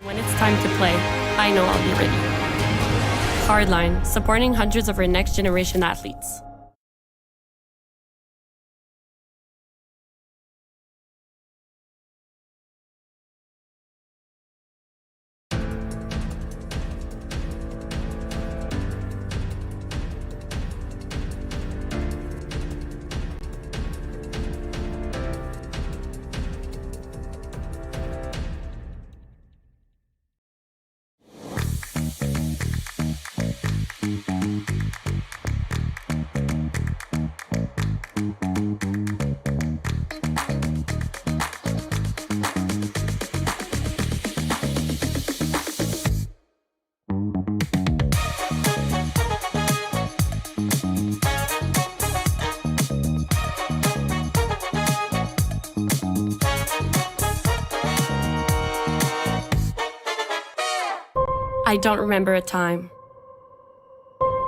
When it's time to play, I know I'll be ready. Hardline, supporting hundreds of our next generation athletes. I don't remember a time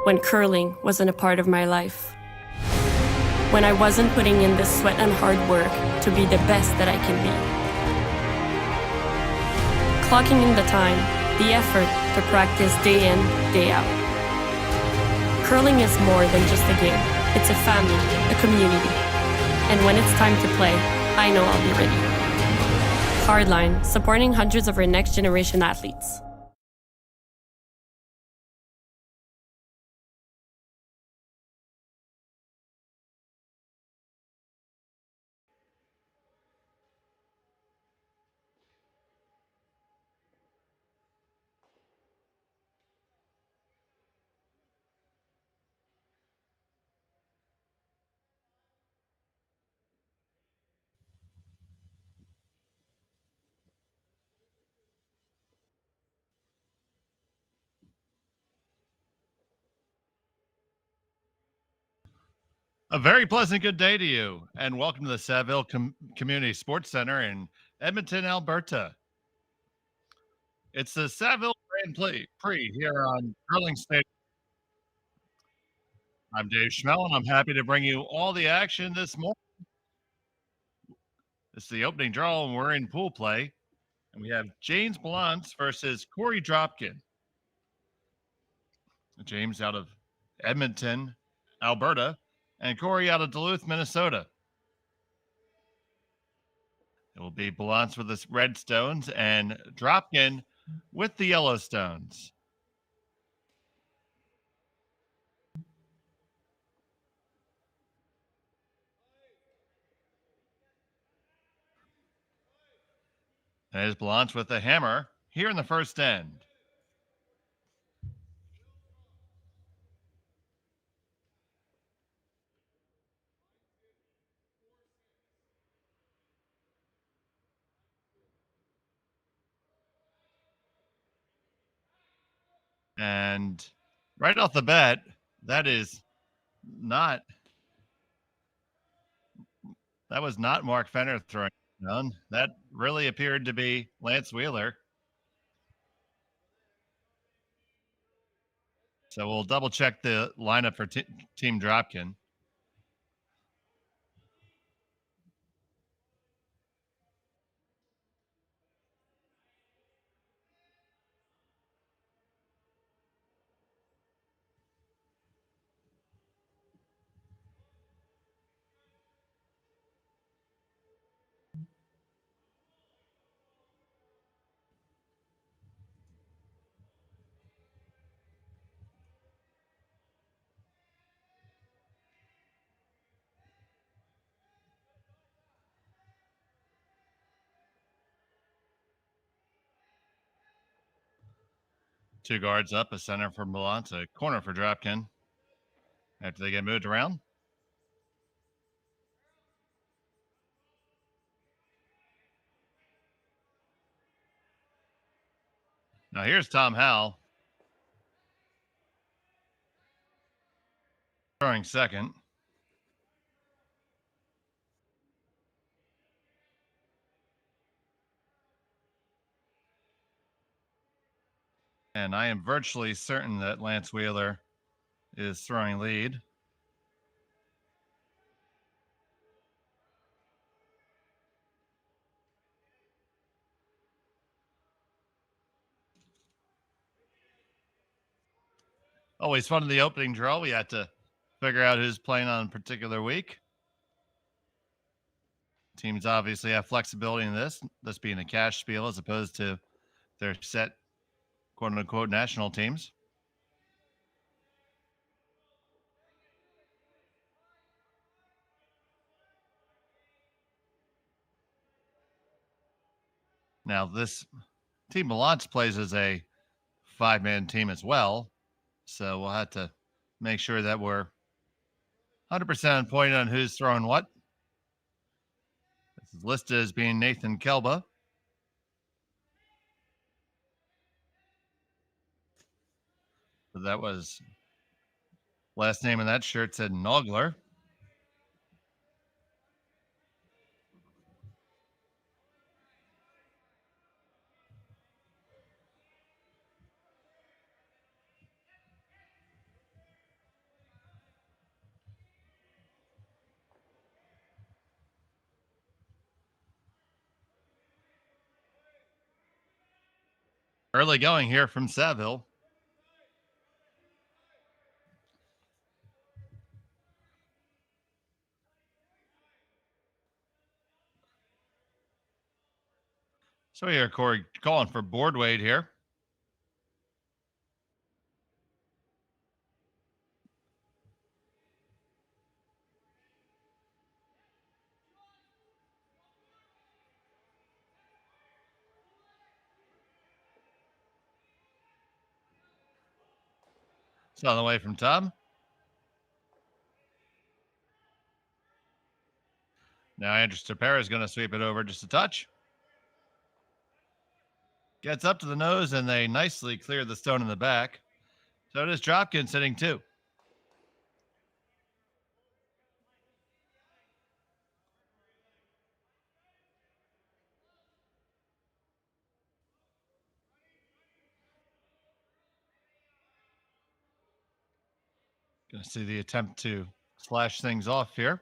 when curling wasn't a part of my life. When I wasn't putting in the sweat and hard work to be the best that I can be. Clocking in the time, the effort to practice day in, day out. Curling is more than just a game. It's a family, a community. And when it's time to play, I know I'll be ready. Hardline, supporting hundreds of our next generation athletes. A very pleasant good day to you, and welcome to the Saville Community Sports Center in Edmonton, Alberta. It's the Saville Prix here on Curling State. I'm Dave Schmel, and I'm happy to bring you all the action this morning. This is the opening draw, and we're in pool play. And we have James Ballance versus Korey Dropkin. James out of Edmonton, Alberta, and Korey out of Duluth, Minnesota. It will be Ballance with the red stones and Dropkin with the yellow stones. And it is Ballance with the hammer here in the first end. And right off the bat, that was not Mark Fenner throwing down. That really appeared to be Lance Wheeler. So we'll double check the lineup for Team Dropkin. Two guards up, a center for Ballance, a corner for Dropkin. After they get moved around. Now here's Tom Howell throwing second. And I am virtually certain that Lance Wheeler is throwing lead. Always fun in the opening draw. We had to figure out who's playing on a particular week. Teams obviously have flexibility in this being a cash spiel as opposed to their set quote unquote national teams. Now, this team Ballance plays as a 5-man team as well. So we'll have to make sure that we're 100% on point on who's throwing what. This is listed as being Nathan Kelba. So that was last name in that shirt said Nogler. Early going here from Saville. So here, Corey calling for board weight here. It's on the way from Tom. Now Andrew Stapera is going to sweep it over just a touch. Gets up to the nose, and they nicely clear the stone in the back. So does Dropkin sitting two. Going to see the attempt to slash things off here.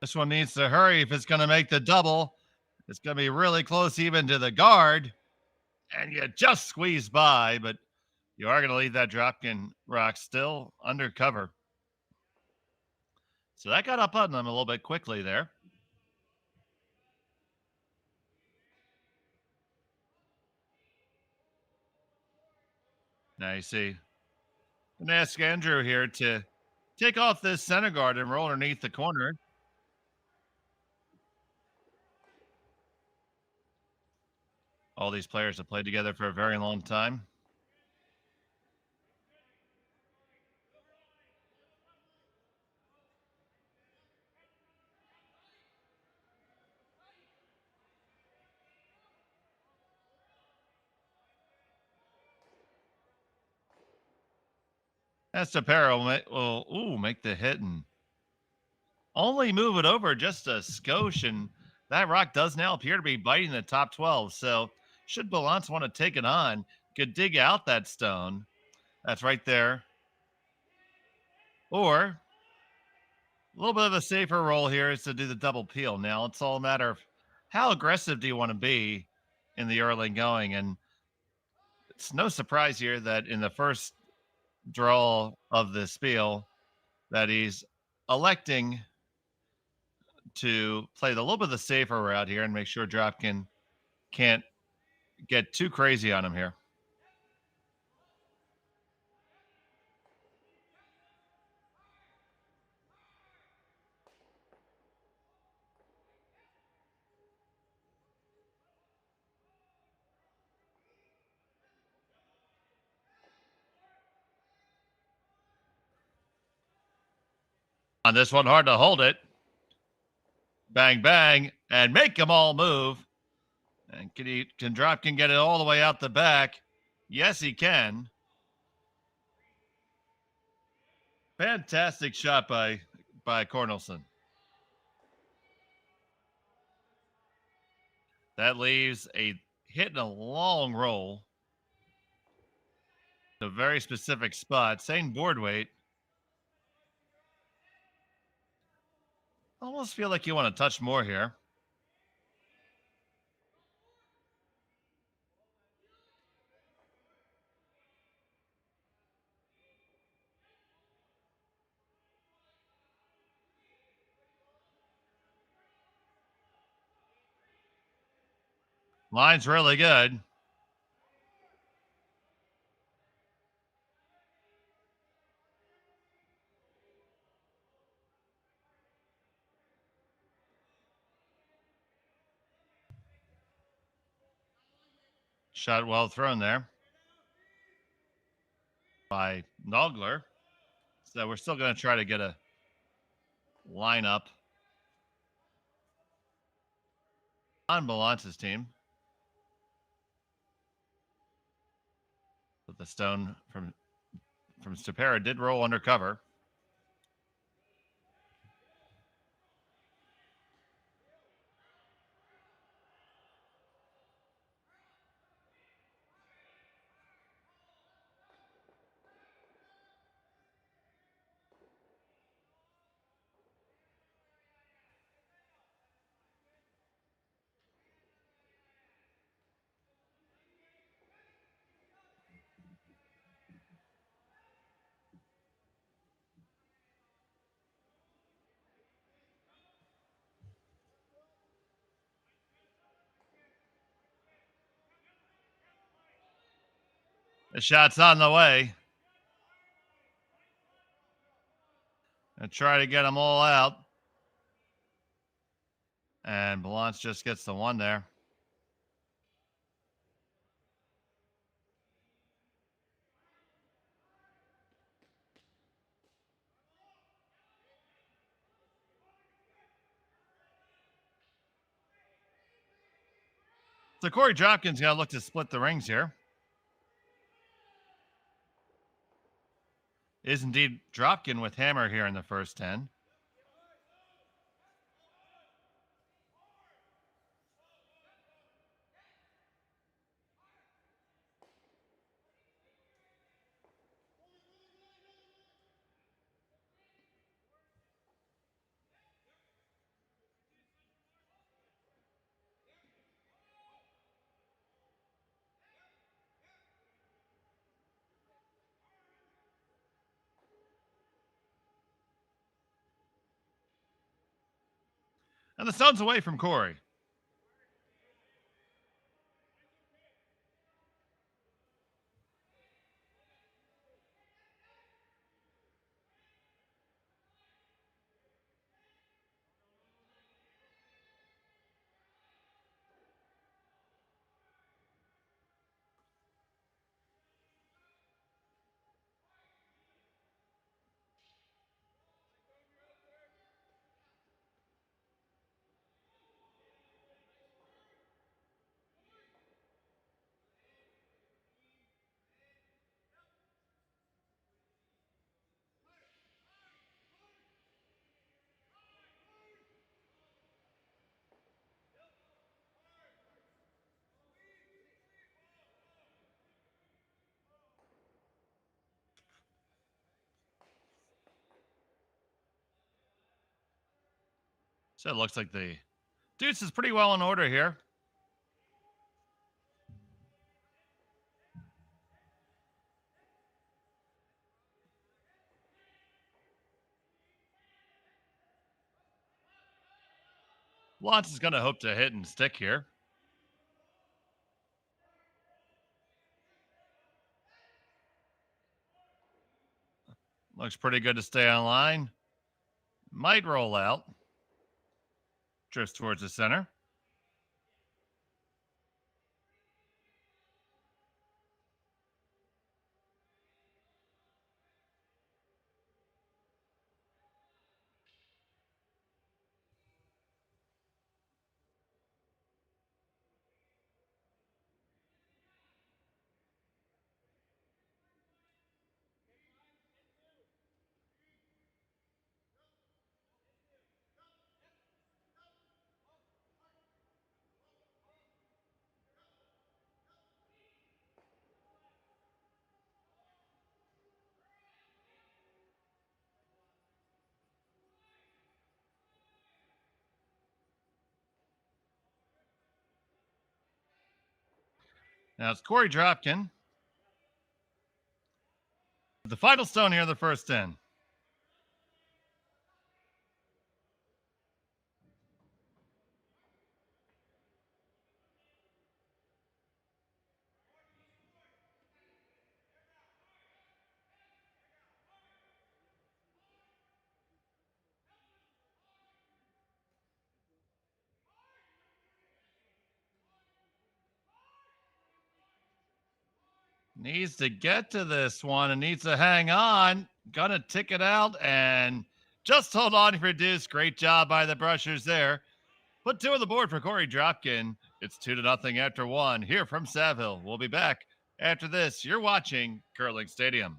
This one needs to hurry if it's going to make the double. It's going to be really close even to the guard. And you just squeeze by, but you are going to leave that Dropkin rock still under cover. So that got up on them a little bit quickly there. Now you see, I'm going to ask Andrew here to take off this center guard and roll underneath the corner. All these players have played together for a very long time. Estapero will make the hit and only move it over just a skosh, and that rock does now appear to be biting the top 12. So should Ballance want to take it on, could dig out that stone. That's right there. Or a little bit of a safer roll here is to do the double peel. Now it's all a matter of how aggressive do you want to be in the early going. And it's no surprise here that in the first draw of the spiel that he's electing to play the little bit of the safer route here and make sure Dropkin can't get too crazy on him here. On this one, hard to hold it. Bang, bang, and make them all move. And can Dropkin get it all the way out the back? Yes, he can. Fantastic shot by Cornelson. That leaves a hit in a long roll. A very specific spot. Same board weight. Almost feel like you want to touch more here. Line's really good. Shot well thrown there by Nogler. So we're still going to try to get a lineup on Ballance's team. But the stone from Stupera did roll under cover. The shot's on the way. And try to get them all out. And Ballance just gets the one there. So Korey Dropkin's going to look to split the rings here. Is indeed Dropkin with hammer here in the first 10. And the stone's away from Korey. So it looks like the deuce is pretty well in order here. Ballance is going to hope to hit and stick here. Looks pretty good to stay on line. Might roll out. Drifts towards the center. Now it's Korey Dropkin. The final stone here in the first 10. Needs to get to this one and needs to hang on. Gonna tick it out and just hold on for Deuce. Great job by the brushers there. Put 2 on the board for Korey Dropkin. It's 2-0 after 1 here from Saville. We'll be back after this. You're watching Curling Stadium.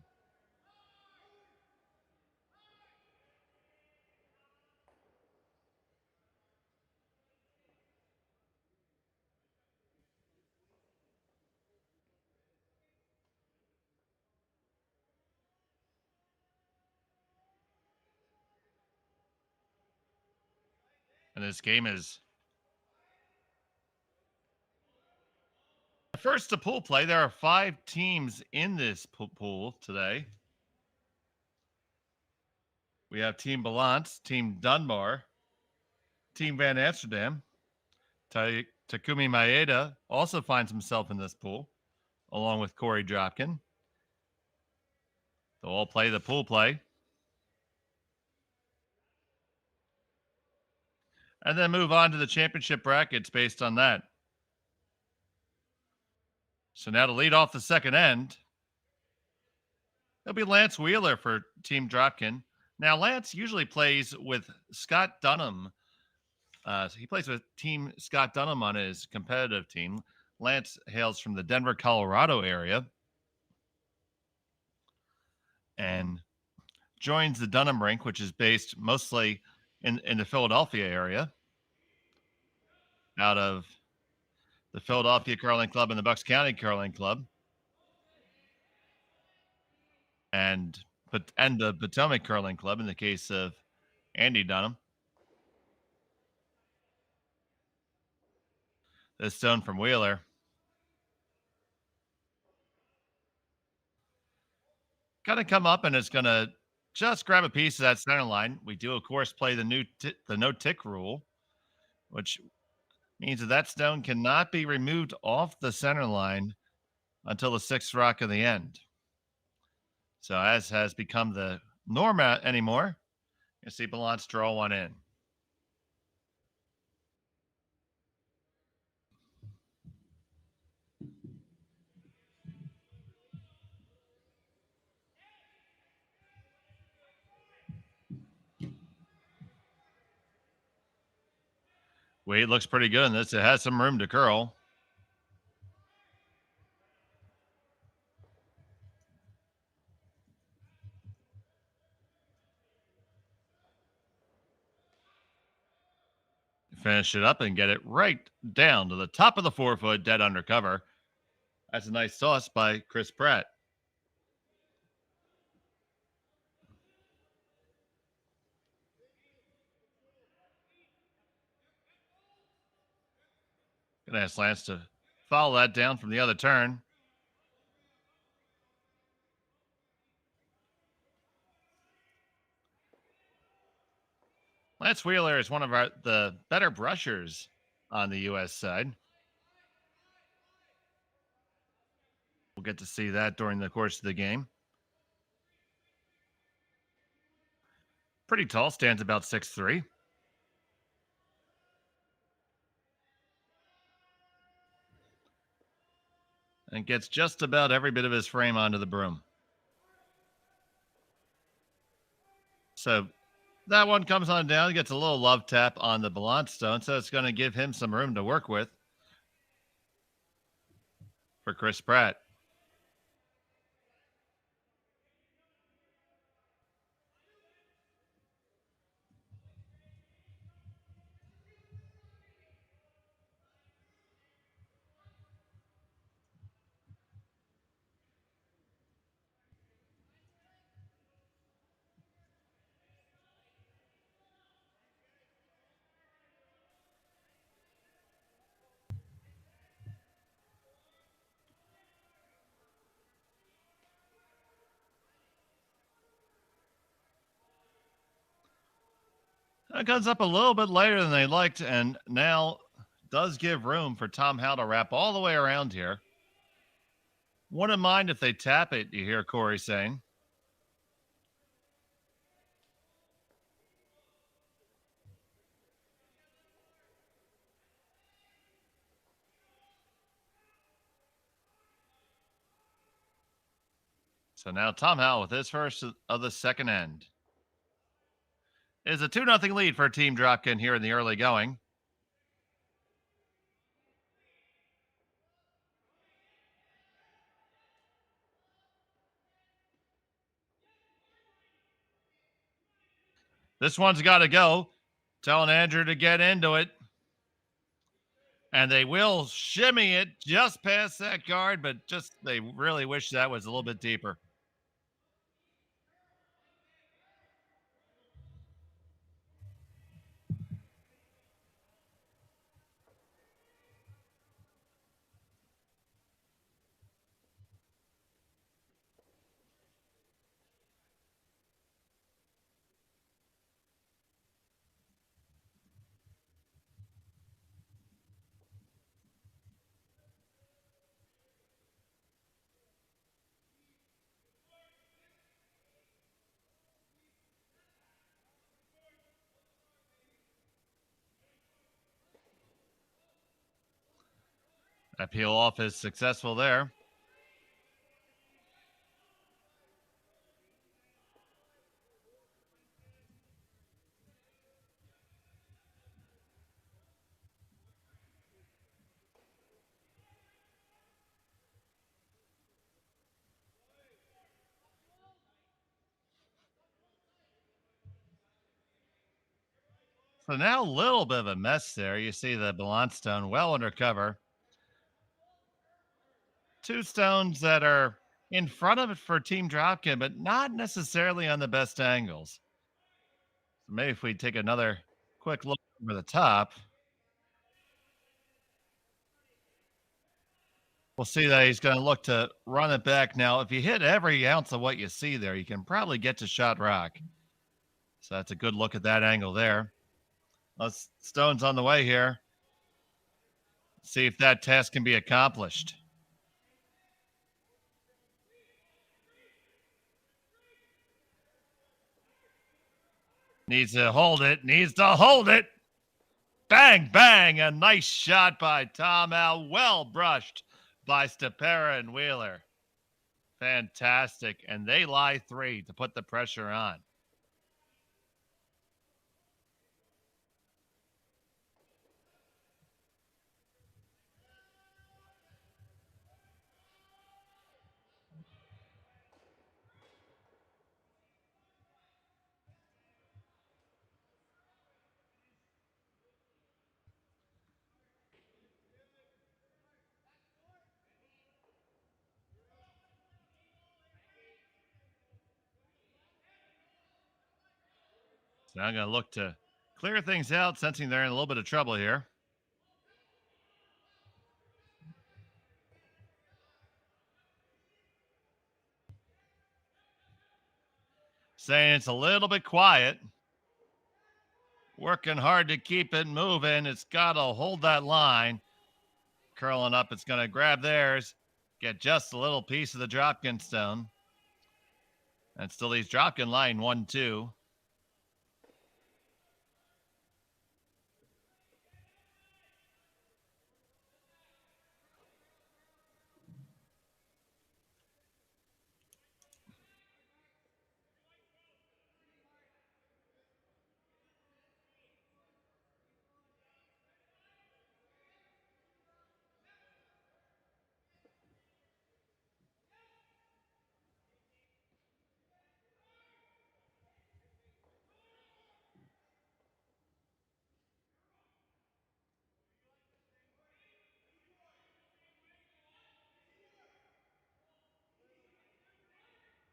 And this game is first to pool play. There are 5 teams in this pool today. We have Team Ballance, Team Dunbar, Team Van Amsterdam. Takumi Maeda also finds himself in this pool, along with Korey Dropkin. They'll all play the pool play. And then move on to the championship brackets based on that. So now to lead off the second end, it'll be Lance Wheeler for Team Dropkin. Now, Lance usually plays with Scott Dunham. He plays with Team Scott Dunham on his competitive team. Lance hails from the Denver, Colorado area and joins the Dunham rink, which is based mostly in the Philadelphia area, out of the Philadelphia Curling Club and the Bucks County Curling Club, and the Potomac Curling Club in the case of Andy Dunham. This stone from Wheeler. Gonna come up and it's gonna just grab a piece of that center line. We do, of course, play the no tick rule, which means that stone cannot be removed off the center line until the 6th rock of the end. So as has become the norm anymore, you see Ballance draw one in. Weight looks pretty good in this. It has some room to curl. Finish it up and get it right down to the top of the 4-foot, dead under cover. That's a nice toss by Chris Pratt. Gonna ask Lance to follow that down from the other turn. Lance Wheeler is one of the better brushers on the U.S. side. We'll get to see that during the course of the game. Pretty tall, stands about 6'3". And gets just about every bit of his frame onto the broom. So that one comes on down, gets a little love tap on the Ballance stone, so it's going to give him some room to work with for Chris Pratt. That comes up a little bit later than they liked, and now does give room for Tom Howe to wrap all the way around here. Wouldn't mind if they tap it, you hear Korey saying. So now Tom Howe with his first of the second end. It is a 2-0 lead for Team Dropkin here in the early going. This one's got to go. Telling Andrew to get into it. And they will shimmy it just past that guard, but just they really wish that was a little bit deeper. That peel off is successful there. So now a little bit of a mess there. You see the Ballance stone well under cover. Two stones that are in front of it for Team Dropkin, but not necessarily on the best angles. So maybe if we take another quick look over the top, we'll see that he's going to look to run it back. Now, if you hit every ounce of what you see there, you can probably get to shot rock. So that's a good look at that angle there. Stone's on the way here. See if that task can be accomplished. Needs to hold it. Needs to hold it. Bang, bang. A nice shot by Tom Howe. Well brushed by Stepera and Wheeler. Fantastic. And they lie 3 to put the pressure on. So I'm going to look to clear things out, sensing they're in a little bit of trouble here. Saying it's a little bit quiet. Working hard to keep it moving. It's got to hold that line. Curling up, it's going to grab theirs. Get just a little piece of the Dropkin stone. And still leaves Dropkin line 1-2.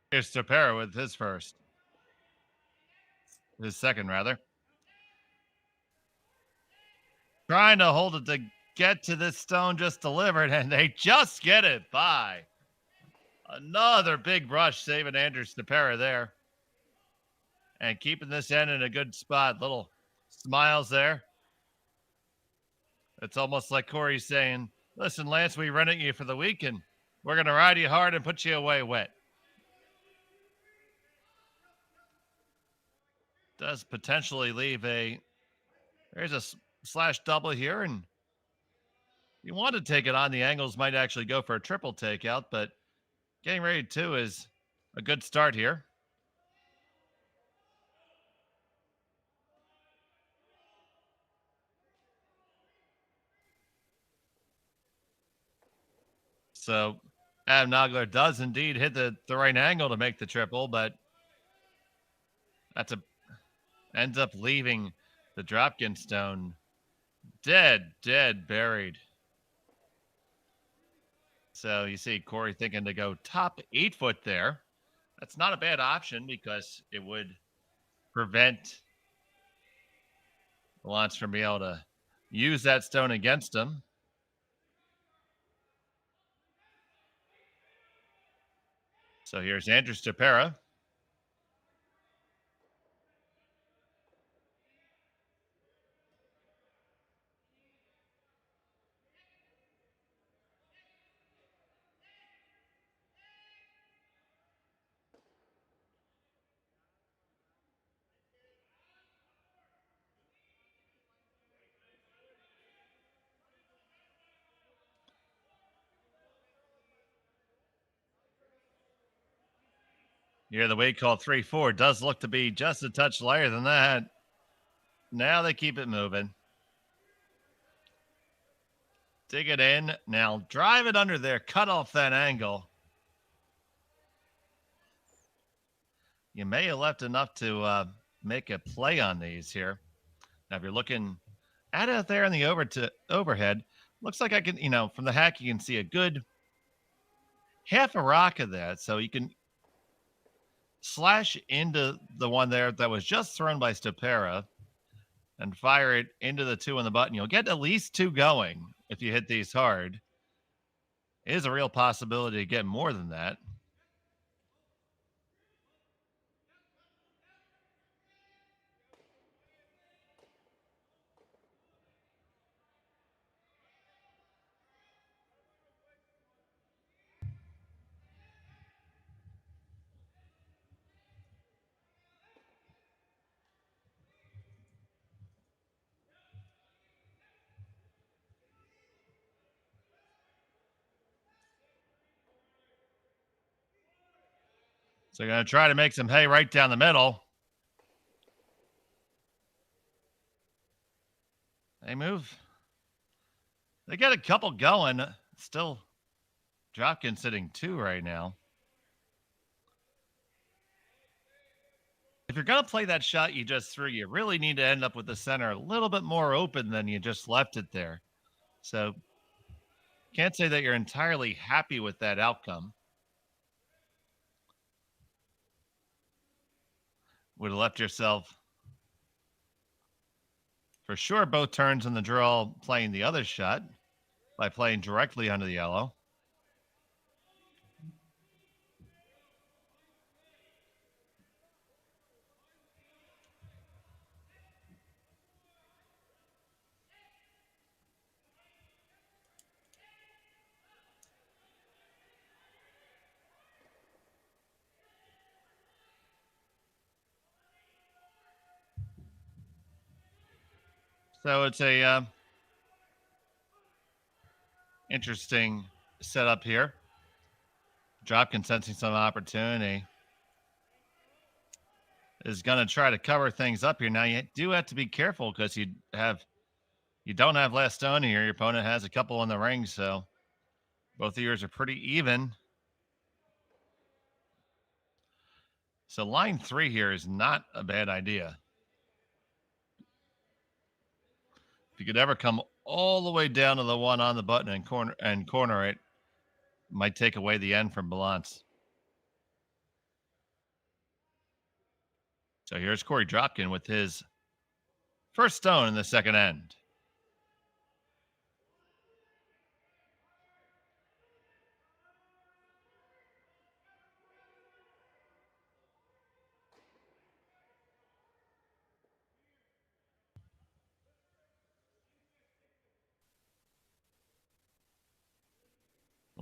Here's Stepera with his first. His second, rather. Trying to hold it to get to this stone just delivered, and they just get it by. Another big brush saving Andrew Stepera there. And keeping this end in a good spot. Little smiles there. It's almost like Korey's saying, listen, Lance, we rented you for the week and we're going to ride you hard and put you away wet. Does potentially leave there's a slash double here, and you want to take it on. The angles might actually go for a triple takeout, but getting ready to is a good start here. So Adam Nogler does indeed hit the right angle to make the triple, but ends up leaving the Dropkin stone dead buried. So you see Korey thinking to go top 8 foot there. That's not a bad option because it would prevent Ballance from being able to use that stone against him. So here's Andrew Stapera. Here, the weight call 3-4 does look to be just a touch lighter than that. Now they keep it moving. Dig it in. Now drive it under there. Cut off that angle. You may have left enough to make a play on these here. Now, if you're looking at it there in the overhead, looks like I can, from the hack, you can see a good half a rock of that. So you can slash into the one there that was just thrown by Stapera and fire it into the 2 on the button. You'll get at least 2 going if you hit these hard. It is a real possibility to get more than that. So you're going to try to make some hay right down the middle. They move. They get a couple going. Still Dropkin sitting 2 right now. If you're going to play that shot you just threw, you really need to end up with the center a little bit more open than you just left it there. So can't say that you're entirely happy with that outcome. Would have left yourself for sure both turns in the draw playing the other shot by playing directly under the yellow. So it's a interesting setup here. Dropkin sensing some opportunity is going to try to cover things up here. Now you do have to be careful because you don't have last stone here. Your opponent has a couple in the ring, so both of yours are pretty even. So line 3 here is not a bad idea. If you could ever come all the way down to the 1 on the button and corner it, might take away the end from Ballance. So here's Korey Dropkin with his first stone in the second end.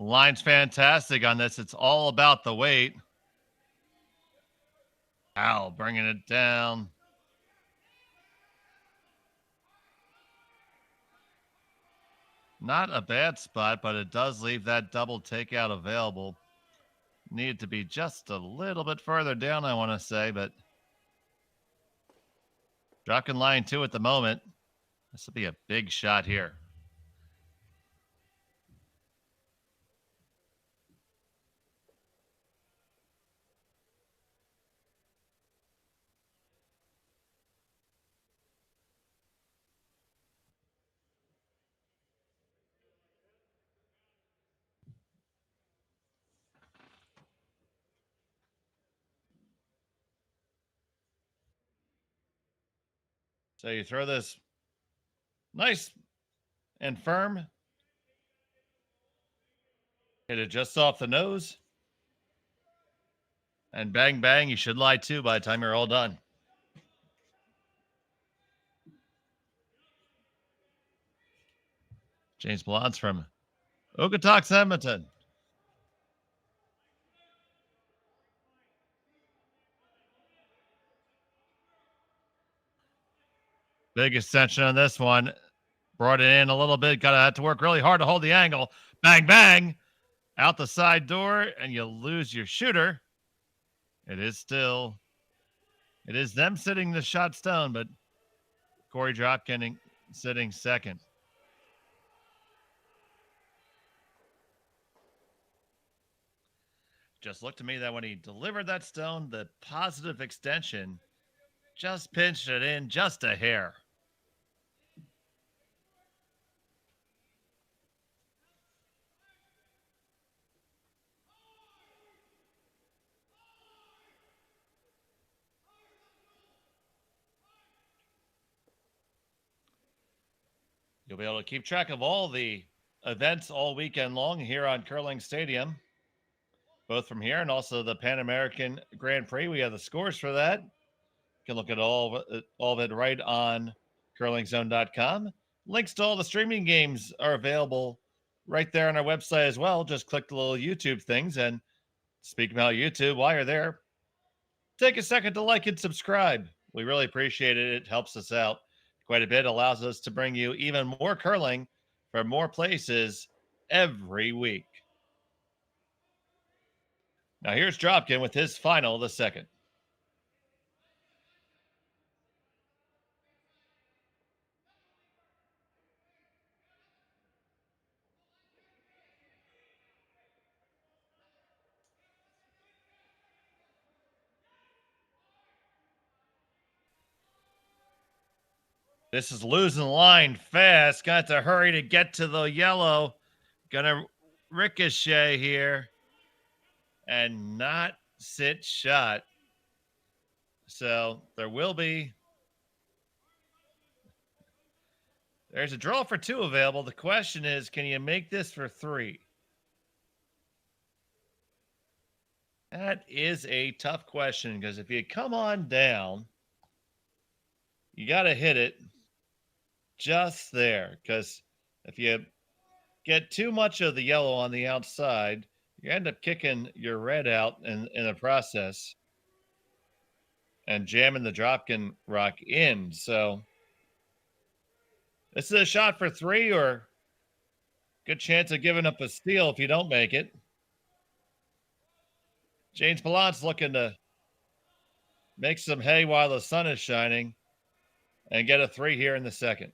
Line's fantastic on this. It's all about the weight. Ow, bringing it down. Not a bad spot, but it does leave that double takeout available. Needed to be just a little bit further down, I want to say, but Dropkin line 2 at the moment. This will be a big shot here. So you throw this nice and firm. Hit it just off the nose. And bang, bang, you should lie 2 by the time you're all done. James Ballance from Okotoks, Edmonton. Big extension on this one. Brought it in a little bit. Got to have to work really hard to hold the angle. Bang, bang. Out the side door, and you lose your shooter. It is them sitting the shot stone, but Korey Dropkin sitting second. Just looked to me that when he delivered that stone, the positive extension just pinched it in just a hair. You'll be able to keep track of all the events all weekend long here on Curling Stadium, both from here and also the Pan American Grand Prix. We have the scores for that. You can look at all of it right on curlingzone.com. Links to all the streaming games are available right there on our website as well. Just click the little YouTube things. And speaking about YouTube, while you're there, take a second to like and subscribe. We really appreciate it. It helps us out quite a bit, allows us to bring you even more curling from more places every week. Now here's Dropkin with his final, the second. This is losing the line fast. Got to hurry to get to the yellow. Gonna ricochet here and not sit shot. So there's a draw for 2 available. The question is, can you make this for 3? That is a tough question because if you come on down, you got to hit it just there, because if you get too much of the yellow on the outside, you end up kicking your red out in the process and jamming the Dropkin rock in. So this is a shot for 3 or good chance of giving up a steal if you don't make it. James Ballance looking to make some hay while the sun is shining and get a 3 here in the second.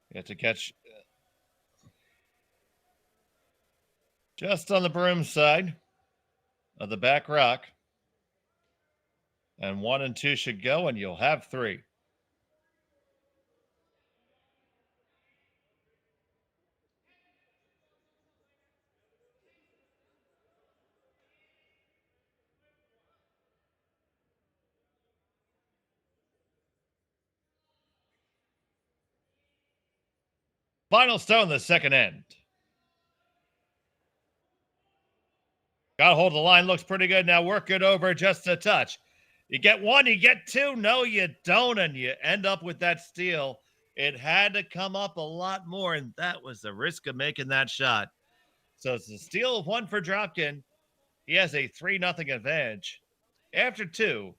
You have to catch just on the broom side of the back rock. And 1 and 2 should go, and you'll have 3. Final stone, the second end. Got a hold of the line. Looks pretty good. Now work it over just a touch. You get one, you get two. No, you don't, and you end up with that steal. It had to come up a lot more, and that was the risk of making that shot. So it's a steal of one for Dropkin. He has a 3-0 advantage. After two,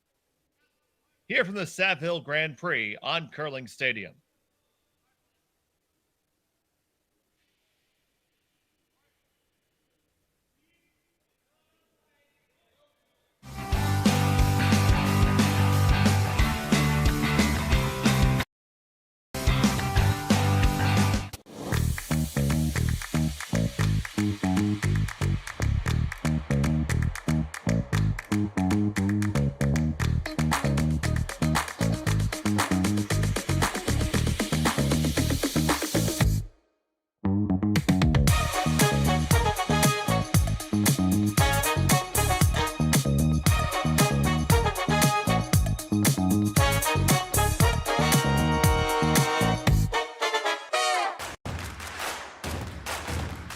here from the Saville Grand Prix on Curling Stadium.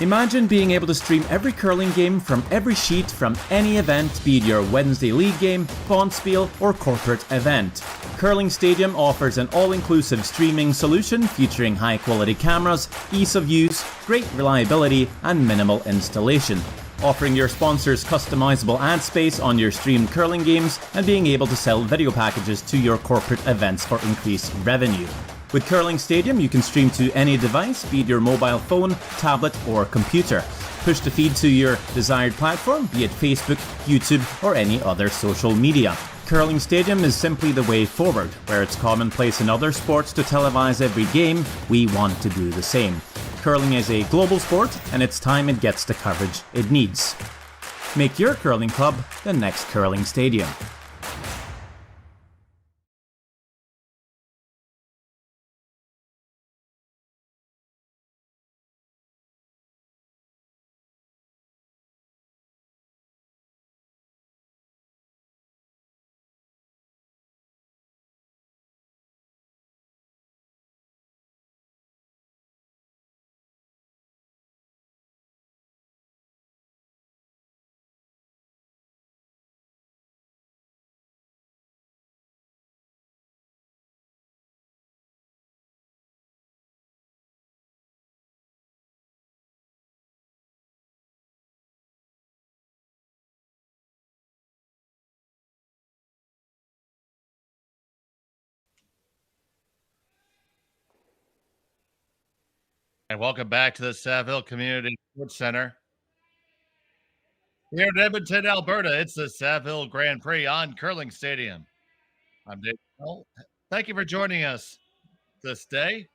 Imagine being able to stream every curling game from every sheet from any event, be it your Wednesday league game, bonspiel, or corporate event. Curling Stadium offers an all-inclusive streaming solution featuring high-quality cameras, ease of use, great reliability, and minimal installation. Offering your sponsors customizable ad space on your streamed curling games and being able to sell video packages to your corporate events for increased revenue. With Curling Stadium, you can stream to any device, be it your mobile phone, tablet, or computer. Push the feed to your desired platform, be it Facebook, YouTube, or any other social media. Curling Stadium is simply the way forward. Where it's commonplace in other sports to televise every game, we want to do the same. Curling is a global sport, and it's time it gets the coverage it needs. Make your curling club the next Curling Stadium. And welcome back to the Saville Community Sports Center. Here in Edmonton, Alberta, it's the Saville Grand Prix on Curling Stadium. I'm Dave. Thank you for joining us this day.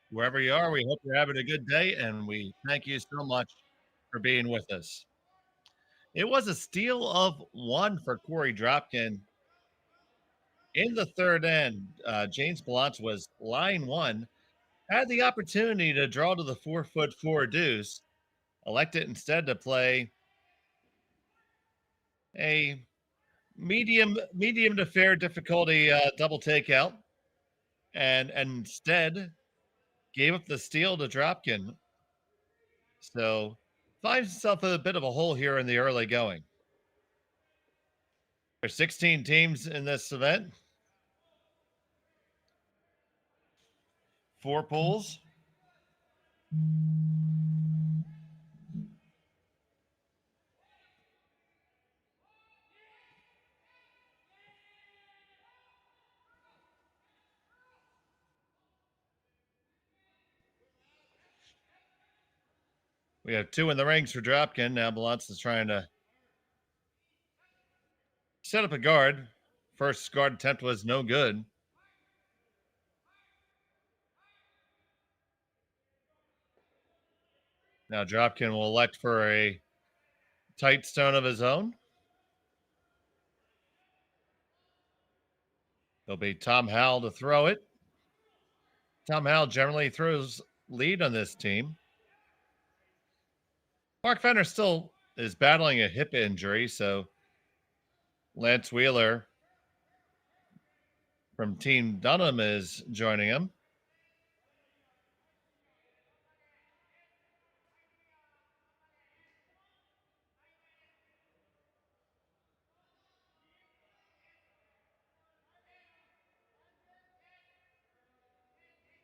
Wherever you are, we hope you're having a good day, and we thank you so much for being with us. It was a steal of one for Korey Dropkin. In the third end, James Ballance was line one, had the opportunity to draw to the 4'4" deuce, elected instead to play a medium to fair difficulty double takeout, and instead gave up the steal to Dropkin. So finds himself a bit of a hole here in the early going. There's 16 teams in this event, 4 pools. We have 2 in the rings for Dropkin. Now Ballance is trying to set up a guard. First guard attempt was no good. Now Dropkin will elect for a tight stone of his own. There'll be Tom Howell to throw it. Tom Howell generally throws lead on this team. Mark Fenner still is battling a hip injury, so Lance Wheeler from Team Dunham is joining him.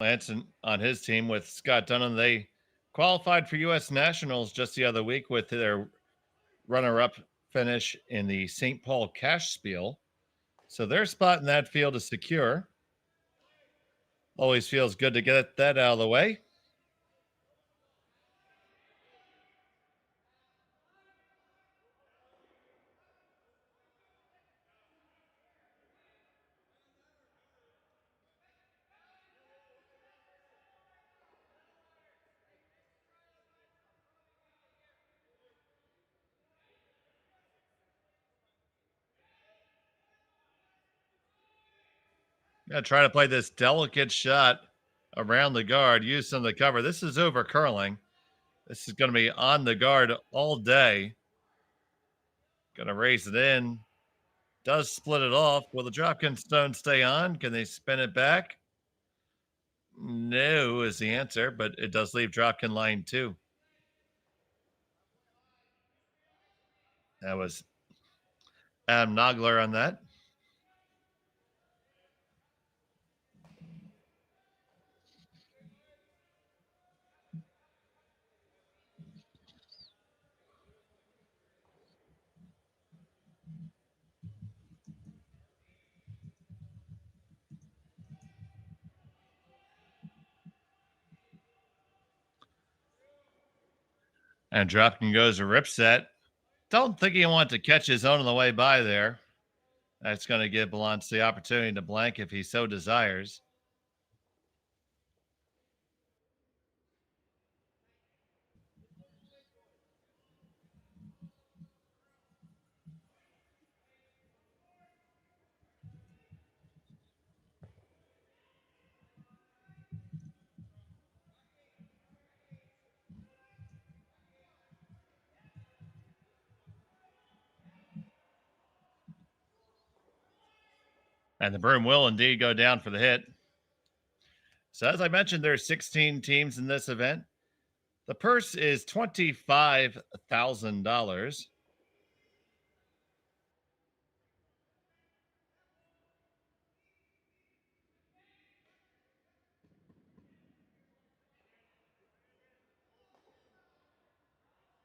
Ballance on his team with Scott Dunham. They qualified for U.S. Nationals just the other week with their runner-up finish in the St. Paul Cash Spiel. So their spot in that field is secure. Always feels good to get that out of the way. Gonna try to play this delicate shot around the guard, use some of the cover. This is over curling. This is going to be on the guard all day. Gonna raise it in. Does split it off. Will the Dropkin stone stay on? Can they spin it back? No is the answer, but it does leave Dropkin line 2. That was Adam Nogler on that. And Dropkin goes a rip set. Don't think he wants to catch his own on the way by there. That's going to give Ballance the opportunity to blank if he so desires. And the broom will indeed go down for the hit. So as I mentioned, there are 16 teams in this event. The purse is $25,000.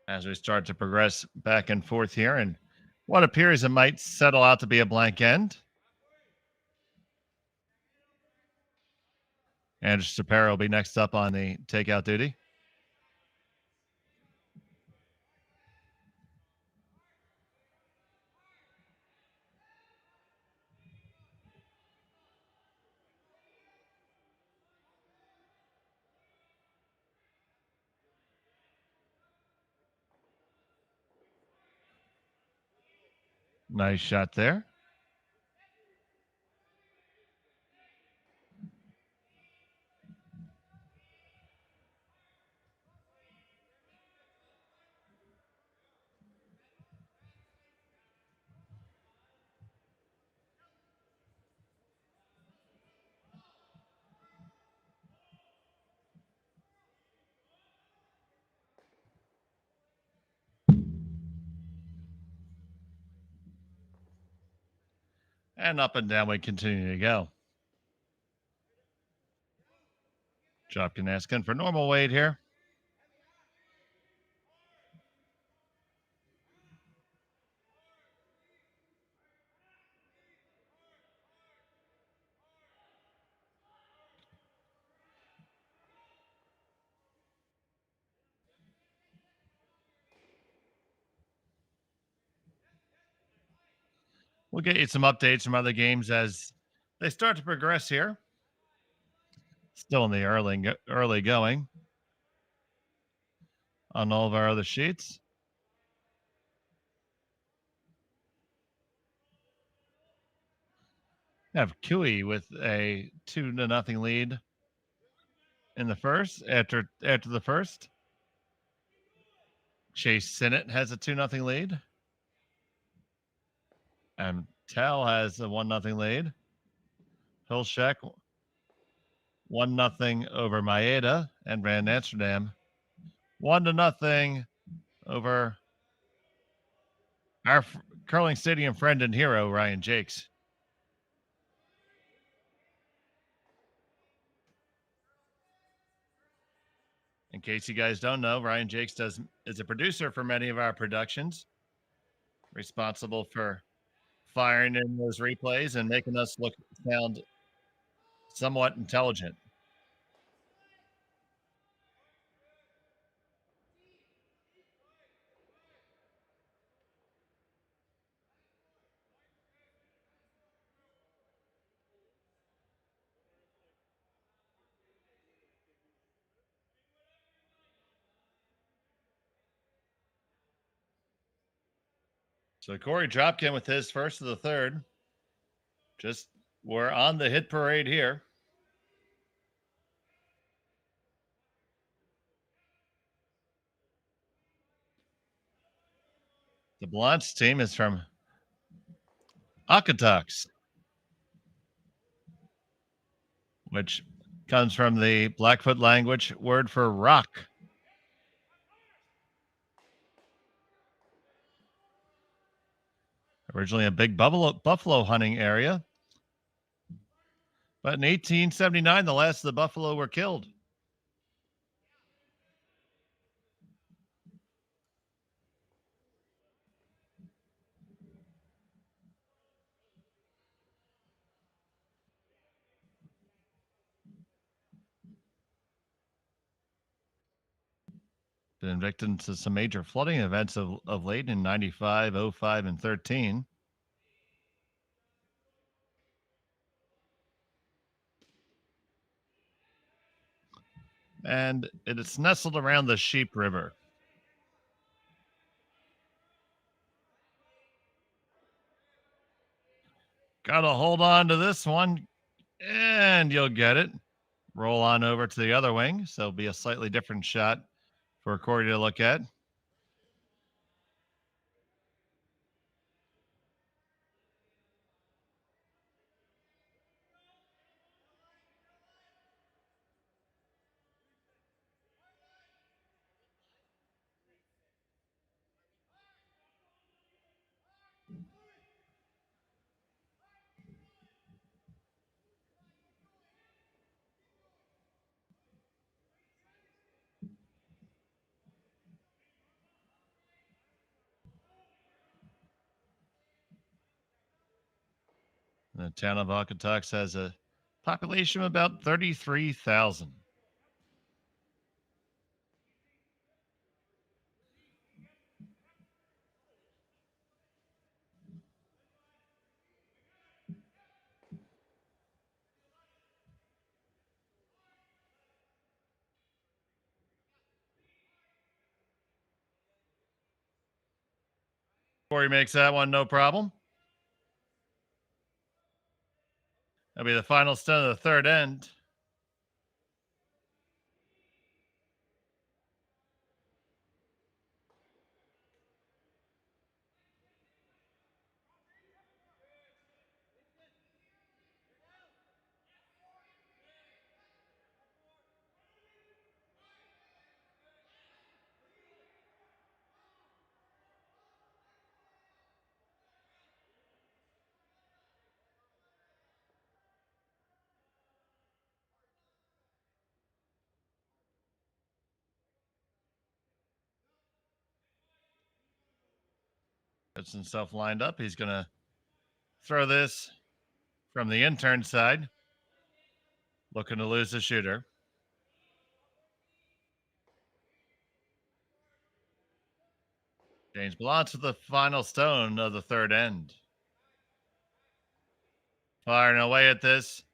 As we start to progress back and forth here, and what appears it might settle out to be a blank end. Andrew Shapiro will be next up on the takeout duty. Nice shot there. And up and down we continue to go. Dropkin asking for normal weight here. We'll get you some updates from other games as they start to progress here. Still in the early going on all of our other sheets. We have Cooey with a 2-0 lead in the first. After the first, Chase Sinnott has a 2-0 lead. And Tell has a 1-0 lead. Hilschek 1-0 over Maeda and Van Amsterdam. 1-0 over our curling stadium friend and hero, Ryan Jakes. In case you guys don't know, Ryan Jakes is a producer for many of our productions, responsible for firing in those replays and making us sound somewhat intelligent. So Korey Dropkin with his first of the third. We're on the hit parade here. The Ballance team is from Okotoks, which comes from the Blackfoot language word for rock. Originally a big buffalo hunting area. But in 1879, the last of the buffalo were killed. Been victim to some major flooding events of late in 95, 05, and 13. And it's nestled around the Sheep River. Got to hold on to this one, and you'll get it. Roll on over to the other wing, so it'll be a slightly different shot for Korey to look at. The town of Okotoks has a population of about 33,000. Korey makes that one no problem. That'll be the final stone of the third end. Gets himself lined up. He's going to throw this from the intern side. Looking to lose the shooter. James Ballance with the final stone of the third end. Firing away at this.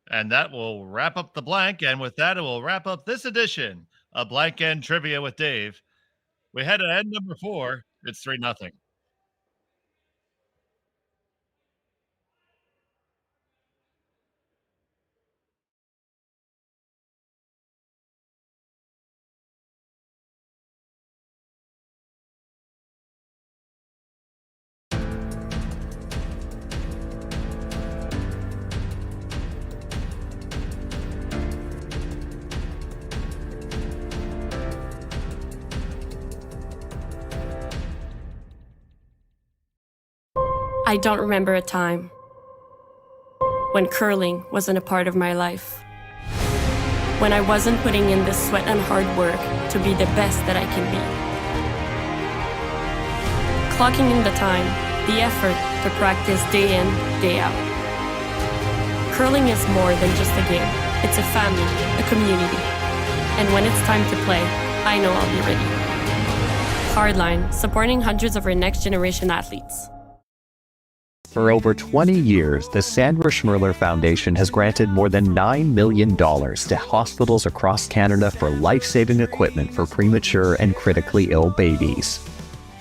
And that will wrap up the blank. And with that, it will wrap up this edition of Blank End Trivia with Dave. We had an end number 4. It's 3-0. I don't remember a time when curling wasn't a part of my life. when I wasn't putting in the sweat and hard work to be the best that I can be. Clocking in the time, the effort to practice day in, day out. Curling is more than just a game. It's a family, a community. And when it's time to play, I know I'll be ready. Hardline, supporting hundreds of our next generation athletes. For over 20 years, the Sandra Schmel Foundation has granted more than $9 million to hospitals across Canada for life-saving equipment for premature and critically ill babies.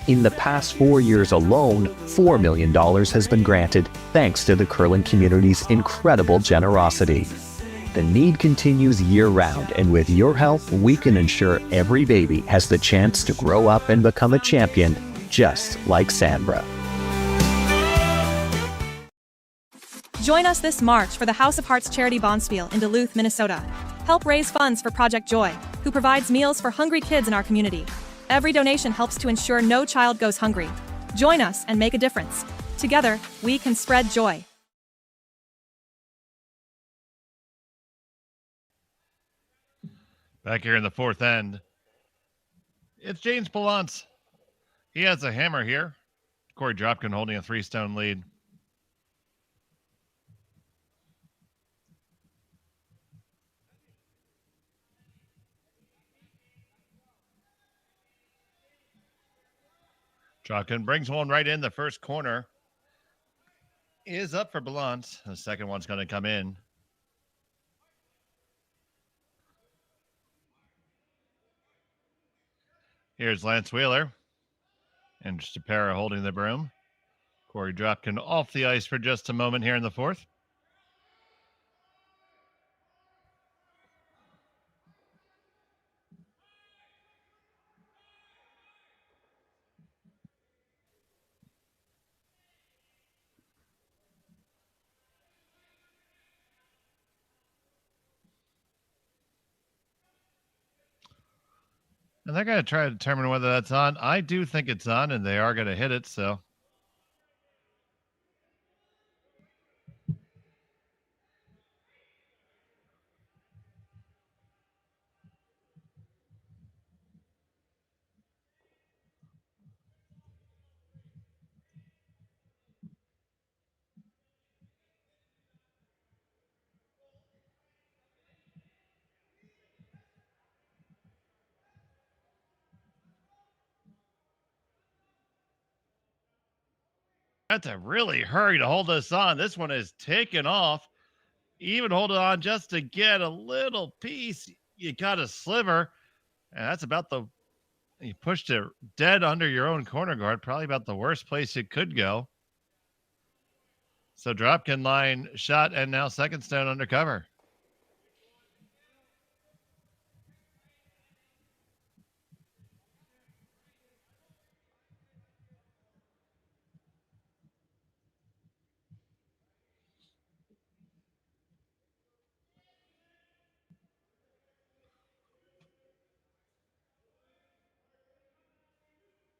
In the past 4 years alone, $4 million has been granted thanks to the curling community's incredible generosity. The need continues year-round, and with your help, we can ensure every baby has the chance to grow up and become a champion, just like Sandra. Join us this March for the House of Hearts Charity Bonspiel in Duluth, Minnesota. Help raise funds for Project Joy, who provides meals for hungry kids in our community. Every donation helps to ensure no child goes hungry. Join us and make a difference. Together, we can spread joy. Back here in the fourth end, it's James Ballance. He has a hammer here. Korey Dropkin holding a 3-stone lead. Dropkin brings one right in the first corner. Is up for Ballance. The second one's going to come in. Here's Lance Wheeler. And Stapera holding the broom. Korey Dropkin off the ice for just a moment here in the fourth. And they're going to try to determine whether that's on. I do think it's on, and they are going to hit it, so. That's a really hurry to hold this on. This one is taken off. Even hold it on just to get a little piece. You got a sliver. And that's about you pushed it dead under your own corner guard. Probably about the worst place it could go. So Dropkin line shot and now second stone under cover.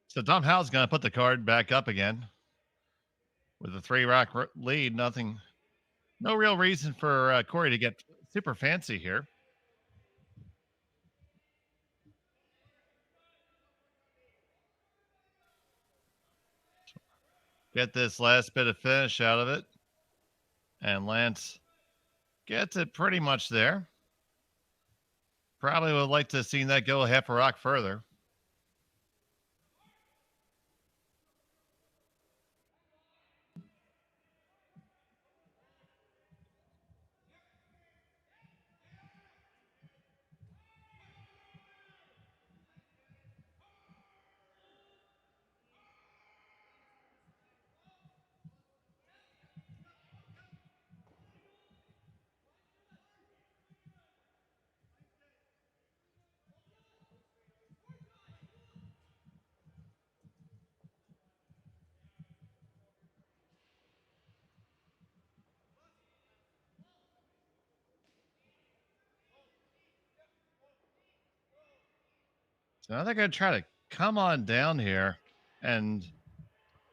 So Tom Howell's going to put the card back up again with a 3-rock lead. No real reason for Korey to get super fancy here. Get this last bit of finish out of it. And Lance gets it pretty much there. Probably would like to have seen that go a half a rock further. So now they're going to try to come on down here and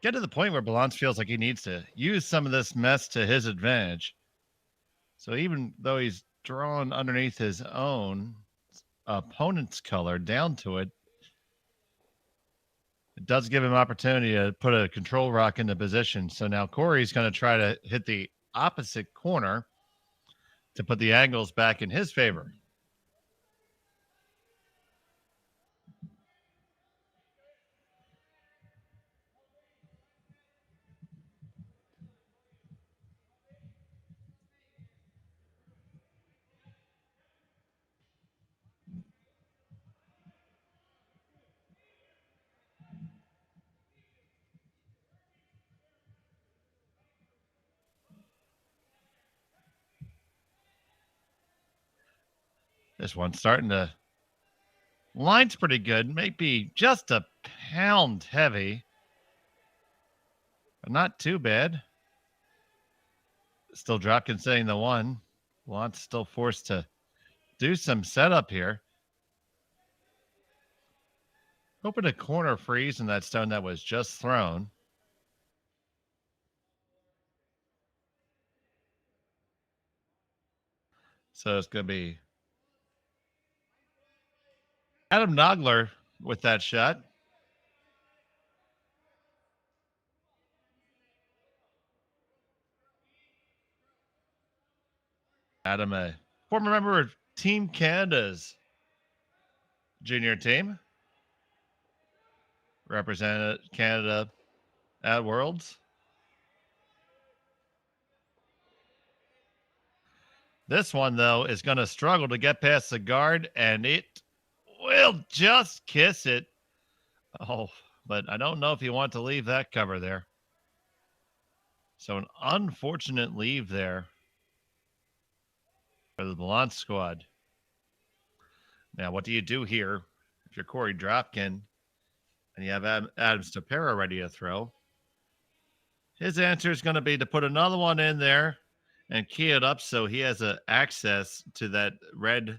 get to the point where Ballance feels like he needs to use some of this mess to his advantage. So even though he's drawn underneath his own opponent's color down to it. It does give him opportunity to put a control rock into position. So now Korey's going to try to hit the opposite corner to put the angles back in his favor. This one's starting to, line's pretty good. Maybe just a pound heavy, but not too bad. Still Dropkin saying the one. Ballance still forced to do some setup here. Hoping a corner freeze in that stone that was just thrown. So it's going to be Adam Nogler with that shot. Adam, a former member of Team Canada's junior team. Represented Canada at Worlds. This one, though, is going to struggle to get past the guard, and it will just kiss it. Oh, but I don't know if you want to leave that cover there. So an unfortunate leave there for the Ballance squad. Now, what do you do here if you're Korey Dropkin and you have Adam Stapera ready to throw? His answer is going to be to put another one in there and key it up so he has access to that red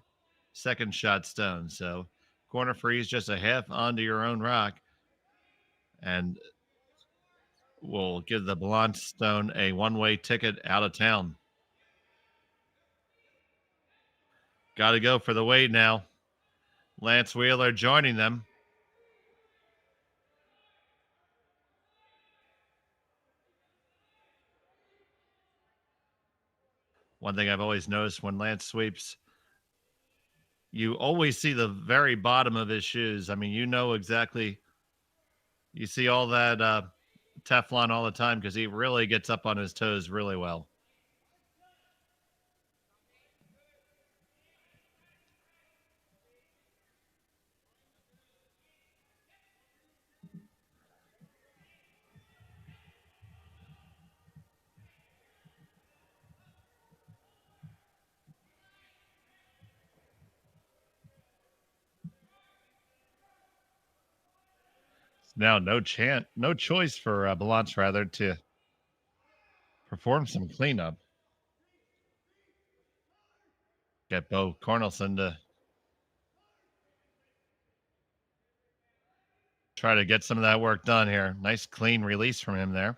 second shot stone. So corner freeze just a half onto your own rock, and will give the Ballance stone a one-way ticket out of town. Got to go for the weight now. Lance Wheeler joining them. One thing I've always noticed when Lance sweeps, you always see the very bottom of his shoes. I mean, you know exactly. You see all that Teflon all the time because he really gets up on his toes really well. Now no choice for Ballance rather to perform some cleanup. Get Bo Cornelson to try to get some of that work done here. Nice clean release from him there.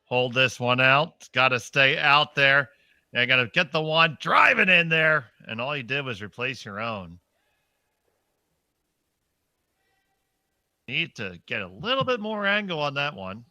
Hold this one out. Got to stay out there. You got to get the one driving in there. And all you did was replace your own. Need to get a little bit more angle on that one.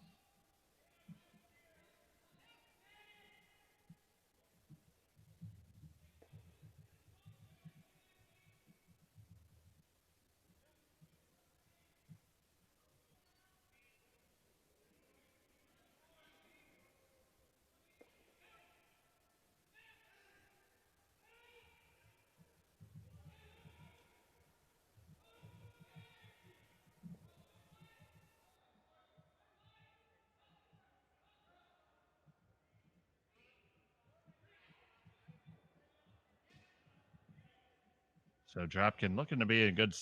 So Dropkin looking to be a good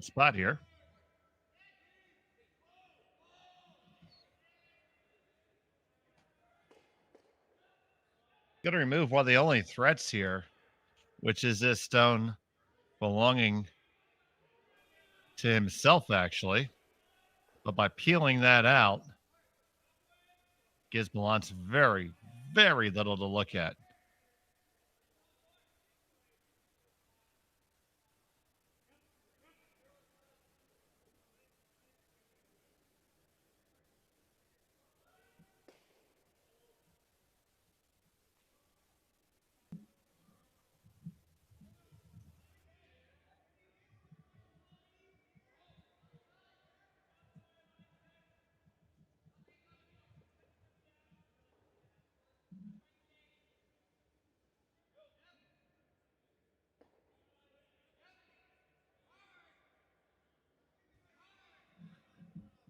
spot here. Going to remove one of the only threats here, which is this stone belonging to himself, actually. But by peeling that out, gives Ballance very, very little to look at.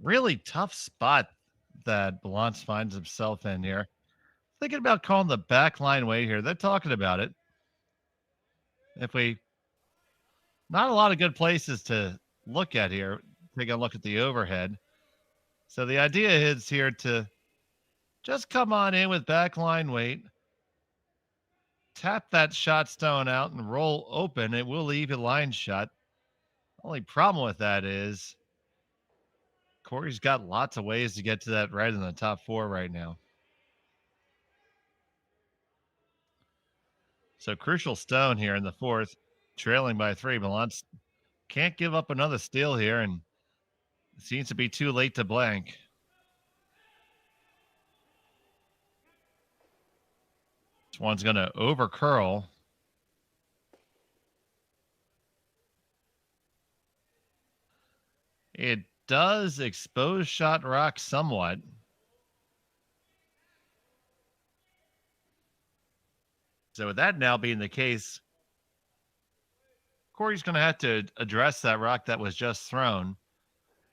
Really tough spot that Ballance finds himself in here. Thinking about calling the back line way here. They're talking about it. If we, not a lot of good places to look at here. Take a look at the overhead. So the idea is here to just come on in with backline weight, tap that shot stone out and roll open. It will leave a line shot. Only problem with that is Korey's got lots of ways to get to that right in the top four right now. So crucial stone here in the fourth, trailing by 3. Ballance can't give up another steal here, and it seems to be too late to blank. This one's going to over curl. It does expose shot rock somewhat. So with that now being the case, Korey's going to have to address that rock that was just thrown.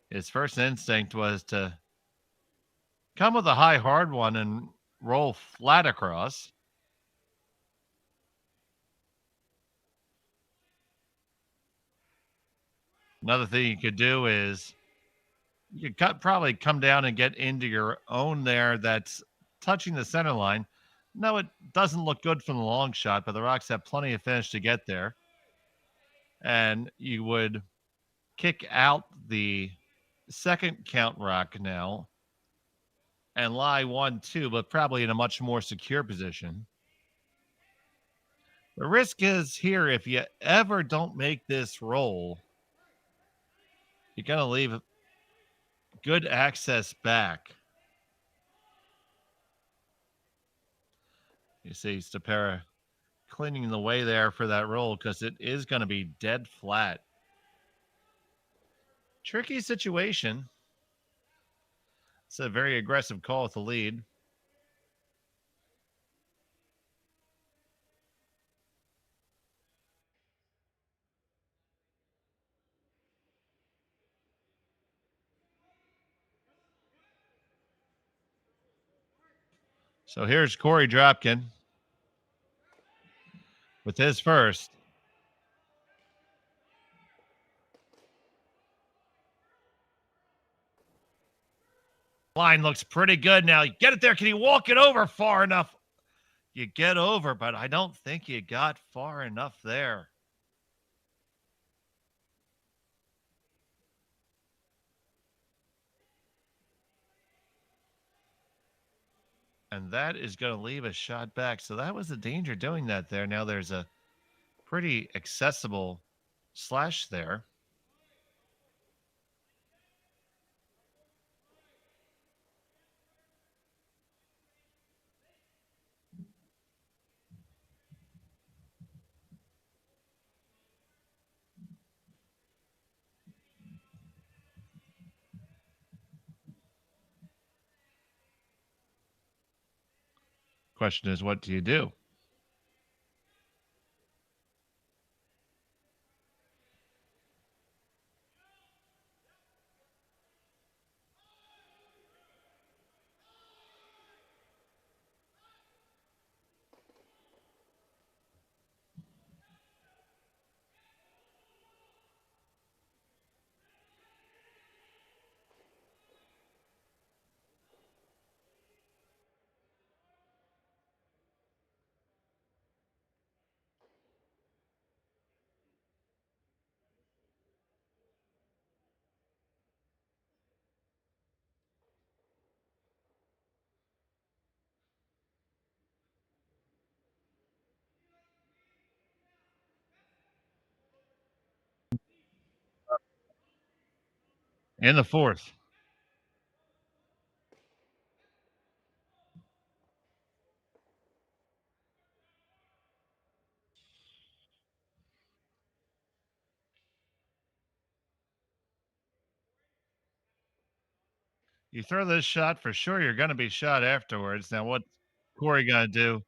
His first instinct was to come with a high hard one and roll flat across. Another thing you could do is you could probably come down and get into your own there that's touching the center line. No, it doesn't look good from the long shot, but the Rocks have plenty of finish to get there. And you would kick out the second count rock now and lie 1-2, but probably in a much more secure position. The risk is here, if you ever don't make this roll, you're going to leave good access back. You see Stapera cleaning the way there for that roll because it is going to be dead flat. Tricky situation. It's a very aggressive call with the lead. So here's Korey Dropkin with his first. Line looks pretty good now. You get it there. Can you walk it over far enough? You get over, but I don't think you got far enough there. And that is going to leave a shot back. So that was the danger doing that there. Now there's a pretty accessible slash there. Question is, what do you do? In the fourth. You throw this shot, for sure you're going to be shot afterwards. Now, what's Korey going to do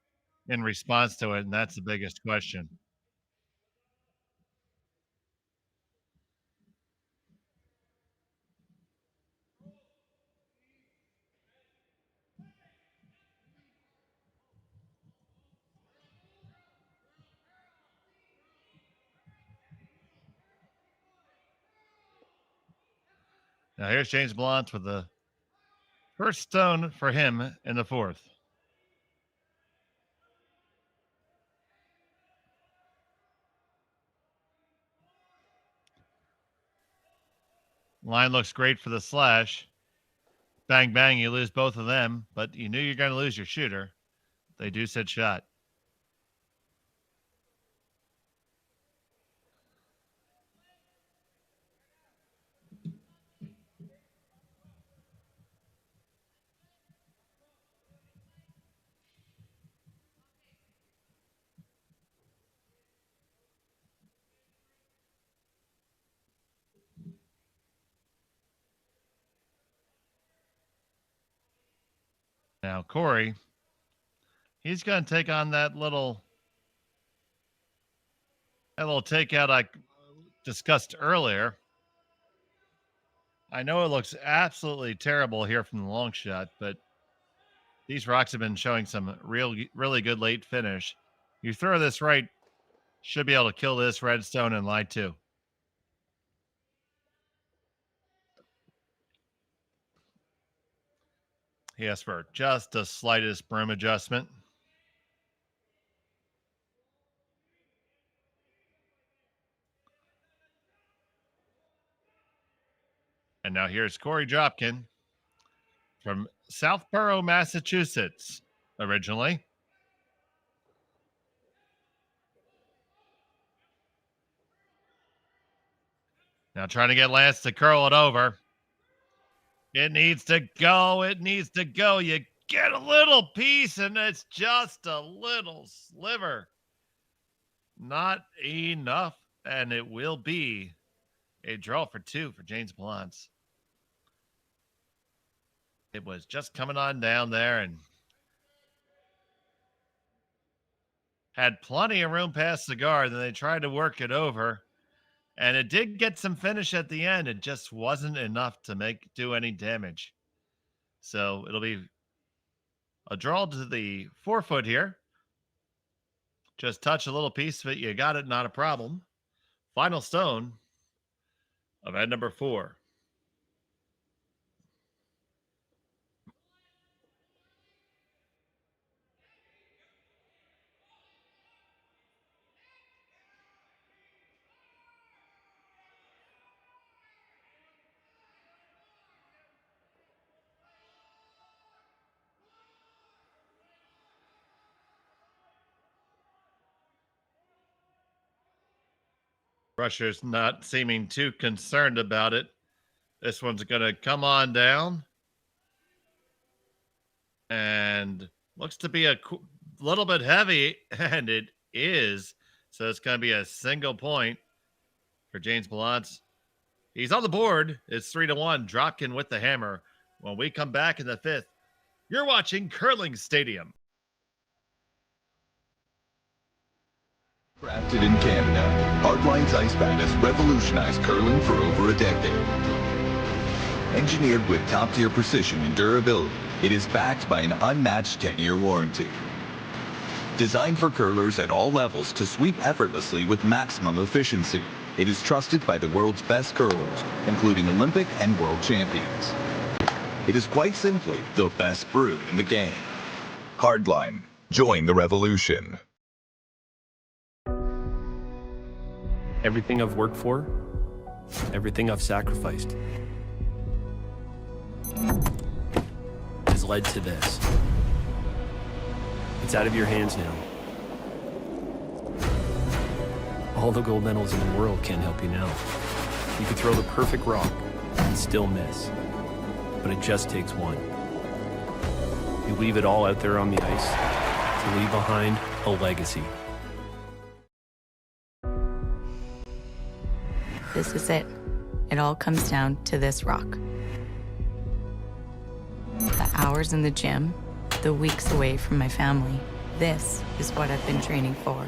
in response to it? And that's the biggest question. Now, here's James Ballance with the first stone for him in the fourth. Line looks great for the slash. Bang, bang, you lose both of them, but you knew you're going to lose your shooter. They do said shot. Now, Korey, he's going to take on that little takeout I discussed earlier. I know it looks absolutely terrible here from the long shot, but these rocks have been showing some really good late finish. You throw this right, should be able to kill this redstone and lie too. He asked for just the slightest broom adjustment. And now here's Korey Dropkin from Southborough, Massachusetts, originally. Now trying to get Lance to curl it over. It needs to go. It needs to go. You get a little piece, and it's just a little sliver. Not enough, and it will be a draw for two for James Ballance. It was just coming on down there and had plenty of room past the guard. Then they tried to work it over. And it did get some finish at the end. It just wasn't enough to do any damage. So it'll be a draw to the 4-foot here. Just touch a little piece of it. You got it, not a problem. Final stone of end number 4. Rusher's not seeming too concerned about it. This one's going to come on down. And looks to be a little bit heavy, and it is. So it's going to be a single point for James Ballance. He's on the board. It's 3-1. Dropkin with the hammer. When we come back in the 5th, you're watching Curling Stadium. Crafted in Canada, Hardline's Ice Bat has revolutionized curling for over a decade. Engineered with top-tier precision and durability, it is backed by an unmatched 10-year warranty. Designed for curlers at all levels to sweep effortlessly with maximum efficiency, it is trusted by the world's best curlers, including Olympic and world champions. It is quite simply the best brew in the game. Hardline. Join the revolution. Everything I've worked for, everything I've sacrificed, has led to this. It's out of your hands now. All the gold medals in the world can't help you now. You could throw the perfect rock, and still miss. But it just takes one. You leave it all out there on the ice to leave behind a legacy. This is it. It all comes down to this rock. The hours in the gym, the weeks away from my family. This is what I've been training for.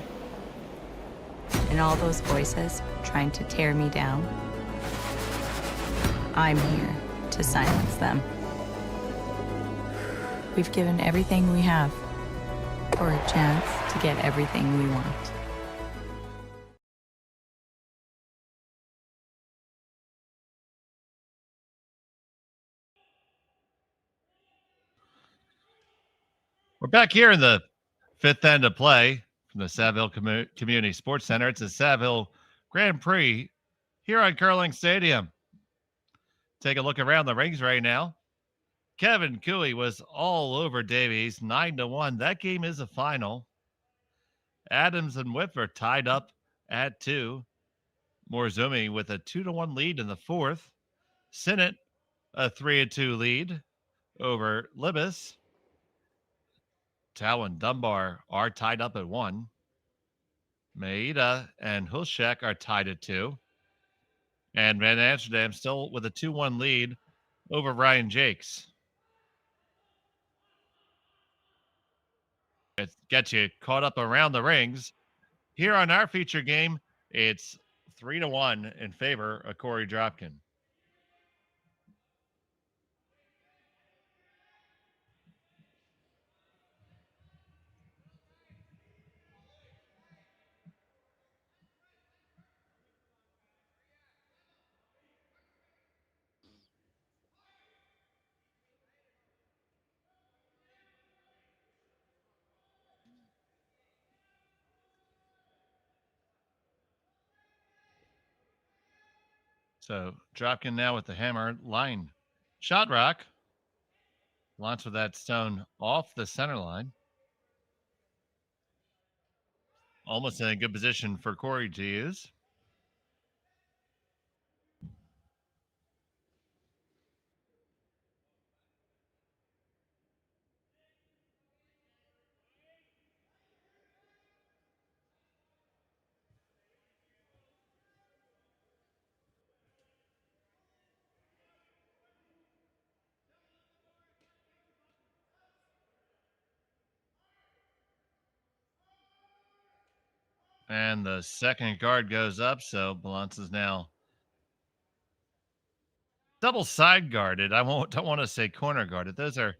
And all those voices trying to tear me down, I'm here to silence them. We've given everything we have for a chance to get everything we want. We're back here in the fifth end of play from the Saville Community Sports Center. It's the Saville Grand Prix here on Curling Stadium. Take a look around the rings right now. Kevin Cooey was all over Davies, 9-1. That game is a final. Adams and Whip are tied up at 2. Morzumi with a 2-1 lead in the fourth. Sinnott, a 3-2 lead over Libis. Tao and Dunbar are tied up at 1. Maeda and Hushek are tied at 2. And Van Amsterdam still with a 2-1 lead over Ryan Jakes. It gets you caught up around the rings. Here on our feature game, it's 3-1 in favor of Korey Dropkin. So Dropkin now with the hammer line. Shot rock. Launch with that stone off the center line. Almost in a good position for Korey to use. And the second guard goes up, so Ballance is now double side guarded. Don't want to say corner guarded. Those are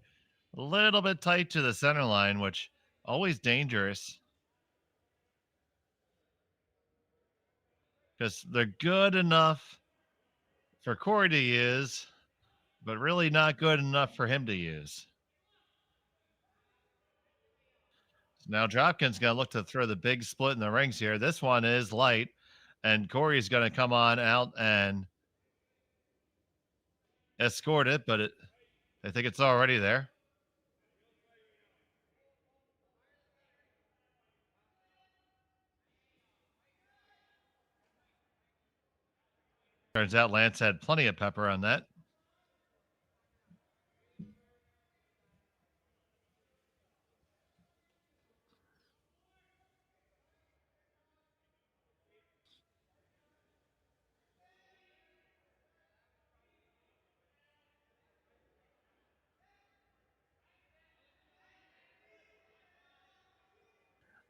a little bit tight to the center line, which always dangerous because they're good enough for Korey to use, but really not good enough for him to use. Now Dropkin's going to look to throw the big split in the rings here. This one is light, and Corey's going to come on out and escort it, but I think it's already there. Turns out Lance had plenty of pepper on that.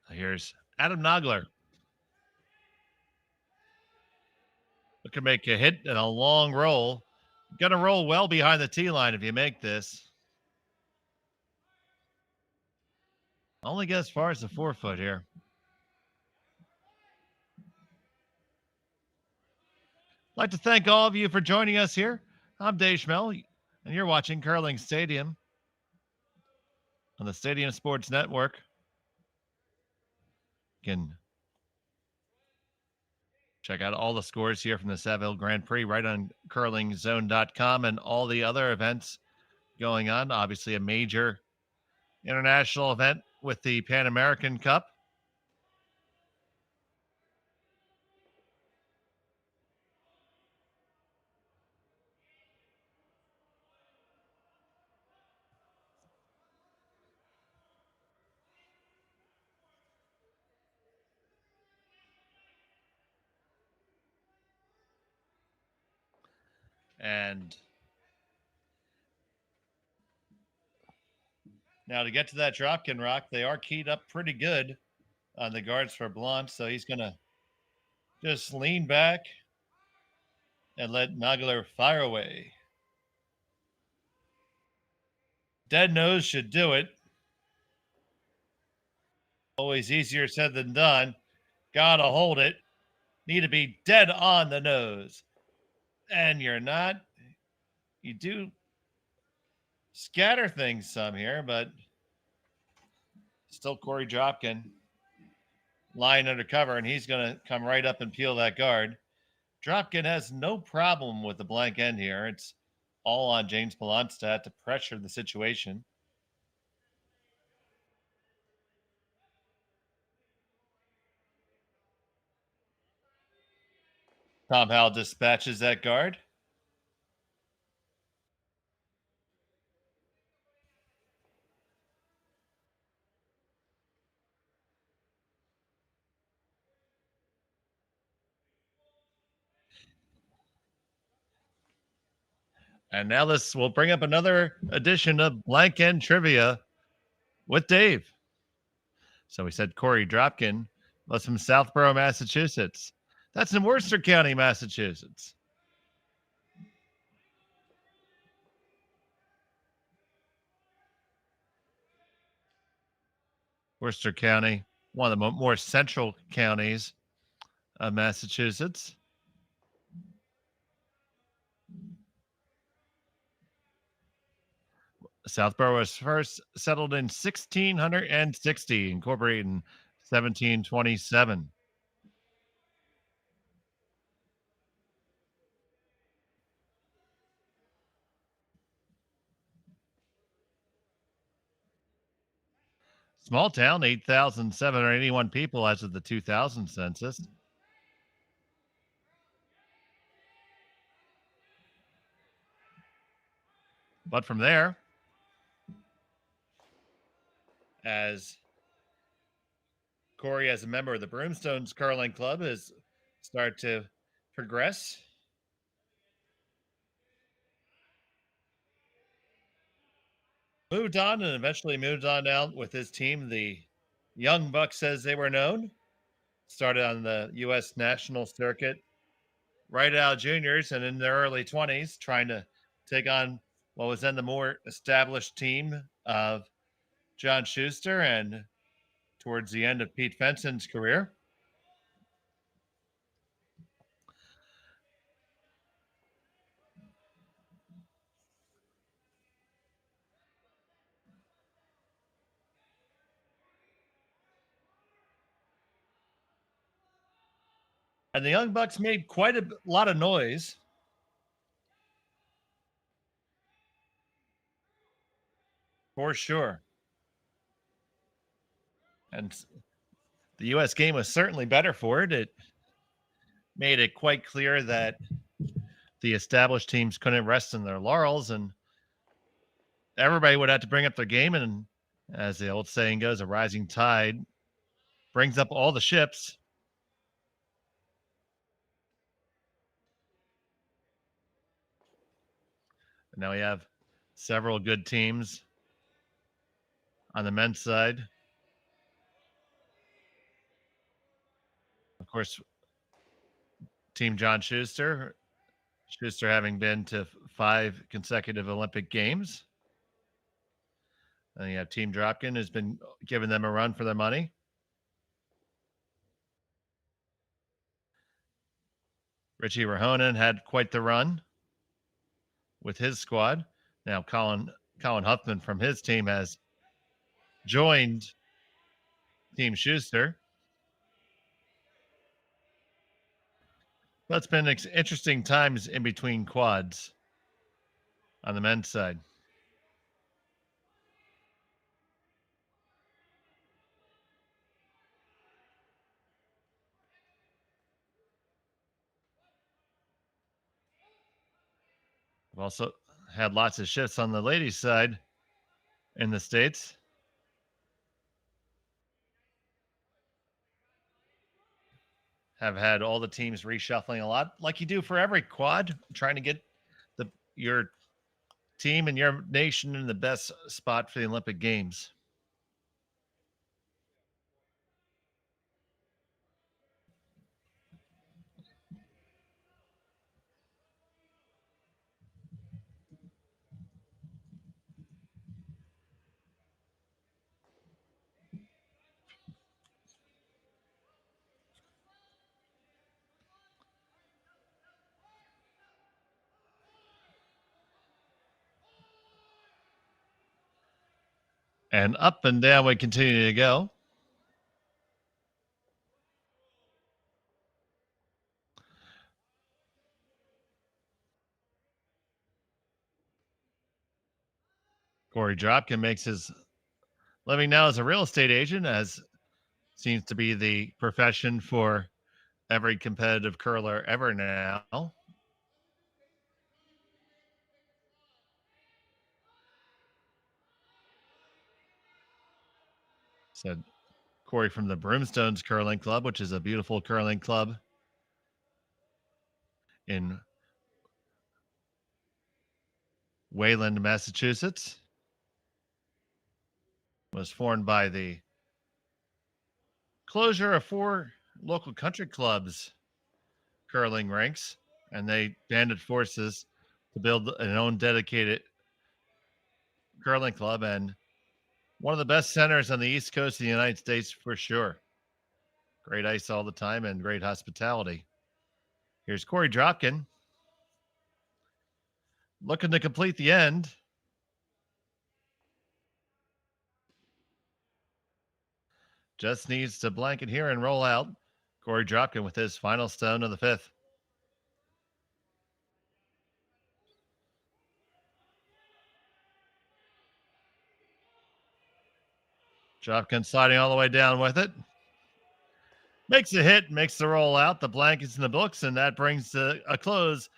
Here's Adam Nogler. Looking to make a hit and a long roll. Going to roll well behind the tee line if you make this. Only get as far as the 4-foot here. I'd like to thank all of you for joining us here. I'm Dave Schmel, and you're watching Curling Stadium on the Stadium Sports Network. You can check out all the scores here from the Saville Grand Prix right on curlingzone.com and all the other events going on. Obviously, a major international event with the Pan American Cup. And now to get to that Dropkin rock, they are keyed up pretty good on the guards for Ballance. So he's going to just lean back and let Nagler fire away. Dead nose should do it. Always easier said than done. Gotta hold it. Need to be dead on the nose. And you're not. You do scatter things some here, but still Korey Dropkin lying under cover, and he's going to come right up and peel that guard. Dropkin has no problem with the blank end here. It's all on James Ballance to pressure the situation. Tom Howell dispatches that guard. And now this will bring up another edition of Blank End Trivia with Dave. So we said Korey Dropkin was from Southborough, Massachusetts. That's in Worcester County, Massachusetts. Worcester County, one of the more central counties of Massachusetts. Southborough was first settled in 1660, incorporated in 1727. Small town, 8,781 people as of the 2000 census. But from there, as Korey, as a member of the Broomstones Curling Club, has started to progress. Moved on and eventually moved on out with his team, the Young Bucks, as they were known. Started on the U.S. national circuit right out of juniors and in their early 20s, trying to take on what was then the more established team of John Schuster and towards the end of Pete Fenson's career. And the Young Bucks made quite a lot of noise. For sure. And the U.S. game was certainly better for it. It made it quite clear that the established teams couldn't rest in their laurels, and everybody would have to bring up their game. And as the old saying goes, a rising tide brings up all the ships. And now we have several good teams on the men's side. Of course, Team John Schuster having been to 5 consecutive Olympic Games. And you have Team Dropkin, who's been giving them a run for their money. Richie Rahonen had quite the run with his squad. Now Colin Huffman from his team has joined Team Schuster. But it's been interesting times in between quads on the men's side. We've also had lots of shifts on the ladies' side in the States. Have had all the teams reshuffling a lot, like you do for every quad, trying to get the your team and your nation in the best spot for the Olympic Games. And up and down we continue to go. Korey Dropkin makes his living now as a real estate agent, as seems to be the profession for every competitive curler ever now. Said Korey from the Broomstones Curling Club, which is a beautiful curling club in Wayland, Massachusetts. Was formed by the closure of 4 local country clubs curling rinks, and they banded forces to build an own dedicated curling club, and one of the best centers on the East Coast of the United States for sure. Great ice all the time and great hospitality. Here's Korey Dropkin looking to complete the end. Just needs to blanket here and roll out. Korey Dropkin with his final stone of the 5th. Dropkin sliding all the way down with it. Makes a hit, makes the roll out. The blanket's in the books, and that brings to a close.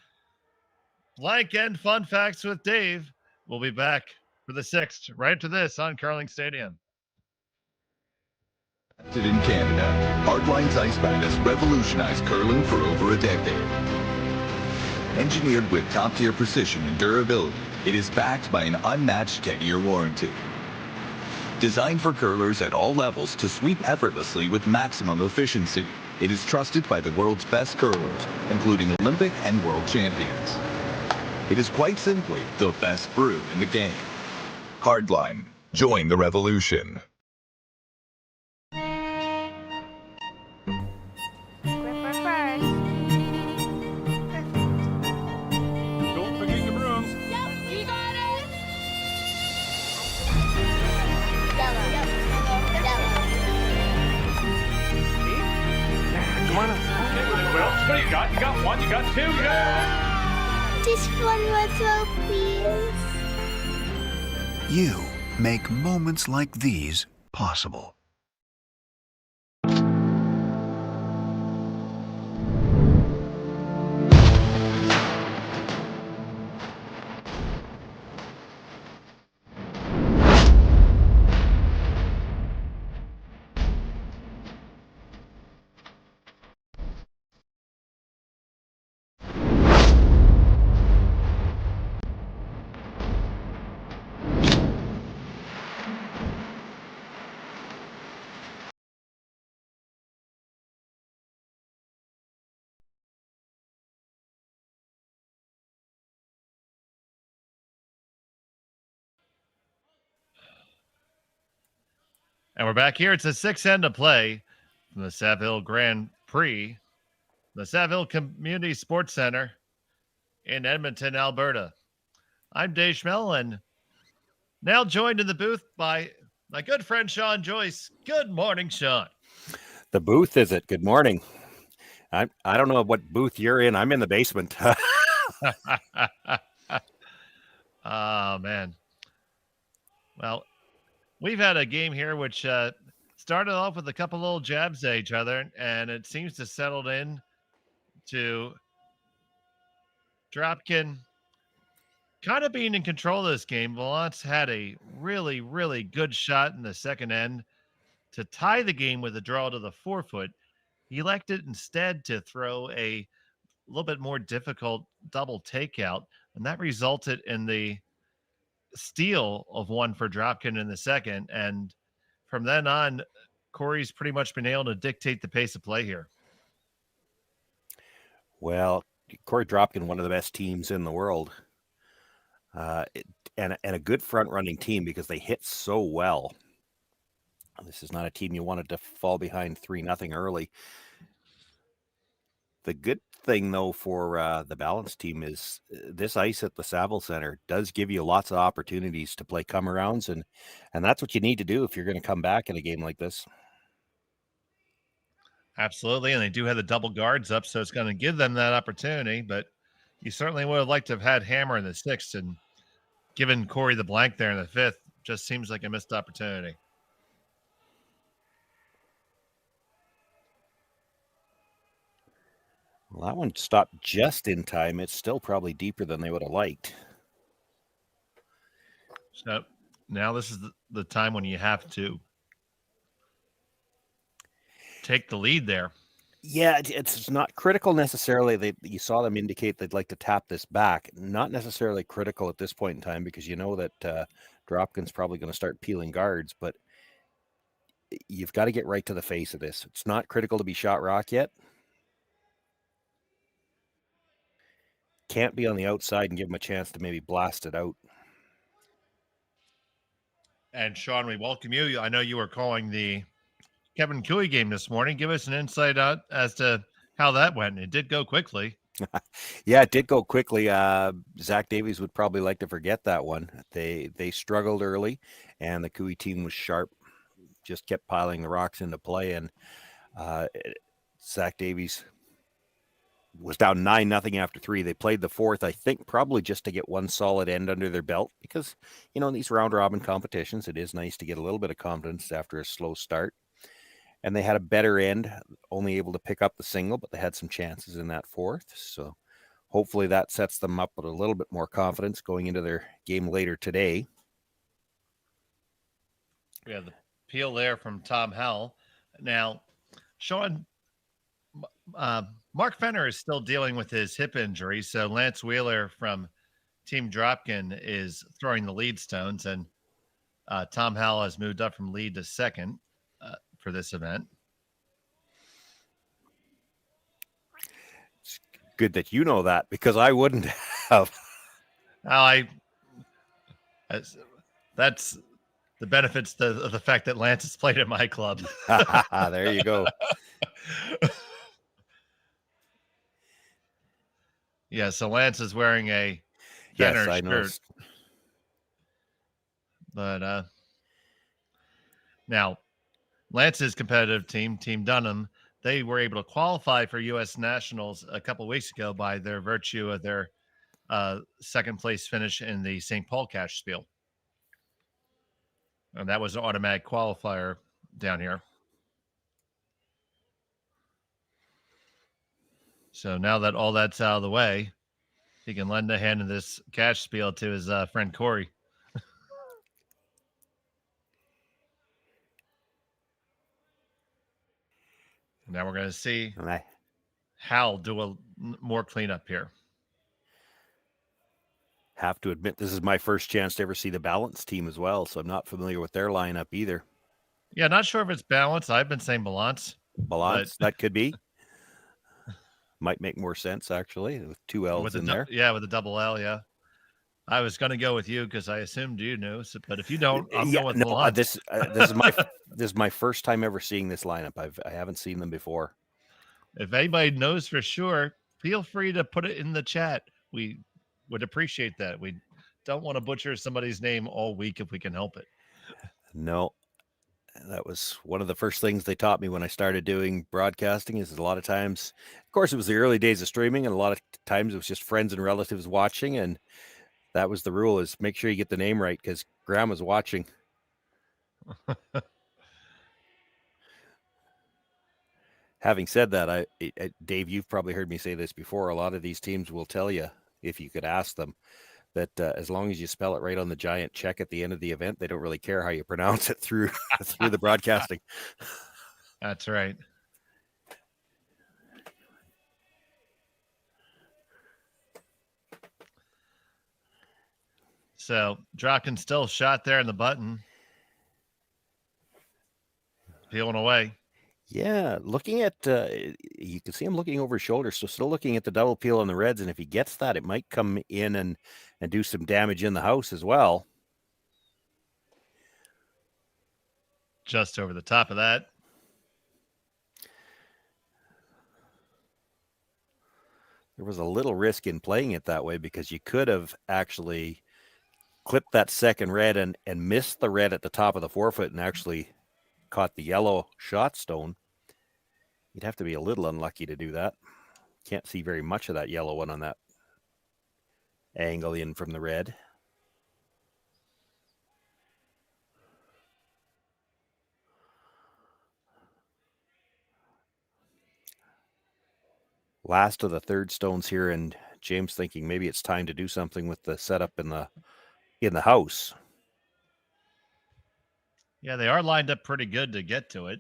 Blank and Fun Facts with Dave. We'll be back for the 6th right after this on Curling Stadium. In Canada, Hardlines Ice Band has revolutionized curling for over a decade. Engineered with top-tier precision and durability, it is backed by an unmatched 10-year warranty. Designed for curlers at all levels to sweep effortlessly with maximum efficiency, it is trusted by the world's best curlers, including Olympic and world champions. It is quite simply the best brew in the game. Hardline. Join the revolution. Don't forget your brooms. Yep, you got it. Come on up. Well, what do you got? You got 1, you got 2, you got... Just one more throw, please. You make moments like these possible. And we're back here. It's a 6th end to play from the Saville Grand Prix, the Saville Community Sports Center in Edmonton, Alberta. I'm Dave Schmel, and now joined in the booth by my good friend Sean Joyce. Good morning, Sean. The booth, is it? Good morning. I don't know what booth you're in. I'm in the basement. Oh, man. Well, we've had a game here which started off with a couple little jabs at each other, and it seems to settle in to Dropkin kind of being in control of this game. Ballance had a really, really good shot in the second end to tie the game with a draw to the 4-foot. He elected instead to throw a little bit more difficult double takeout and that resulted in the steal of one for Dropkin in the second. And from then on, Korey's pretty much been able to dictate the pace of play here. Well, Korey Dropkin, one of the best teams in the world, and a good front-running team because they hit so well. This is not a team you wanted to fall behind 3-0 early. The good thing, though, for the Ballance team is this ice at the Saville Center does give you lots of opportunities to play come-arounds, and that's what you need to do if you're going to come back in a game like this. Absolutely, and they do have the double guards up, so it's going to give them that opportunity, but you certainly would have liked to have had Hammer in the sixth, and given Korey the blank there in the fifth, just seems like a missed opportunity. Well, that one stopped just in time. It's still probably deeper than they would have liked. So now this is the time when you have to take the lead there. Yeah, it's not critical necessarily. You saw them indicate they'd like to tap this back. Not necessarily critical at this point in time because you know that Dropkin's probably going to start peeling guards, but you've got to get right to the face of this. It's not critical to be shot rock yet. Can't be on the outside and give them a chance to maybe blast it out. And Sean, we welcome you. I know you were calling the Kevin Cooey game this morning. Give us an insight out as to how that went. It did go quickly. Yeah, it did go quickly. Zach Davies would probably like to forget that one. They struggled early, and the Cooey team was sharp. Just kept piling the rocks into play, and Zach Davies was down 9-0 after 3. They played the fourth, I think, probably just to get one solid end under their belt because, you know, in these round-robin competitions, it is nice to get a little bit of confidence after a slow start. And they had a better end, only able to pick up the single, but they had some chances in that fourth. So hopefully that sets them up with a little bit more confidence going into their game later today. We have the peel there from Tom Howell. Now, Sean, Mark Fenner is still dealing with his hip injury, so Lance Wheeler from Team Dropkin is throwing the lead stones, and Tom Howell has moved up from lead to second for this event. It's good that you know that because I wouldn't have. That's the benefits of the fact that Lance has played at my club. There you go. Yeah, so Lance is wearing a Fenner shirt. Noticed. But now Lance's competitive team, Team Dunham, they were able to qualify for U.S. Nationals a couple weeks ago by their virtue of their second place finish in the St. Paul Cash Spiel. And that was an automatic qualifier down here. So now that all that's out of the way, he can lend a hand in this cash spiel to his friend Korey. Now we're going to see Hal do more cleanup here. Have to admit, this is my first chance to ever see the Ballance team as well, so I'm not familiar with their lineup either. Yeah, not sure if it's Balance. I've been saying Ballance. Ballance, that could be. Might make more sense, actually, with two L's in there. Yeah, with a double L, yeah. I was going to go with you because I assumed you knew, but if you don't, I'm going with Ballance. This is my first time ever seeing this lineup. I haven't seen them before. If anybody knows for sure, feel free to put it in the chat. We would appreciate that. We don't want to butcher somebody's name all week if we can help it. No, that was one of the first things they taught me when I started doing broadcasting is a lot of times, of course, it was the early days of streaming, and a lot of times it was just friends and relatives watching, and that was the rule, is make sure you get the name right because grandma's watching. Having said that, Dave, you've probably heard me say this before. A lot of these teams will tell you, if you could ask them, that as long as you spell it right on the giant check at the end of the event, they don't really care how you pronounce it through the broadcasting. That's right. So Dropkin still shot there in the button. Peeling away. Yeah, looking at, you can see him looking over his shoulder, so still looking at the double peel on the reds, and if he gets that, it might come in and do some damage in the house as well. Just over the top of that. There was a little risk in playing it that way because you could have actually clipped that second red and missed the red at the top of the forefoot and actually caught the yellow shot stone. You'd have to be a little unlucky to do that. Can't see very much of that yellow one on that angle in from the red. Last of the third stones here, and James thinking maybe it's time to do something with the setup in the house. Yeah, they are lined up pretty good to get to it.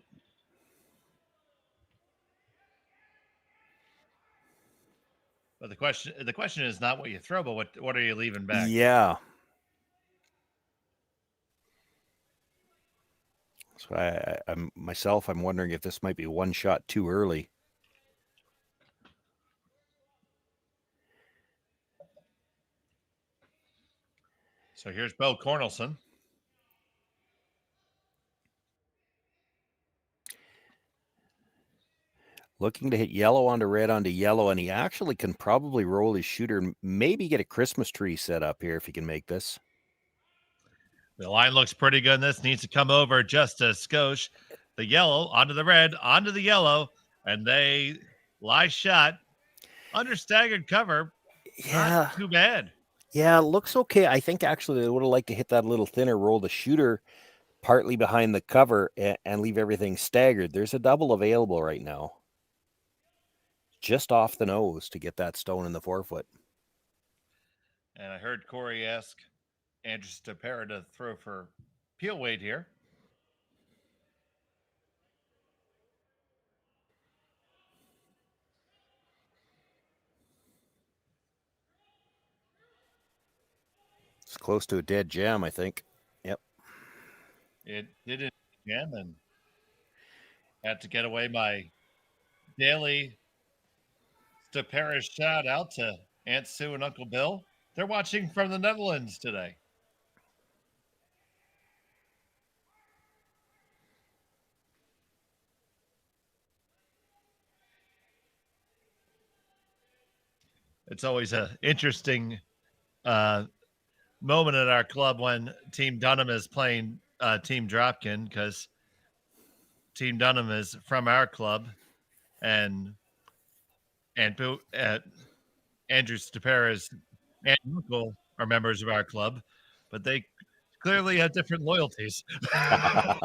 But the question is not what you throw, but what are you leaving back? Yeah. So I'm wondering if this might be one shot too early. So here's Bo Cornelson. Looking to hit yellow onto red onto yellow, and he actually can probably roll his shooter and maybe get a Christmas tree set up here if he can make this. The line looks pretty good. This needs to come over just a skosh. The yellow onto the red, onto the yellow, and they lie shot under staggered cover. Yeah. Not too bad. Yeah, looks okay. I think actually they would have liked to hit that a little thinner, roll the shooter partly behind the cover and leave everything staggered. There's a double available right now. Just off the nose to get that stone in the forefoot. And I heard Korey ask Andrew Stepera to throw for peel weight here. It's close to a dead jam, I think. Yep. It didn't jam and had to get away my daily Stepera's shout out to Aunt Sue and Uncle Bill. They're watching from the Netherlands today. It's always an interesting moment at our club when Team Dunham is playing Team Dropkin, because Team Dunham is from our club, and Andrew Stepera's aunt and uncle are members of our club, but they clearly have different loyalties. Now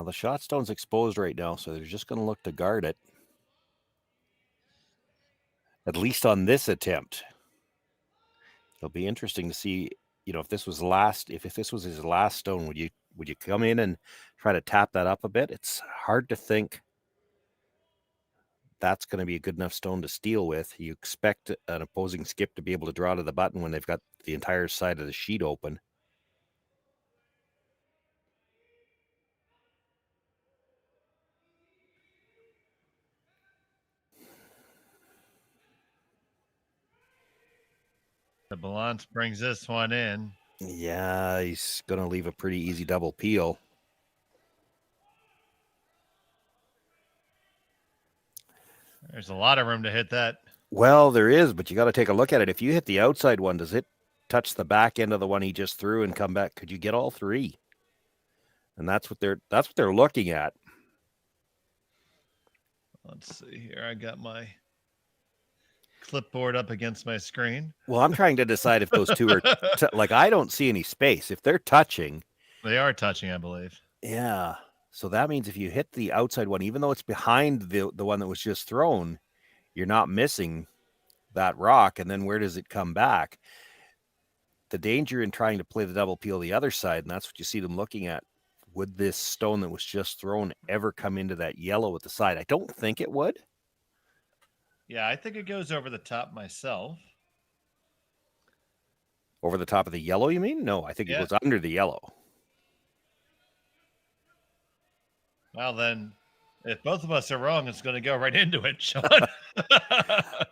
the shot stone's exposed right now, so they're just going to look to guard it. At least on this attempt. It'll be interesting to see, if this was his last stone, would you come in and try to tap that up a bit? It's hard to think that's going to be a good enough stone to steal with. You expect an opposing skip to be able to draw to the button when they've got the entire side of the sheet open. The Ballance brings this one in. Yeah, he's going to leave a pretty easy double peel. There's a lot of room to hit that. Well, there is, but you got to take a look at it. If you hit the outside one, does it touch the back end of the one he just threw and come back? Could you get all three? And that's what they're looking at. Let's see here. I got my clipboard up against my screen. Well, I'm trying to decide if those two are I don't see any space. If they're touching, they are touching, I believe. Yeah. So that means if you hit the outside one, even though it's behind the one that was just thrown, you're not missing that rock. And then where does it come back? The danger in trying to play the double peel the other side, and that's what you see them looking at. Would this stone that was just thrown ever come into that yellow at the side? I don't think it would. Yeah, I think it goes over the top myself. Over the top of the yellow, you mean? No, I think it goes under the yellow. Well, then, if both of us are wrong, it's going to go right into it, Sean.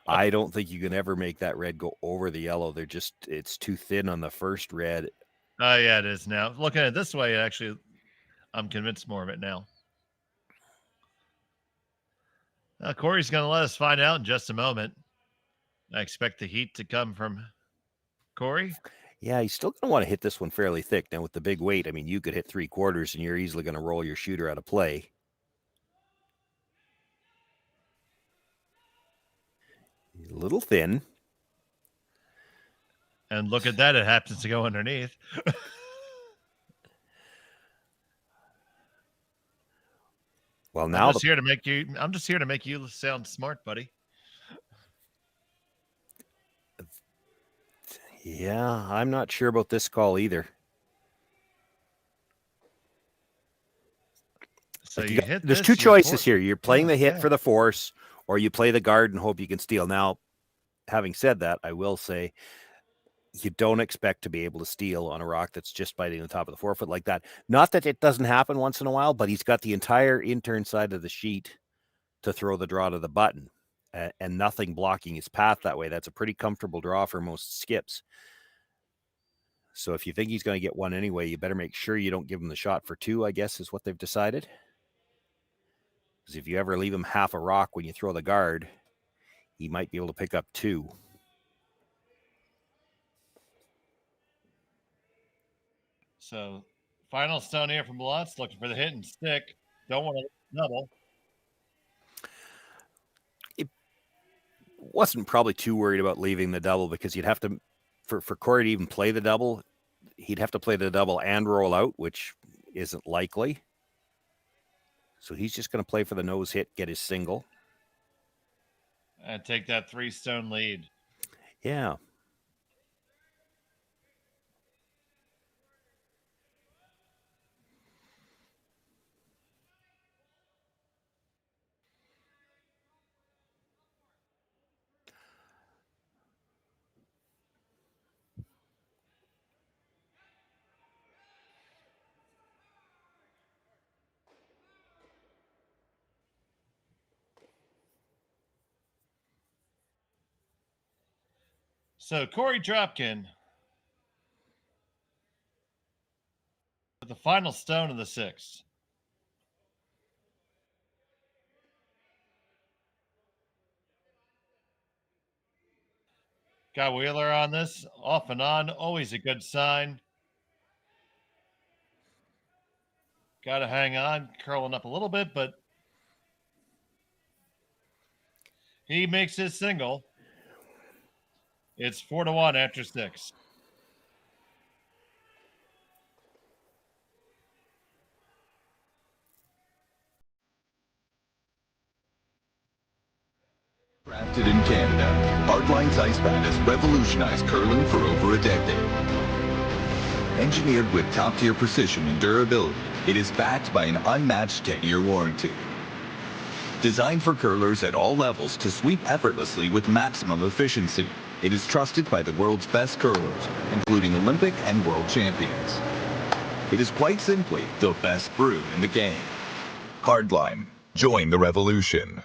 I don't think you can ever make that red go over the yellow. It's too thin on the first red. Oh, yeah, it is now. Looking at it this way, actually, I'm convinced more of it now. Corey's going to let us find out in just a moment. I expect the heat to come from Korey. Yeah, he's still going to want to hit this one fairly thick. Now, with the big weight, I mean, you could hit 3/4 and you're easily going to roll your shooter out of play. A little thin. And look at that, it happens to go underneath. Well, now I'm just here to make you sound smart, buddy. Yeah, I'm not sure about this call either. So there's two choices here. You're playing the hit for the force, or you play the guard and hope you can steal. Now, having said that, I will say you don't expect to be able to steal on a rock that's just biting the top of the forefoot like that. Not that it doesn't happen once in a while, but he's got the entire intern side of the sheet to throw the draw to the button and nothing blocking his path that way. That's a pretty comfortable draw for most skips. So if you think he's going to get one anyway, you better make sure you don't give him the shot for 2, I guess is what they've decided. Because if you ever leave him half a rock when you throw the guard, he might be able to pick up 2. So, final stone here from Ballance, looking for the hit and stick. Don't want to double. It wasn't probably too worried about leaving the double because you'd have to, for Korey to even play the double, he'd have to play the double and roll out, which isn't likely. So he's just going to play for the nose hit, get his single. And take that 3-stone lead. Yeah. So Korey Dropkin with the final stone of the 6th. Got Wheeler on this, off and on, always a good sign. Got to hang on, curling up a little bit, but he makes his single. It's 4-1 after 6. Crafted in Canada, Hardline's Ice Band has revolutionized curling for over a decade. Engineered with top-tier precision and durability, it is backed by an unmatched 10-year warranty. Designed for curlers at all levels to sweep effortlessly with maximum efficiency, it is trusted by the world's best curlers, including Olympic and world champions. It is quite simply the best brew in the game. Hardline, join the revolution.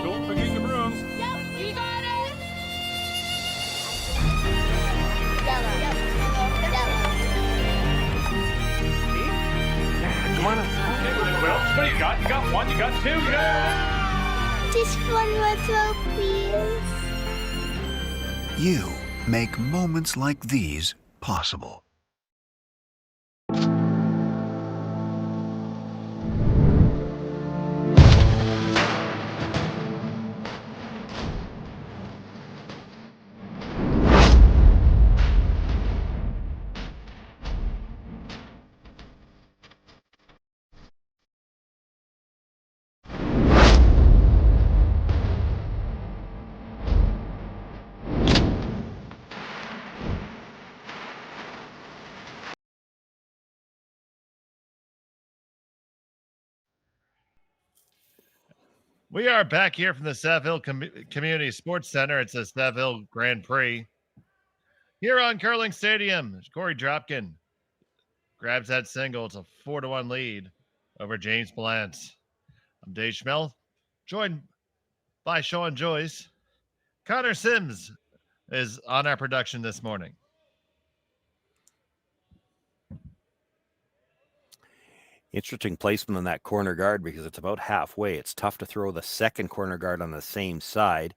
Don't forget your brooms. Yep, you got it. Come on up. Okay, well, what do you got? You got 1, you got 2, you got... Just one more throw, please. You make moments like these possible. We are back here from the Saville Community Sports Center. It's a Saville Grand Prix. Here on Curling Stadium, Korey Dropkin grabs that single. It's a 4-1 lead over James Ballance. I'm Dave Schmel, joined by Sean Joyce. Connor Sims is on our production this morning. Interesting placement on that corner guard because it's about halfway. It's tough to throw the second corner guard on the same side.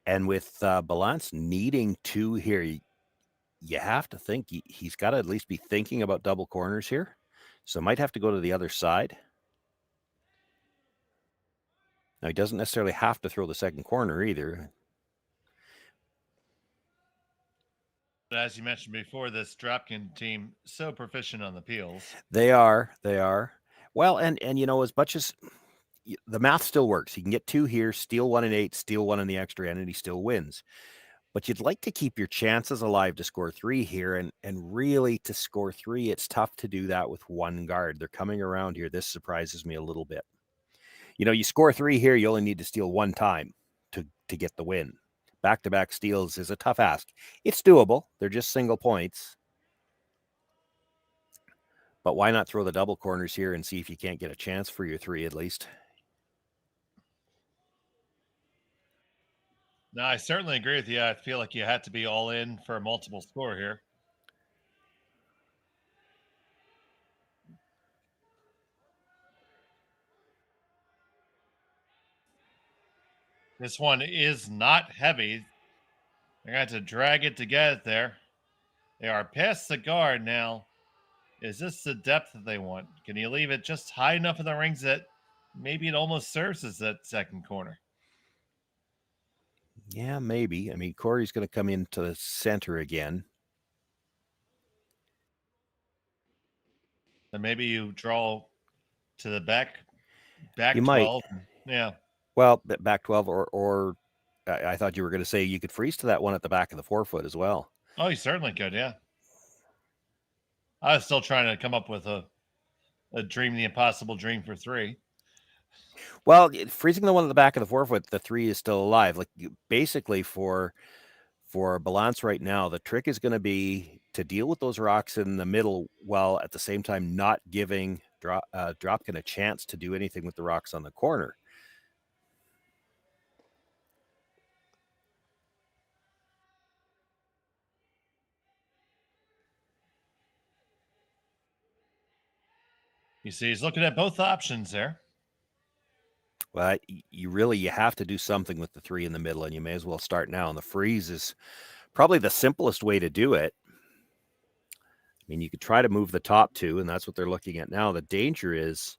And with Ballance needing two here, you have to think he's got to at least be thinking about double corners here. So might have to go to the other side. Now, he doesn't necessarily have to throw the second corner either. As you mentioned before, this Dropkin team so proficient on the peels. They are. Well, and you know, as much as the math still works, he can get two here, steal one in 8, steal one in the extra end, and he still wins. But you'd like to keep your chances alive to score 3 here, and really to score 3, it's tough to do that with one guard. They're coming around here. This surprises me a little bit. You know, you score 3 here, you only need to steal one time to get the win. Back-to-back steals is a tough ask. It's doable. They're just single points. But why not throw the double corners here and see if you can't get a chance for your 3 at least? No, I certainly agree with you. I feel like you had to be all in for a multiple score here. This one is not heavy. They're going to have to drag it to get it there. They are past the guard now. Is this the depth that they want? Can you leave it just high enough in the rings that maybe it almost serves as that second corner? Yeah, maybe. I mean, Corey's going to come into the center again. And maybe you draw to the back you 12. Might. Yeah. Well, back 12, or I thought you were going to say you could freeze to that one at the back of the forefoot as well. Oh, you certainly could, yeah. I was still trying to come up with a dream, the impossible dream for 3. Well, freezing the one at the back of the forefoot, the 3 is still alive. Like basically for Ballance right now, the trick is going to be to deal with those rocks in the middle while at the same time not giving Dropkin a chance to do anything with the rocks on the corner. You see, he's looking at both options there. Well, you have to do something with the 3 in the middle, and you may as well start now. And the freeze is probably the simplest way to do it. I mean, you could try to move the top 2, and that's what they're looking at now. The danger is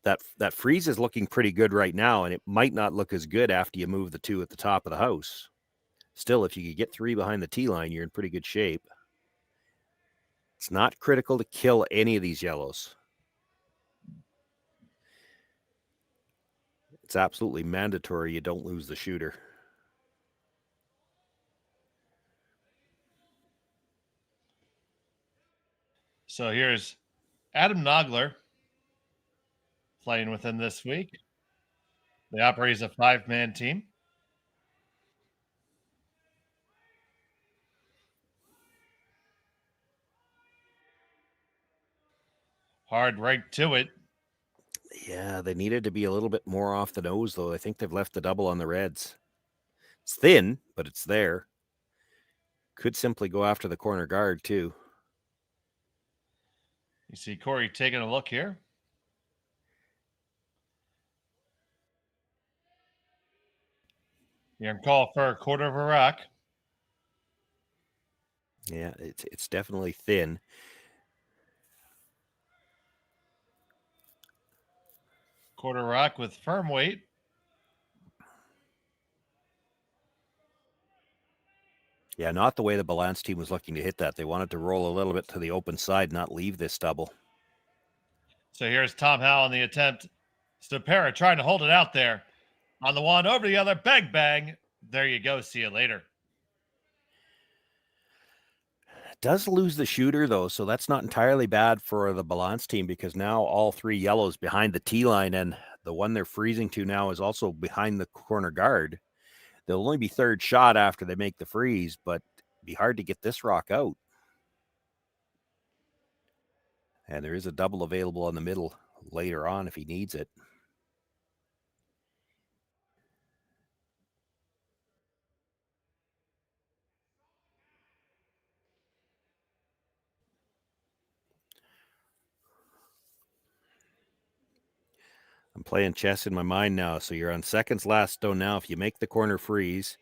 that freeze is looking pretty good right now, and it might not look as good after you move the 2 at the top of the house. Still, if you could get 3 behind the tee line, you're in pretty good shape. It's not critical to kill any of these yellows. It's absolutely mandatory you don't lose the shooter. So here's Adam Nogler playing with him this week. They operate as a 5-man team. Hard right to it. Yeah, they needed to be a little bit more off the nose, though. I think they've left the double on the reds. It's thin, but it's there. Could simply go after the corner guard, too. You see Corey taking a look here. You're going to call for a quarter of a rock. Yeah, it's definitely thin. Quarter rock with firm weight. Yeah, not the way the Ballance team was looking to hit that. They wanted to roll a little bit to the open side, not leave this double. So here's Tom Howell on the attempt. Stopera trying to hold it out there. On the one, over the other, bang, bang. There you go. See you later. Does lose the shooter, though, so that's not entirely bad for the Ballance team because now all 3 yellows behind the tee line, and the one they're freezing to now is also behind the corner guard. They'll only be third shot after they make the freeze, but it'd be hard to get this rock out. And there is a double available on the middle later on if he needs it. I'm playing chess in my mind now. So you're on seconds last stone now. If you make the corner freeze,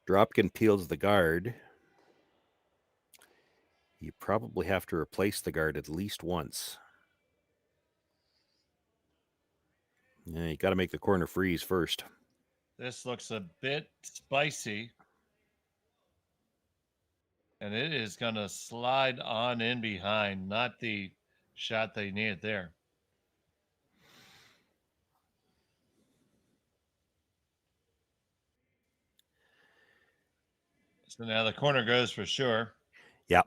Dropkin peels the guard. You probably have to replace the guard at least once. Yeah, you got to make the corner freeze first. This looks a bit spicy. And it is going to slide on in behind, not the shot they needed there. So now the corner goes for sure. Yeah.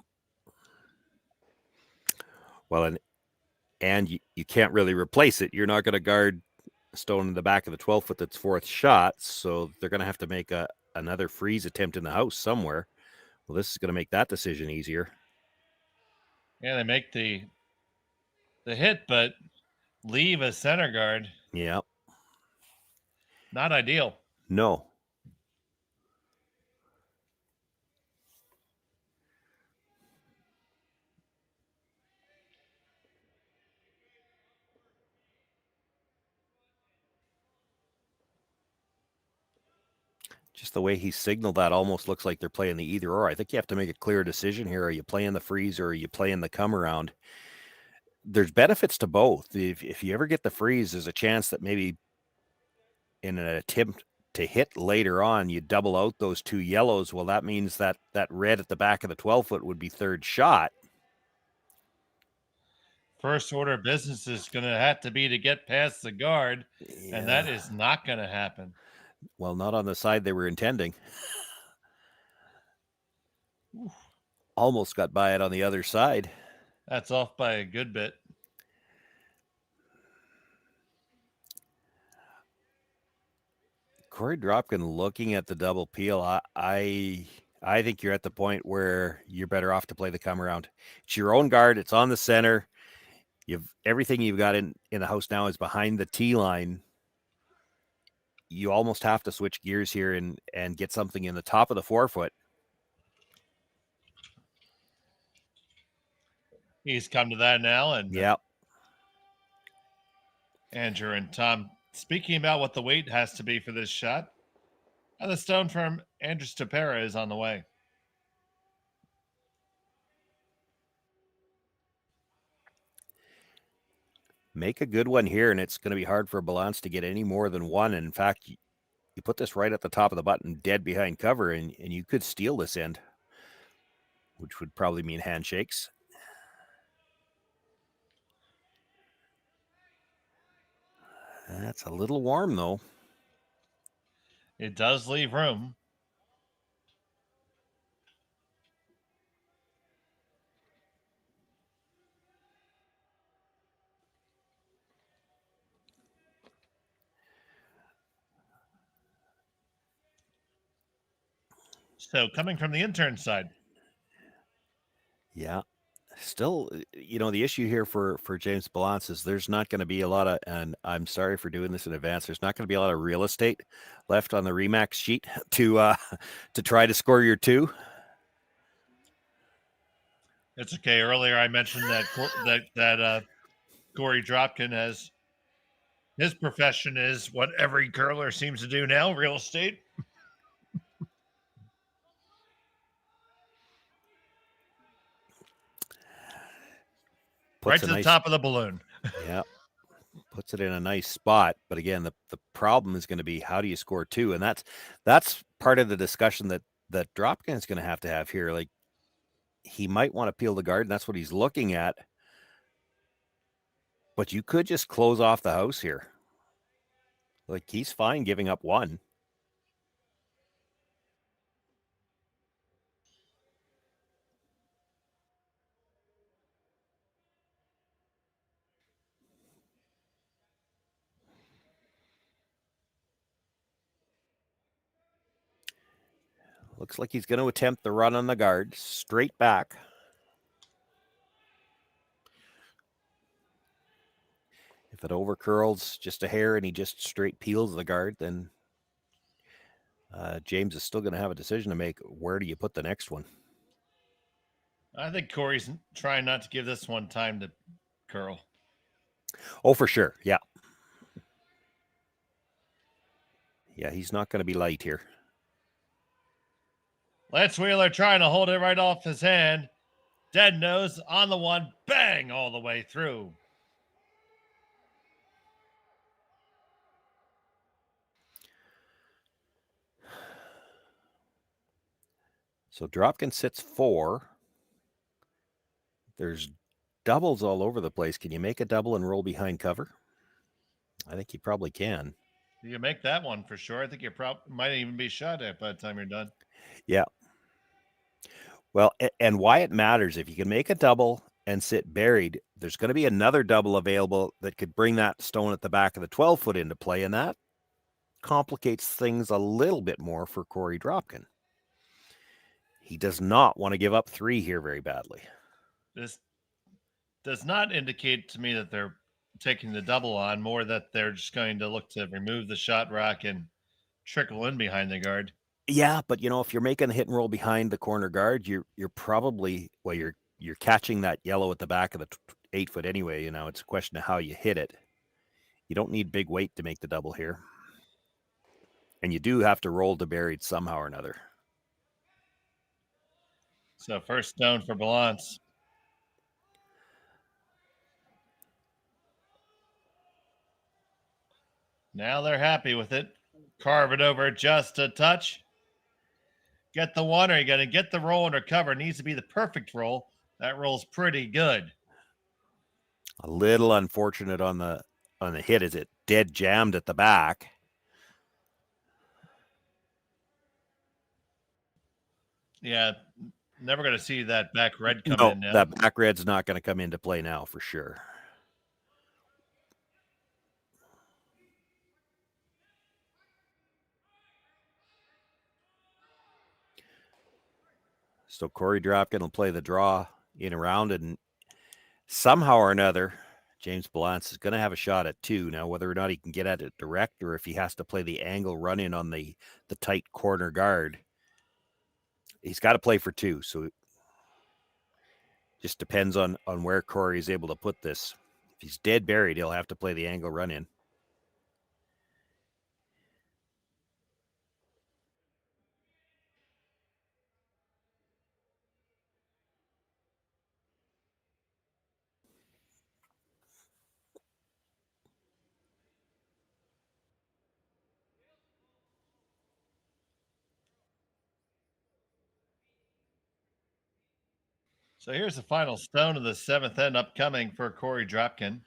Well, and you can't really replace it. You're not going to guard a stone in the back of the 12-foot that's fourth shot, so they're going to have to make another freeze attempt in the house somewhere. Well, this is going to make that decision easier. Yeah, they make the hit, but leave a center guard. Yeah. Not ideal. No. Just the way he signaled that almost looks like they're playing the either or. I think you have to make a clear decision here. Are you playing the freeze or are you playing the come around? There's benefits to both. If you ever get the freeze, there's a chance that maybe in an attempt to hit later on, you double out those two yellows. Well, that means that red at the back of the 12-foot would be third shot. First order of business is going to have to be to get past the guard, and that is not going to happen. Well, not on the side they were intending. Almost got by it on the other side. That's off by a good bit. Korey Dropkin looking at the double peel. I think you're at the point where you're better off to play the come around. It's your own guard. It's on the center. Everything you've got in the house now is behind the tee line. You almost have to switch gears here and get something in the top of the 4-foot. He's come to that now, and yeah. Andrew and Tom speaking about what the weight has to be for this shot. And the stone from Andrew Stapera is on the way. Make a good one here, and it's going to be hard for Ballance to get any more than one. And in fact, you put this right at the top of the button, dead behind cover, and you could steal this end, which would probably mean handshakes. That's a little warm, though. It does leave room. So coming from the intern side. Yeah. Still, the issue here for James Ballance is there's not going to be a lot of, and I'm sorry for doing this in advance, there's not going to be a lot of real estate left on the Remax sheet to try to score your two. It's okay. Earlier I mentioned that Korey Dropkin has, his profession is what every curler seems to do now, real estate. Right to the top of the balloon. Yeah. Puts it in a nice spot. But again, the problem is going to be how do you score two? And that's part of the discussion that Dropkin is going to have here. Like, he might want to peel the guard, and that's what he's looking at. But you could just close off the house here. Like, he's fine giving up one. Looks like he's going to attempt the run on the guard, straight back. If it overcurls just a hair and he just straight peels the guard, then James is still going to have a decision to make. Where do you put the next one? I think Corey's trying not to give this one time to curl. Oh, for sure. Yeah. Yeah, he's not going to be light here. Lance Wheeler trying to hold it right off his hand. Dead nose on the one. Bang all the way through. So Dropkin sits 4. There's doubles all over the place. Can you make a double and roll behind cover? I think you probably can. You can make that one for sure. I think you might even be shot at by the time you're done. Yeah. Well, and why it matters, if you can make a double and sit buried, there's going to be another double available that could bring that stone at the back of the 12-foot into play, and that complicates things a little bit more for Korey Dropkin. He does not want to give up 3 here very badly. This does not indicate to me that they're taking the double on, more that they're just going to look to remove the shot rack and trickle in behind the guard. Yeah, but if you're making a hit and roll behind the corner guard, you're probably, well, you're catching that yellow at the back of the 8-foot anyway. It's a question of how you hit it. You don't need big weight to make the double here. And you do have to roll to buried somehow or another. So first stone for Ballance. Now they're happy with it. Carve it over just a touch. Get the one, or you got to get the roll and recover. It needs to be the perfect roll. That roll's pretty good. A little unfortunate on the hit as it dead jammed at the back. Yeah, never going to see that back red come No, in now. that back red's not going to come into play now for sure. So Korey Dropkin will play the draw in around, and somehow or another, James Ballance is going to have a shot at 2. Now, whether or not he can get at it direct, or if he has to play the angle run in on the tight corner guard, he's got to play for 2. So it just depends on where Korey is able to put this. If he's dead buried, he'll have to play the angle run in. So here's the final stone of the 7th end upcoming for Korey Dropkin.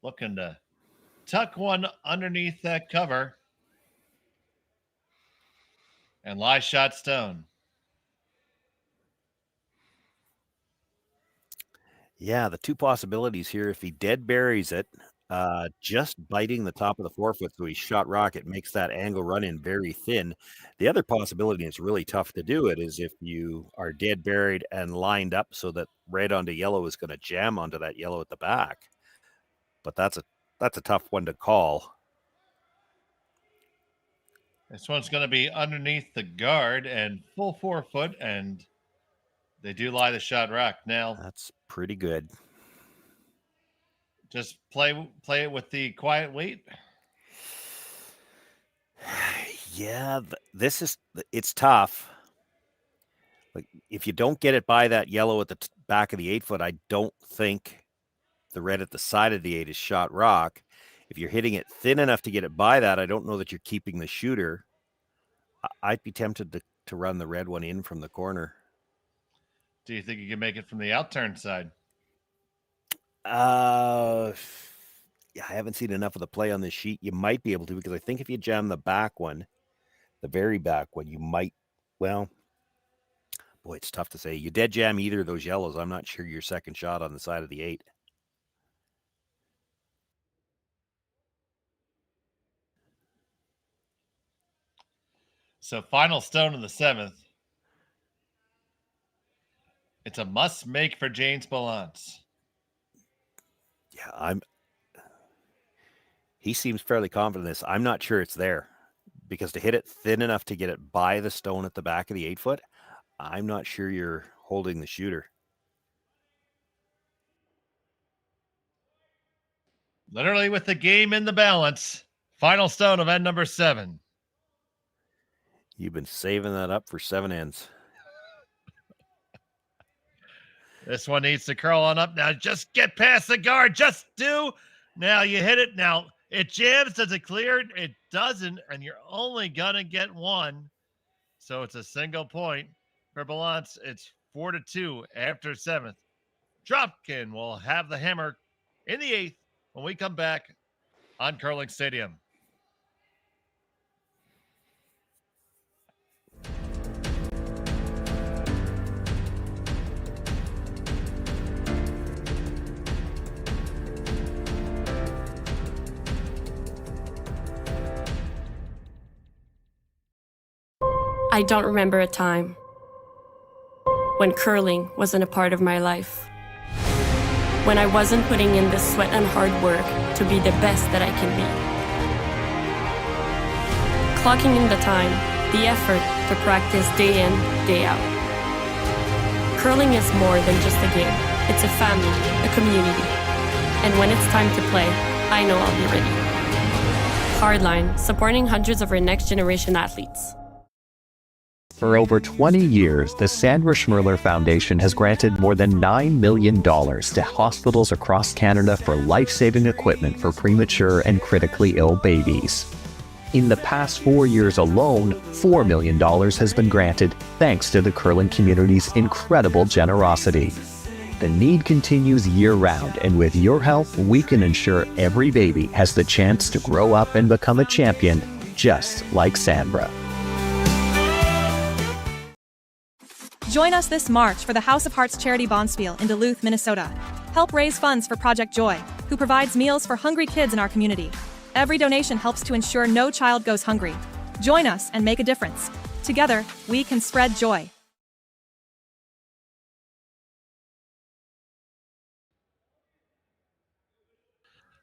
Looking to tuck one underneath that cover. And lie shot stone. Yeah, the 2 possibilities here, if he dead buries it, just biting the top of the 4-foot, so he shot rocket, makes that angle run in very thin. The other possibility, and it's really tough to do it, is if you are dead buried and lined up so that red onto yellow is going to jam onto that yellow at the back. But that's a tough one to call. This one's going to be underneath the guard and full 4-foot, and they do lie the shot rack. Now that's pretty good. Just play it with the quiet weight. Yeah, it's tough. Like, if you don't get it by that yellow at the back of the 8-foot, I don't think the red at the side of the 8 is shot rock. If you're hitting it thin enough to get it by that, I don't know that you're keeping the shooter. I'd be tempted to run the red one in from the corner. Do you think you can make it from the outturn side? Yeah, I haven't seen enough of the play on this sheet. You might be able to, because I think if you jam the back one, the very back one, you might, well, boy, it's tough to say. You dead jam either of those yellows, I'm not sure your second shot on the side of the 8. So final stone in the 7th. It's a must make for James Ballance. Yeah, he seems fairly confident in this. I'm not sure it's there, because to hit it thin enough to get it by the stone at the back of the 8-foot, I'm not sure you're holding the shooter. Literally with the game in the balance. Final stone of end number 7. You've been saving that up for 7 ends. This one needs to curl on up now. Just get past the guard. Just do. Now you hit it. Now it jams. Does it clear? It doesn't. And you're only going to get 1. So it's a single point for Ballance. It's 4-2 after 7th. Dropkin will have the hammer in the 8th when we come back on Curling Stadium. I don't remember a time when curling wasn't a part of my life. When I wasn't putting in the sweat and hard work to be the best that I can be. Clocking in the time, the effort to practice day in, day out. Curling is more than just a game. It's a family, a community. And when it's time to play, I know I'll be ready. Hardline, supporting hundreds of our next generation athletes. For over 20 years, the Sandra Schmel Foundation has granted more than $9 million to hospitals across Canada for life-saving equipment for premature and critically ill babies. In the past 4 years alone, $4 million has been granted thanks to the curling community's incredible generosity. The need continues year-round, and with your help, we can ensure every baby has the chance to grow up and become a champion, just like Sandra. Join us this March for the House of Hearts Charity Bonspiel in Duluth, Minnesota. Help raise funds for Project Joy, who provides meals for hungry kids in our community. Every donation helps to ensure no child goes hungry. Join us and make a difference. Together, we can spread joy.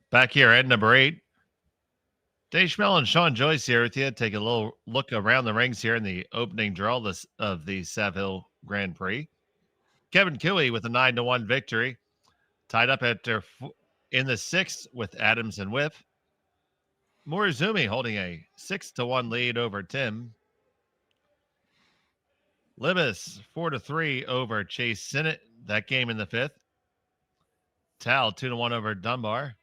Back here at number 8. Dave Schmel and Sean Joyce here with you. Take a little look around the rings here in the opening draw of the Saville Grand Prix. Kevin Cooey with a 9-1 victory. Tied up in the 6th with Adams and Whip. Murazumi holding a 6-1 lead over Tim. Libis 4-3 over Chase Sinnott. That game in the 5th. Tal 2-1 over Dunbar.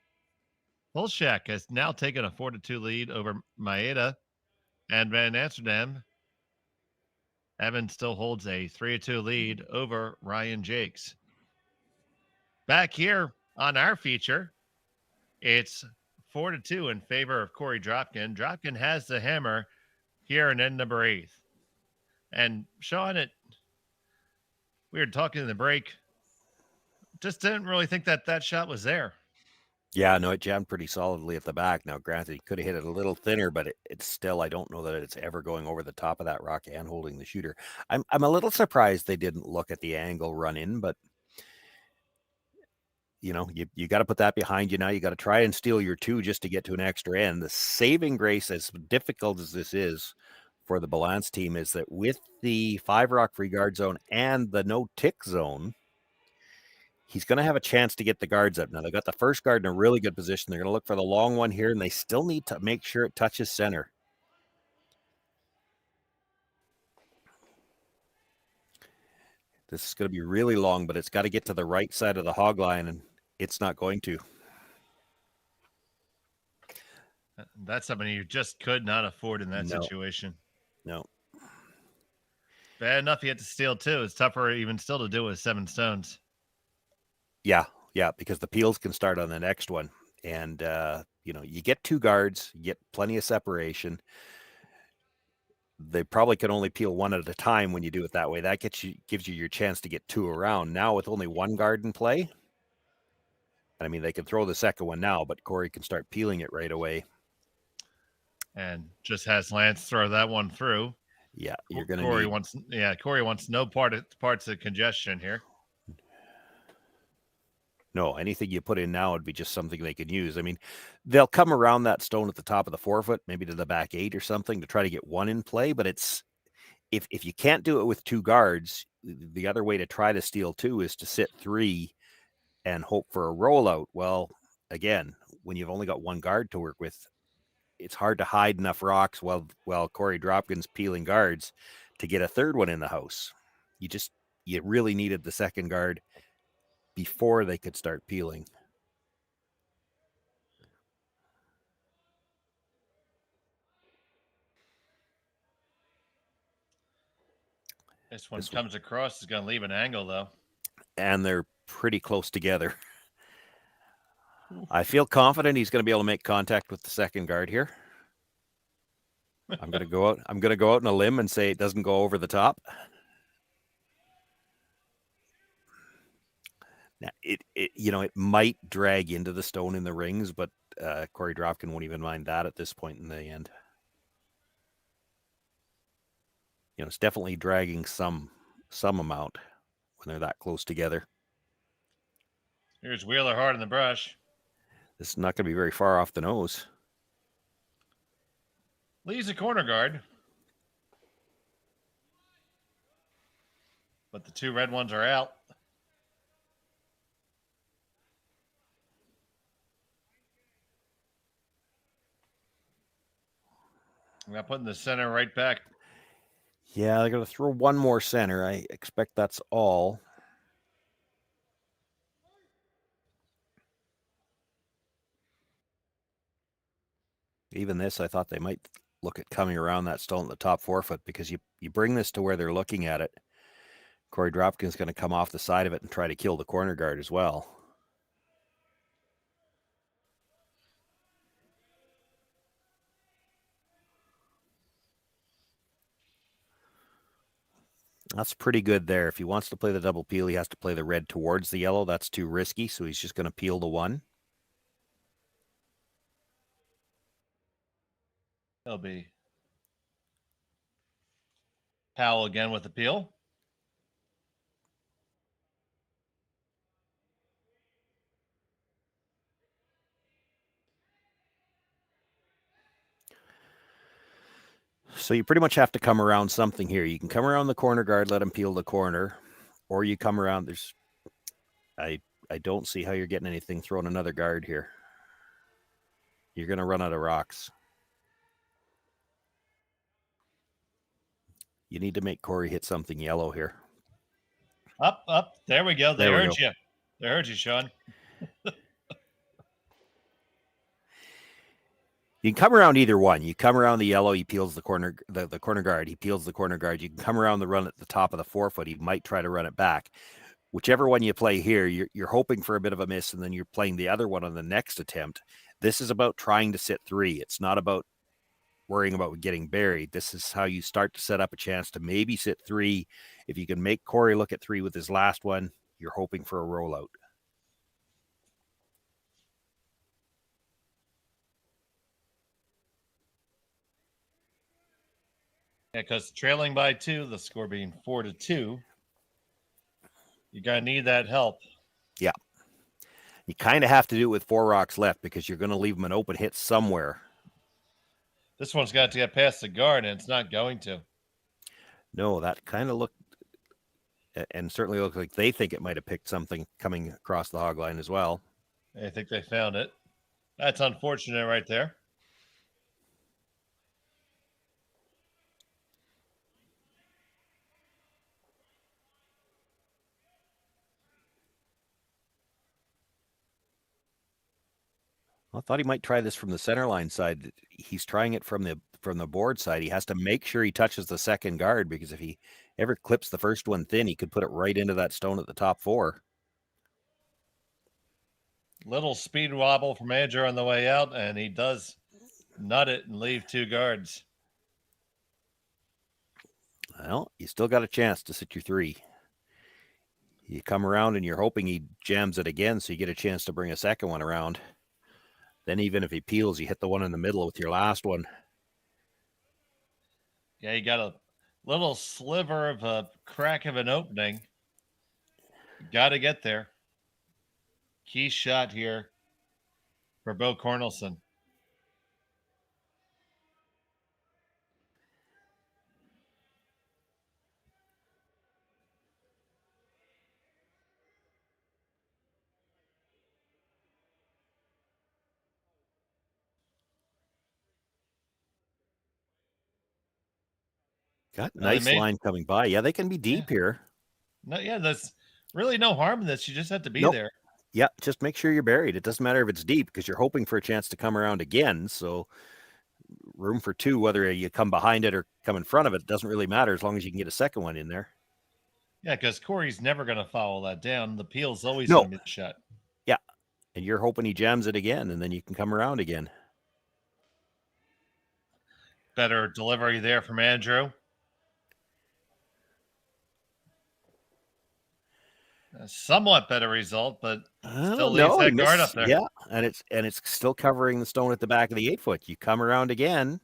Volshak has now taken a 4-2 lead over Maeda. And Van Amsterdam. Evan still holds a 3-2 lead over Ryan Jakes. Back here on our feature, it's 4-2 in favor of Korey Dropkin. Dropkin has the hammer here in end number 8. And Sean, we were talking in the break, just didn't really think that shot was there. Yeah, no, it jammed pretty solidly at the back. Now, granted, he could have hit it a little thinner, but it's still, I don't know that it's ever going over the top of that rock and holding the shooter. I'm a little surprised they didn't look at the angle run in, but you know, you got to put that behind you now. You got to try and steal your 2 just to get to an extra end. The saving grace, as difficult as this is for the Ballance team, is that with the 5-rock free guard zone and the no tick zone, he's going to have a chance to get the guards up. Now, they got the first guard in a really good position. They're going to look for the long one here, and they still need to make sure it touches center. This is going to be really long, but it's got to get to the right side of the hog line, and it's not going to. That's something you just could not afford in that situation. No. Bad enough you had to steal 2. It's tougher even still to do with 7 stones. Yeah, because the peels can start on the next one. And, you get 2 guards, you get plenty of separation. They probably can only peel 1 at a time when you do it that way. That gives you your chance to get 2 around. Now with only 1 guard in play, I mean, they can throw the second one now, but Korey can start peeling it right away. And just has Lance throw that one through. Yeah, you're going to Korey need... Korey wants no parts of congestion here. No, anything you put in now would be just something they can use. I mean, they'll come around that stone at the top of the 4 foot, maybe to the back 8 or something to try to get one in play. But it's if you can't do it with 2 guards, the other way to try to steal 2 is to sit 3 and hope for a rollout. Well, again, when you've only got 1 guard to work with, it's hard to hide enough rocks while Korey Dropkin's peeling guards to get a 3rd one in the house. You really needed the 2nd guard before they could start peeling. This one comes across, is going to leave an angle, though. And they're pretty close together. I feel confident he's going to be able to make contact with the 2nd guard here. I'm going to go out on a limb and say it doesn't go over the top. Now, it might drag into the stone in the rings, but Korey Dropkin won't even mind that at this point in the end. It's definitely dragging some amount when they're that close together. Here's Wheeler hard in the brush. This is not going to be very far off the nose. Leaves a corner guard. But the 2 red ones are out. I'm not putting the center right back. Yeah, they're going to throw 1 more center. I expect that's all. Even this, I thought they might look at coming around that stone at the top 4 foot, because you bring this to where they're looking at it. Korey Dropkin's going to come off the side of it and try to kill the corner guard as well. That's pretty good there. If he wants to play the double peel, he has to play the red towards the yellow. That's too risky, so he's just going to peel the 1. It'll be Powell again with the peel. So you pretty much have to come around something here. You can come around the corner guard, let him peel the corner, or you come around. I don't see how you're getting anything throwing another guard here. You're going to run out of rocks. You need to make Korey hit something yellow here. Up. There we go. They heard you. They heard you, Sean. You can come around either one. You come around the yellow, he peels the corner guard. He peels the corner guard. You can come around the run at the top of the 4 foot. He might try to run it back. Whichever one you play here, you're hoping for a bit of a miss, and then you're playing the other one on the next attempt. This is about trying to sit 3. It's not about worrying about getting buried. This is how you start to set up a chance to maybe sit 3. If you can make Korey look at 3 with his last one, you're hoping for a rollout. Yeah, because trailing by 2, the score being 4-2, you're going to need that help. Yeah. You kind of have to do it with 4 rocks left, because you're going to leave them an open hit somewhere. This one's got to get past the guard, and it's not going to. No, that kind of looked, and certainly looked like they think it might have picked something coming across the hog line as well. I think they found it. That's unfortunate right there. I thought he might try this from the center line side. He's trying it from the board side. He has to make sure he touches the 2nd guard, because if he ever clips the first one thin, he could put it right into that stone at the top 4. Little speed wobble from Andrew on the way out, and he does nut it and leave 2 guards. Well, you still got a chance to sit your 3. You come around and you're hoping he jams it again, so you get a chance to bring a 2nd one around. Then even if he peels, you hit the one in the middle with your last one. Yeah, you got to Little sliver of a crack of an opening. Got to get there. Key shot here for Bo Cornelson. Got nice line coming by. Yeah, they can be deep here. No, yeah, there's really no harm in this. You just have to be there. Yeah, just make sure you're buried. It doesn't matter if it's deep because you're hoping for a chance to come around again. So room for two, whether you come behind it or come in front of it, doesn't really matter as long as you can get a second one in there. Yeah, because Corey's never going to follow that down. The peel's always going to be the shot. Yeah, and you're hoping he jams it again, and then you can come around again. Better delivery there from Andrew. A somewhat better result, but still leaves that guard up there. Yeah, and it's still covering the stone at the back of the 8-foot. You come around again.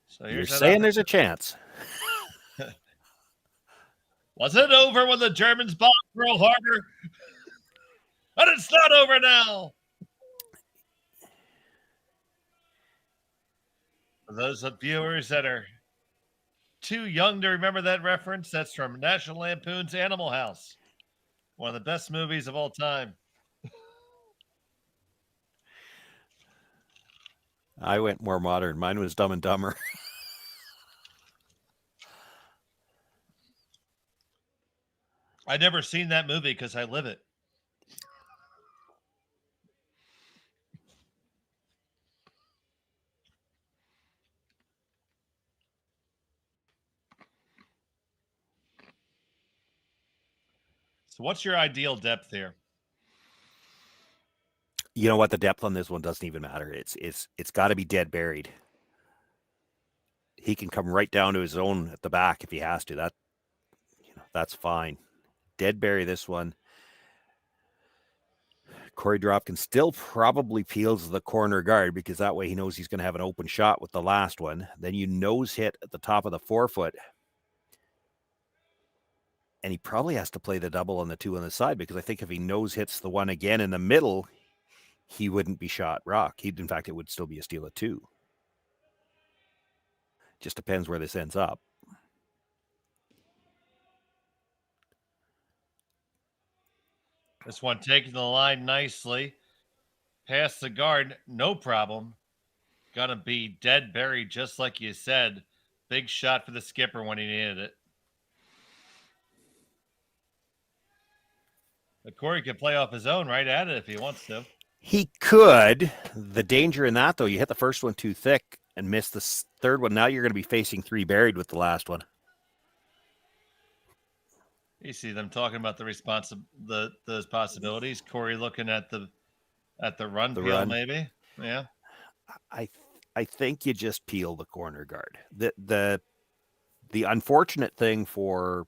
So you're saying there's a chance. Was it over when the Germans bombed Pearl Harbor? But it's not over now. For those viewers that are too young to remember that reference, that's from National Lampoon's Animal House. One of the best movies of all time. I went more modern. Mine was Dumb and Dumber. I never seen that movie because I live it. So what's your ideal depth here? You know what? The depth on this one doesn't even matter. It's got to be dead buried. He can come right down to his own at the back if he has to. That's fine. Dead bury this one. Korey Dropkin still probably peels the corner guard because that way he knows he's going to have an open shot with the last one. Then you nose hit at the top of the 4-foot. And he probably has to play the double on the 2 on the side because I think if he nose hits the one again in the middle, he wouldn't be shot rock. In fact, it would still be a steal of 2. Just depends where this ends up. This one taking the line nicely. Past the guard, no problem. Gonna be dead buried, just like you said. Big shot for the skipper when he needed it. But Korey can play off his own right at it if he wants to. He could. The danger in that, though, you hit the first one too thick and miss the third one. Now you're going to be facing 3 buried with the last one. You see them talking about those possibilities. Korey looking at the run peel, maybe. Yeah. I think you just peel the corner guard. The unfortunate thing for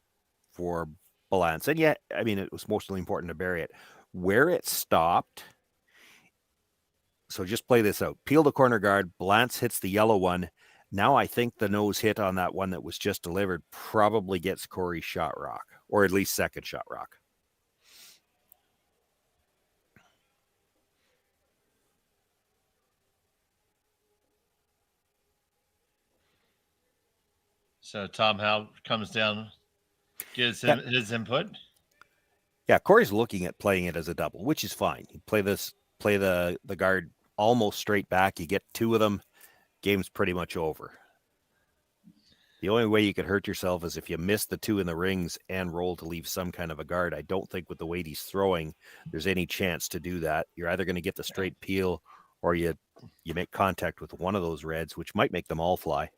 Ballance, and yet, I mean, it was mostly important to bury it. Where it stopped, so just play this out. Peel the corner guard, Ballance hits the yellow one. Now I think the nose hit on that one that was just delivered probably gets Korey shot rock, or at least second shot rock. So Tom Howe comes down, gives him his input. Yeah, Korey's looking at playing it as a double, which is fine. You play the guard almost straight back. You get 2 of them, game's pretty much over. The only way you could hurt yourself is if you miss the 2 in the rings and roll to leave some kind of a guard. I don't think with the weight he's throwing, there's any chance to do that. You're either going to get the straight peel or you make contact with one of those reds, which might make them all fly.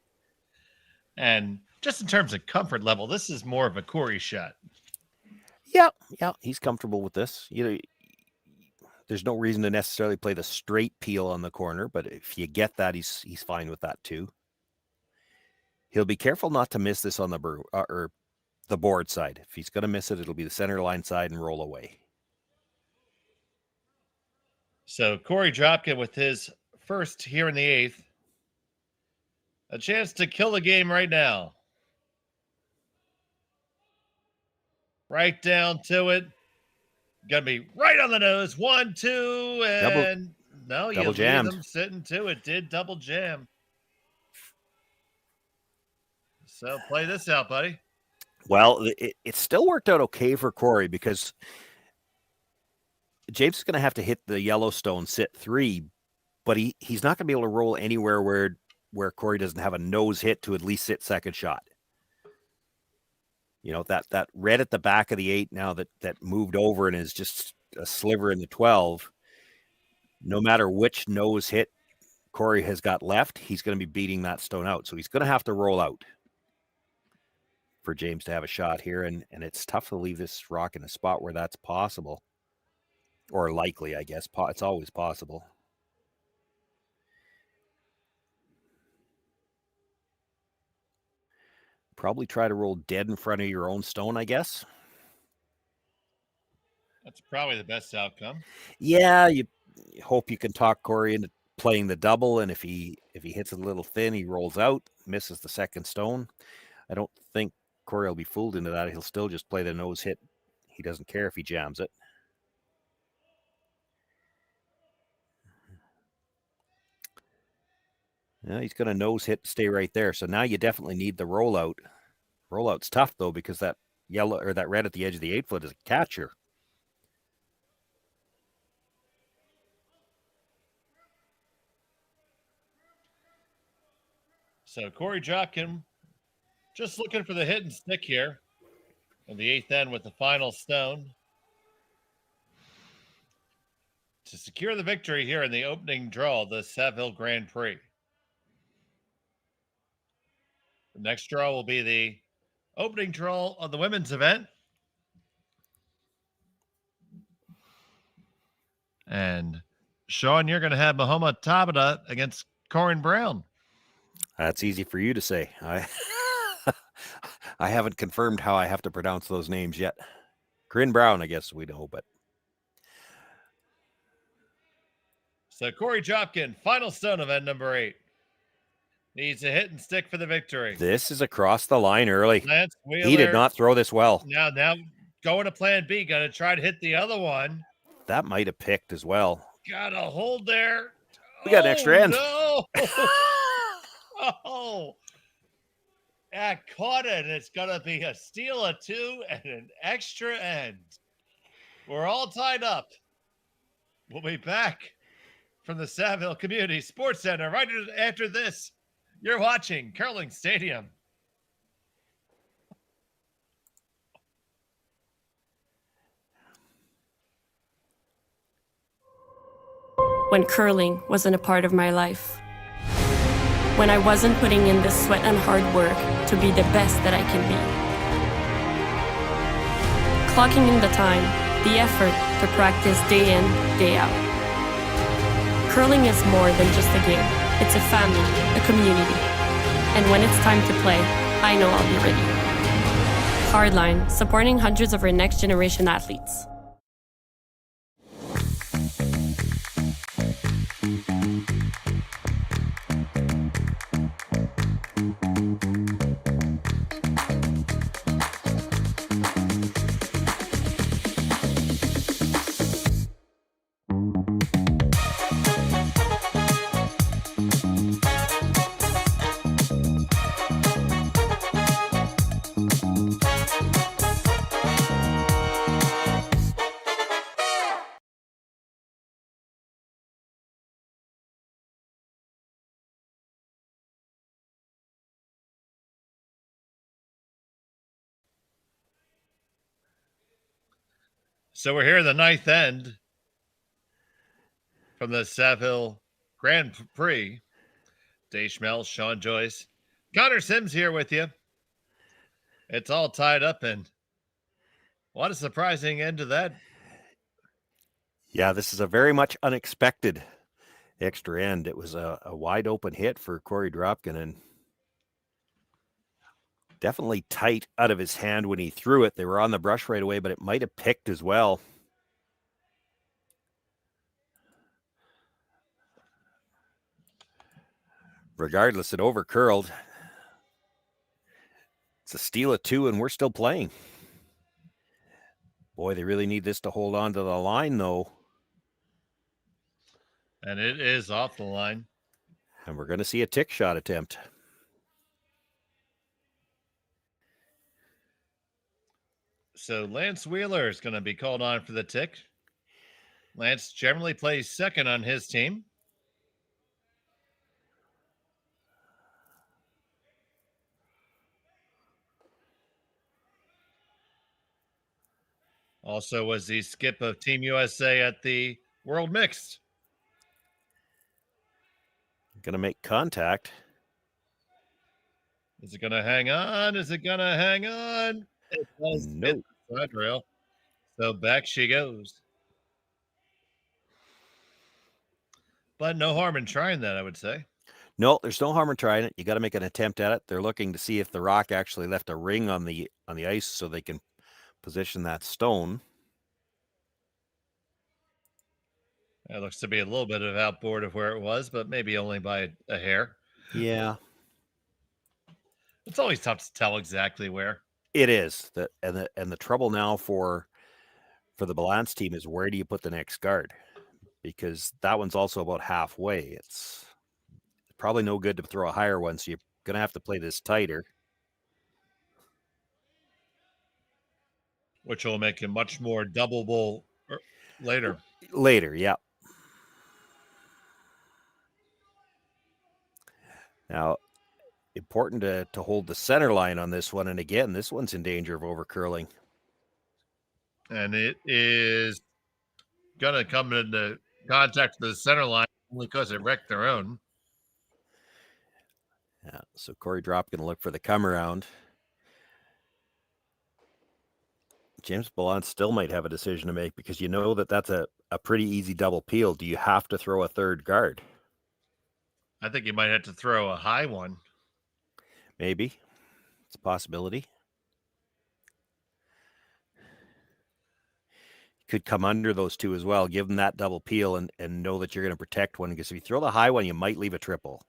And just in terms of comfort level, this is more of a Korey shot. Yeah, he's comfortable with this. There's no reason to necessarily play the straight peel on the corner, but if you get that, he's fine with that too. He'll be careful not to miss this on the board side. If he's going to miss it, it'll be the center line side and roll away. So Korey Dropkin with his first here in the 8th. A chance to kill the game right now. Right down to it. Gonna be right on the nose. 1, 2, and no, you leave them sitting too. It did double jam. So play this out, buddy. Well, it still worked out okay for Korey because James is going to have to hit the Yellowstone sit 3, but he's not going to be able to roll anywhere where Korey doesn't have a nose hit to at least sit second shot. You know, that red at the back of the 8 now that moved over and is just a sliver in the 12. No matter which nose hit Korey has got left, he's going to be beating that stone out. So he's going to have to roll out for James to have a shot here. And it's tough to leave this rock in a spot where that's possible. Or likely, I guess. It's always possible. Probably try to roll dead in front of your own stone, I guess. That's probably the best outcome. Yeah, you hope you can talk Korey into playing the double, and if he hits it a little thin, he rolls out, misses the second stone. I don't think Korey will be fooled into that. He'll still just play the nose hit. He doesn't care if he jams it. Yeah, he's going to nose hit, stay right there. So now you definitely need the rollout. Rollout's tough, though, because that yellow or that red at the edge of the 8-foot is a catcher. So Korey Dropkin just looking for the hit and stick here in the 8th end with the final stone to secure the victory here in the opening draw of the Saville Grand Prix. The next draw will be the opening draw of the women's event. And Sean, you're going to have Mahoma Tabata against Corin Brown. That's easy for you to say. I haven't confirmed how I have to pronounce those names yet. Corinne Brown, I guess we know, but. So Korey Dropkin, final stone event number 8. Needs a hit and stick for the victory. This is across the line early. Lance Wheeler, he did not throw this well. Now going to plan B. Got to try to hit the other one. That might have picked as well. Got a hold there. We got an extra end. No. Oh. That caught it. And it's going to be a steal of 2 and an extra end. We're all tied up. We'll be back from the Saville Community Sports Center right after this. You're watching Curling Stadium. When curling wasn't a part of my life. When I wasn't putting in the sweat and hard work to be the best that I can be. Clocking in the time, the effort to practice day in, day out. Curling is more than just a game. It's a family, a community. And when it's time to play, I know I'll be ready. Hardline, supporting hundreds of our next generation athletes. So we're here in the 9th end from the Saville Grand Prix. Dave Schmel, Sean Joyce, Connor Sims here with you. It's all tied up, and what a surprising end to that. Yeah, this is a very much unexpected extra end. It was a wide open hit for Korey Dropkin, and definitely tight out of his hand when he threw it. They were on the brush right away, but it might have picked as well. Regardless, it over curled. It's a steal of 2, and we're still playing. Boy, they really need this to hold on to the line, though. And it is off the line. And we're going to see a tick shot attempt. So Lance Wheeler is going to be called on for the tick. Lance generally plays second on his team. Also was the skip of Team USA at the World Mixed. Going to make contact. Is it going to hang on? Is it going to hang on? It does hit the side rail. So back she goes. But no harm in trying that, I would say. No, there's no harm in trying it. You got to make an attempt at it. They're looking to see if the rock actually left a ring on the ice so they can position that stone. It looks to be a little bit of outboard of where it was, but maybe only by a hair. Yeah. It's always tough to tell exactly where. It is. And the trouble now for the Ballance team is, where do you put the next guard? Because that one's also about halfway. It's probably no good to throw a higher one, so you're going to have to play this tighter. Which will make it much more doubleable later. Later, yeah. Now, important to hold the center line on this one. And again, this one's in danger of over curling. And it is going to come into contact with the center line only because it wrecked their own. Yeah, so Korey Dropkin look for the come around. James Ballance still might have a decision to make, because you know that's a pretty easy double peel. Do you have to throw a third guard? I think you might have to throw a high one. Maybe. It's a possibility. Could come under those two as well. Give them that double peel and know that you're going to protect one, because if you throw the high one, you might leave a triple.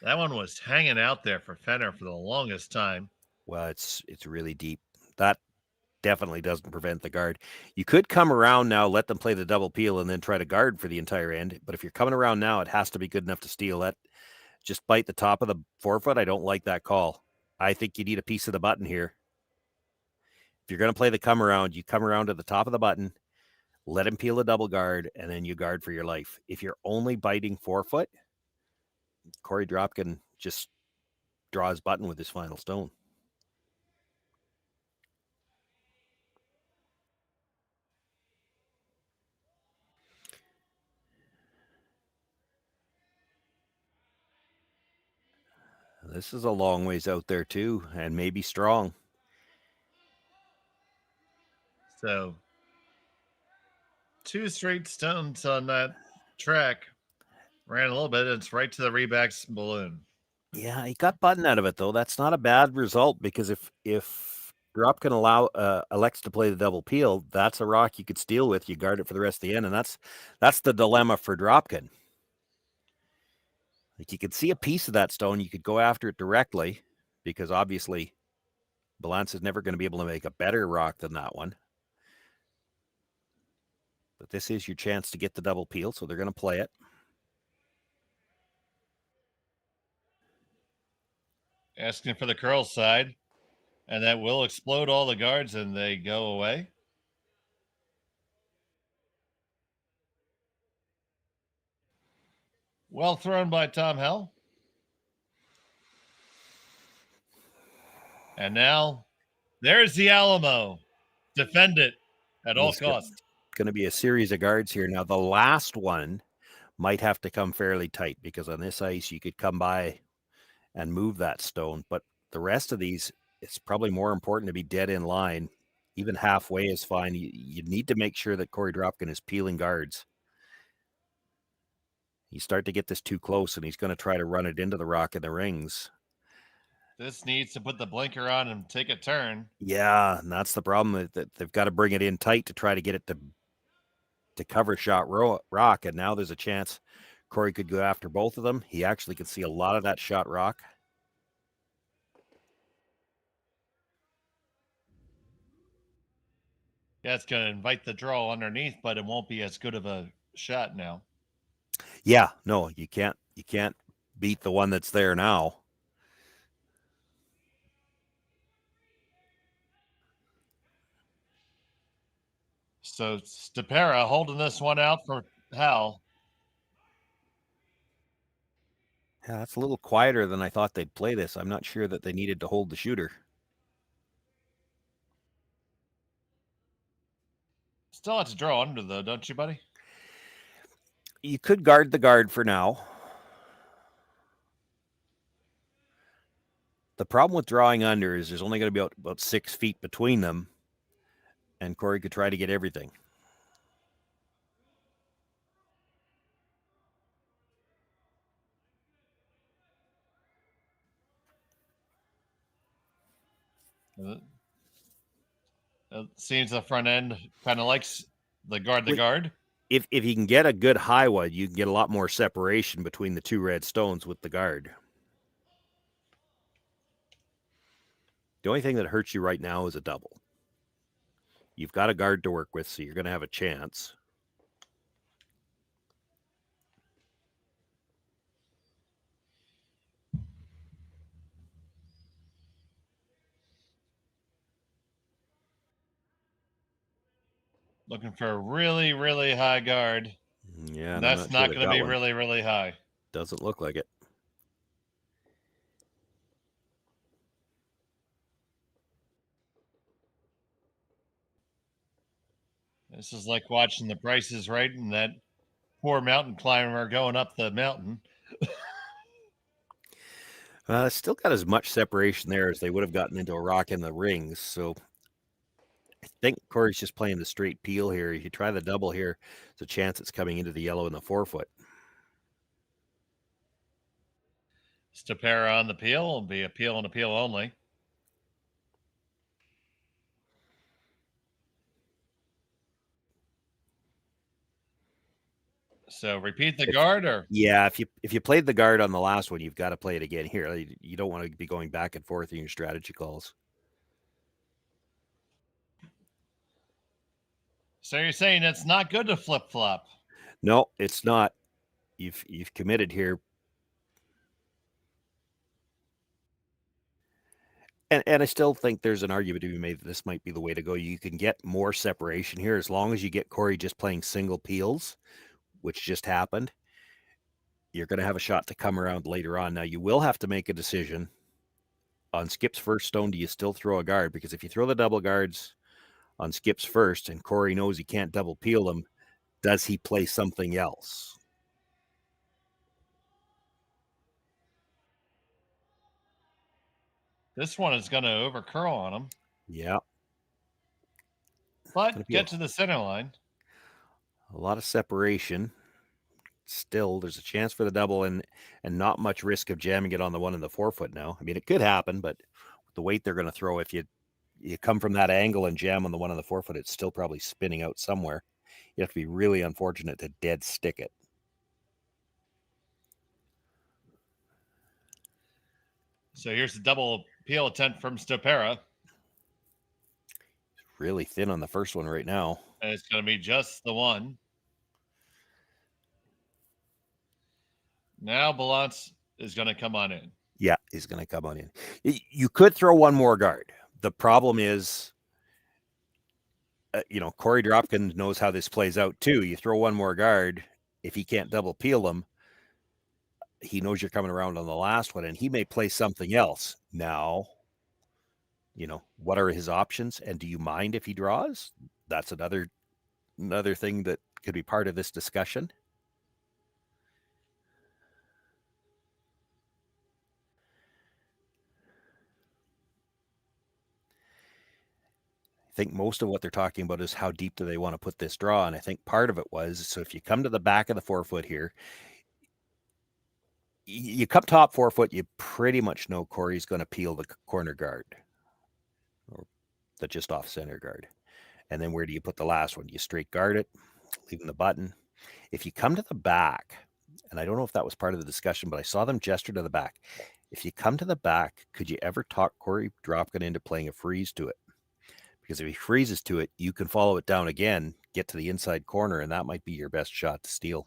That one was hanging out there for Fenner for the longest time. Well, it's really deep. That definitely doesn't prevent the guard. You could come around now, let them play the double peel, and then try to guard for the entire end. But if you're coming around now, it has to be good enough to steal. That just bite the top of the forefoot. I don't like that call. I think you need a piece of the button here. If you're going to play the come around, you come around to the top of the button, let him peel a double guard, and then you guard for your life. If you're only biting forefoot, Korey Dropkin just draws button with his final stone. This is a long ways out there too, and maybe strong. So 2 straight stones on that track. Ran a little bit, and it's right to the Reback's balloon. Yeah, he got button out of it, though. That's not a bad result, because if Dropkin elects to play the double peel, that's a rock you could steal with. You guard it for the rest of the end, and that's the dilemma for Dropkin. Like, you could see a piece of that stone. You could go after it directly, because obviously Ballance is never going to be able to make a better rock than that one. But this is your chance to get the double peel, so they're going to play it. Asking for the curl side, and that will explode all the guards, and they go away. Well thrown by Tom Hell. And now there's the Alamo. Defend it at all costs. Going to be a series of guards here. Now, the last one might have to come fairly tight, because on this ice, you could come by and move that stone. But the rest of these, it's probably more important to be dead in line. Even halfway is fine. You need to make sure that Korey Dropkin is peeling guards. You start to get this too close, and he's going to try to run it into the rock in the rings. This needs to put the blinker on and take a turn. Yeah, and that's the problem, that they've got to bring it in tight to try to get it to cover shot rock. And now there's a chance Korey could go after both of them. He actually could see a lot of that shot rock. Yeah, it's going to invite the draw underneath, but it won't be as good of a shot now. Yeah, no, you can't beat the one that's there now. So Stepera holding this one out for Hal. Yeah, that's a little quieter than I thought they'd play this. I'm not sure that they needed to hold the shooter. Still have to draw under, though, don't you, buddy? You could guard the guard for now. The problem with drawing under is there's only going to be about 6 feet between them, and Korey could try to get everything. It seems the front end kind of likes the guard. If you can get a good high one, you can get a lot more separation between the 2 red stones with the guard. The only thing that hurts you right now is a double. You've got a guard to work with, so you're going to have a chance. Looking for a really, really high guard. Yeah, and that's not going to be really, really high. Doesn't look like it. This is like watching the Price is Right and that poor mountain climber going up the mountain. Still got as much separation there as they would have gotten into a rock in the rings. So I think Korey's just playing the straight peel here. If you try the double here, there's a chance it's coming into the yellow in the 4-foot. Stepera on the peel will be a peel and a peel only. So repeat the guard, or yeah, if you played the guard on the last one, you've got to play it again here. You don't want to be going back and forth in your strategy calls. So you're saying it's not good to flip flop? No, it's not. You've committed here. And I still think there's an argument to be made that this might be the way to go. You can get more separation here as long as you get Korey just playing single peels, which just happened. You're going to have a shot to come around later on. Now, you will have to make a decision on Skip's first stone. Do you still throw a guard? Because if you throw the double guards on Skip's first and Korey knows he can't double peel them, does he play something else? This one is going to over curl on him. Yeah. But get to the center line. A lot of separation. Still, there's a chance for the double and not much risk of jamming it on the one in the 4-foot now. I mean, it could happen, but with the weight they're going to throw, if you come from that angle and jam on the one on the 4-foot, it's still probably spinning out somewhere. You have to be really unfortunate to dead stick it. So here's the double peel attempt from Stepera. Really thin on the first one right now. And it's going to be just the one. Now Ballance is going to come on in. Yeah, he's going to come on in. You could throw one more guard. The problem is, Korey Dropkin knows how this plays out too. You throw one more guard, if he can't double peel them, he knows you're coming around on the last one, and he may play something else. Now, what are his options? And do you mind if he draws? That's another thing that could be part of this discussion. I think most of what they're talking about is how deep do they want to put this draw. And I think part of it was, so if you come to the back of the 4-foot here, you come top 4-foot, you pretty much know Korey's going to peel the corner guard or the just off center guard. And then where do you put the last one? You straight guard it, leaving the button. If you come to the back, and I don't know if that was part of the discussion, but I saw them gesture to the back. If you come to the back, could you ever talk Korey Dropkin into playing a freeze to it? Because if he freezes to it, you can follow it down again, get to the inside corner, and that might be your best shot to steal.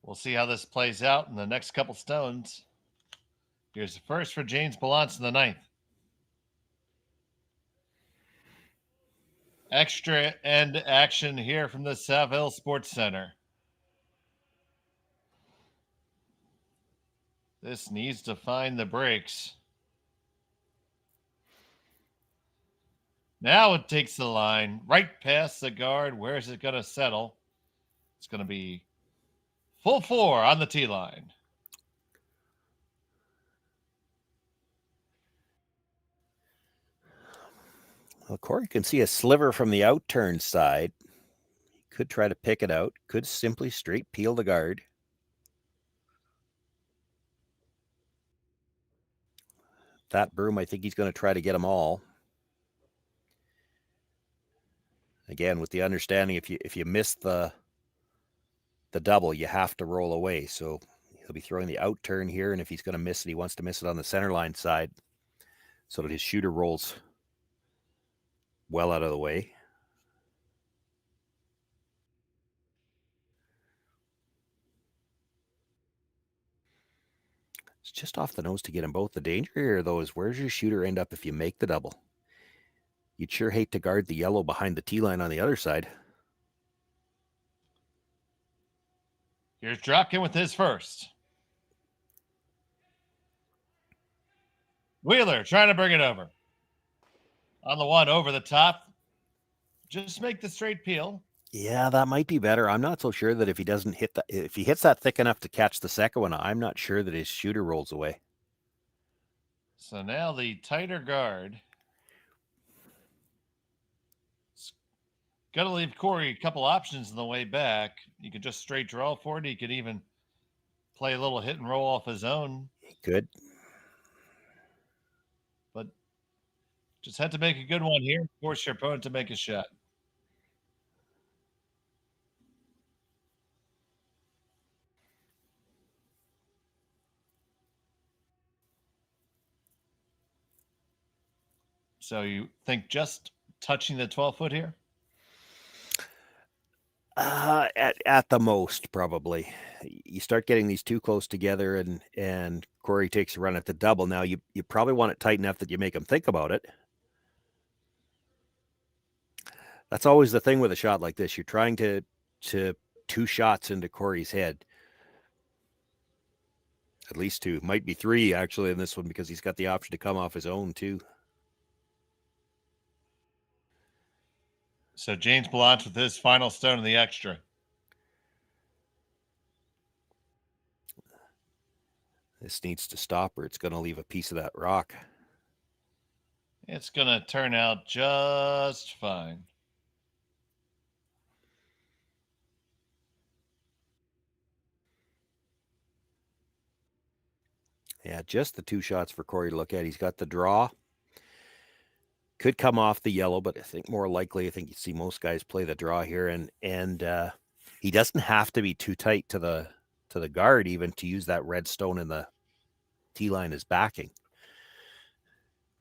We'll see how this plays out in the next couple stones. Here's the first for James Ballance in the 9th. Extra end action here from the Saville Sports Center. This needs to find the breaks. Now it takes the line right past the guard. Where is it going to settle? It's going to be full 4 on the tee line. Well, Korey can see a sliver from the out-turn side. He could try to pick it out. Could simply straight peel the guard. That broom, I think he's going to try to get them all. Again, with the understanding, if you miss the double, you have to roll away. So he'll be throwing the out turn here, and if he's going to miss it, he wants to miss it on the center line side so that his shooter rolls well out of the way. It's just off the nose to get them both. The danger here, though, is where's your shooter end up if you make the double? You'd sure hate to guard the yellow behind the tee line on the other side. Here's Dropkin with his first. Wheeler trying to bring it over. On the 1 over the top. Just make the straight peel. Yeah, that might be better. I'm not so sure that if he doesn't hit that, if he hits that thick enough to catch the second one, I'm not sure that his shooter rolls away. So now the tighter guard. Got to leave Korey a couple options on the way back. You could just straight draw for it. He could even play a little hit and roll off his own. Good. But just had to make a good one here. Force your opponent to make a shot. So you think just touching the 12-foot here? At the most, probably. You start getting these too close together, and Korey takes a run at the double. Now you probably want it tight enough that you make him think about it. That's always the thing with a shot like this. You're trying to 2 shots into Korey's head. At least 2. Might be 3 actually in this one because he's got the option to come off his own too. So James Ballance with his final stone in the extra. This needs to stop or it's going to leave a piece of that rock. It's going to turn out just fine. Yeah, just the 2 shots for Korey to look at. He's got the draw. Could come off the yellow, but I think more likely, I think you see most guys play the draw here, and he doesn't have to be too tight to the guard even to use that red stone in the tee line as backing.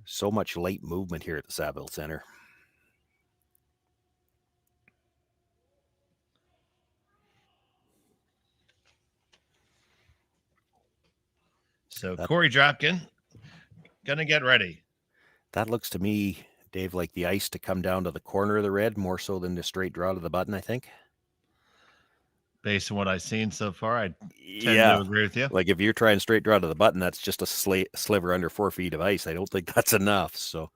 So much late movement here at the Saville Center. So Korey Dropkin gonna get ready. That looks to me, Dave, like the ice to come down to the corner of the red more so than the straight draw to the button, I think. Based on what I've seen so far, I tend to agree with you. Like if you're trying straight draw to the button, that's just a sliver under 4 feet of ice. I don't think that's enough. So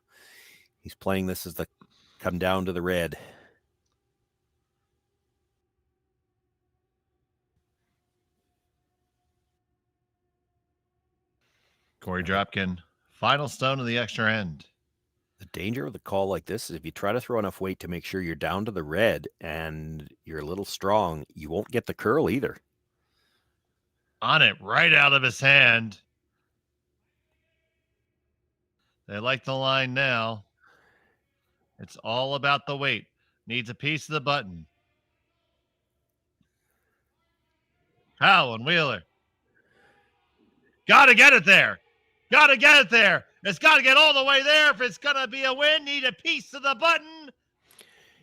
he's playing this as the come down to the red. Korey Dropkin, final stone of the extra end. The danger of the call like this is if you try to throw enough weight to make sure you're down to the red and you're a little strong, you won't get the curl either. On it, right out of his hand. They like the line now. It's all about the weight. needs a piece of the button. Howell and Wheeler. Got to get it there. Got to get it there. It's got to get all the way there if it's going to be a win. Need a piece of the button.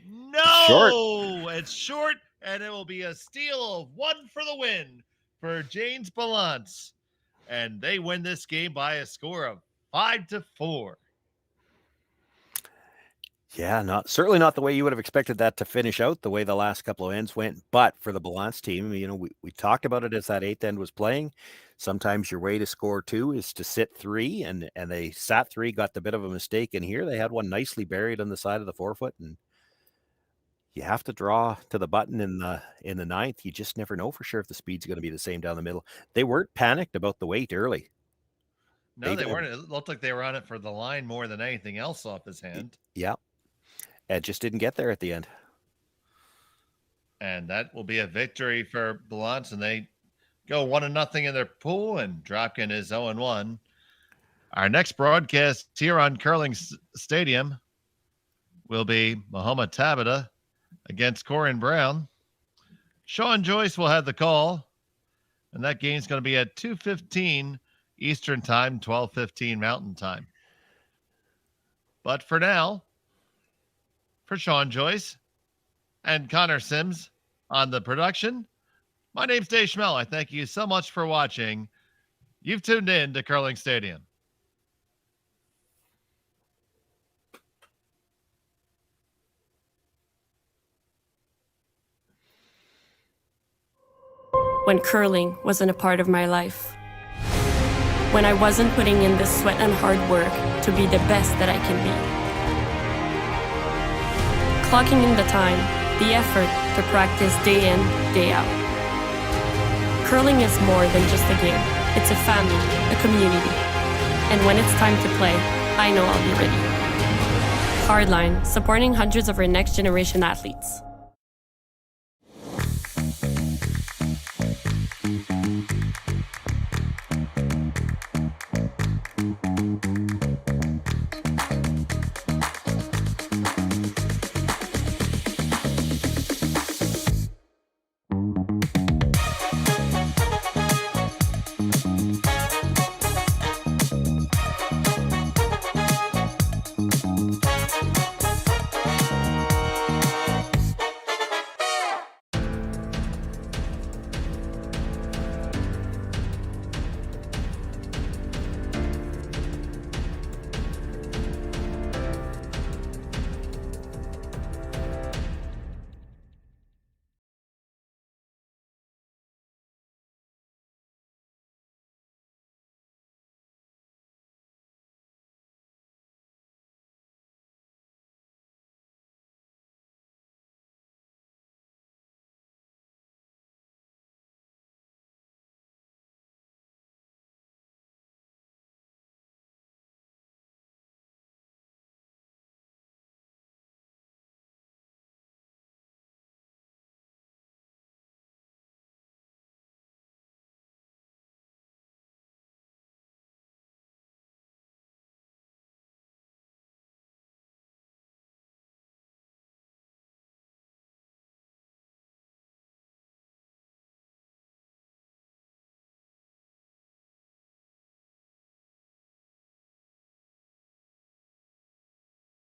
No, Short. It's short, and it will be a steal of 1 for the win for James Ballance. And they win this game by a score of 5-4. Yeah, certainly not the way you would have expected that to finish out, the way the last couple of ends went. But for the Ballance team, we talked about it as that 8th end was playing. Sometimes your way to score 2 is to sit 3, and they sat 3, got the bit of a mistake in here. They had one nicely buried on the side of the forefoot, and you have to draw to the button in the 9th. You just never know for sure if the speed's going to be the same down the middle. They weren't panicked about the weight early. No, they weren't. It looked like they were on it for the line more than anything else off his hand. Yeah. It just didn't get there at the end. And that will be a victory for Ballance, and they go 1-0 in their pool, and Dropkin is 0-1. Our next broadcast here on Curling Stadium will be Mahoma Tabata against Corin Brown. Sean Joyce will have the call, and that game's going to be at 2:15 Eastern Time, 12:15 Mountain Time. But for now, for Sean Joyce and Connor Sims on the production, my name's Dave Schmel. I thank you so much for watching. You've tuned in to Curling Stadium. When curling wasn't a part of my life. When I wasn't putting in the sweat and hard work to be the best that I can be. Clocking in the time, the effort to practice day in, day out. Curling is more than just a game. It's a family, a community. And when it's time to play, I know I'll be ready. Hardline, supporting hundreds of our next generation athletes.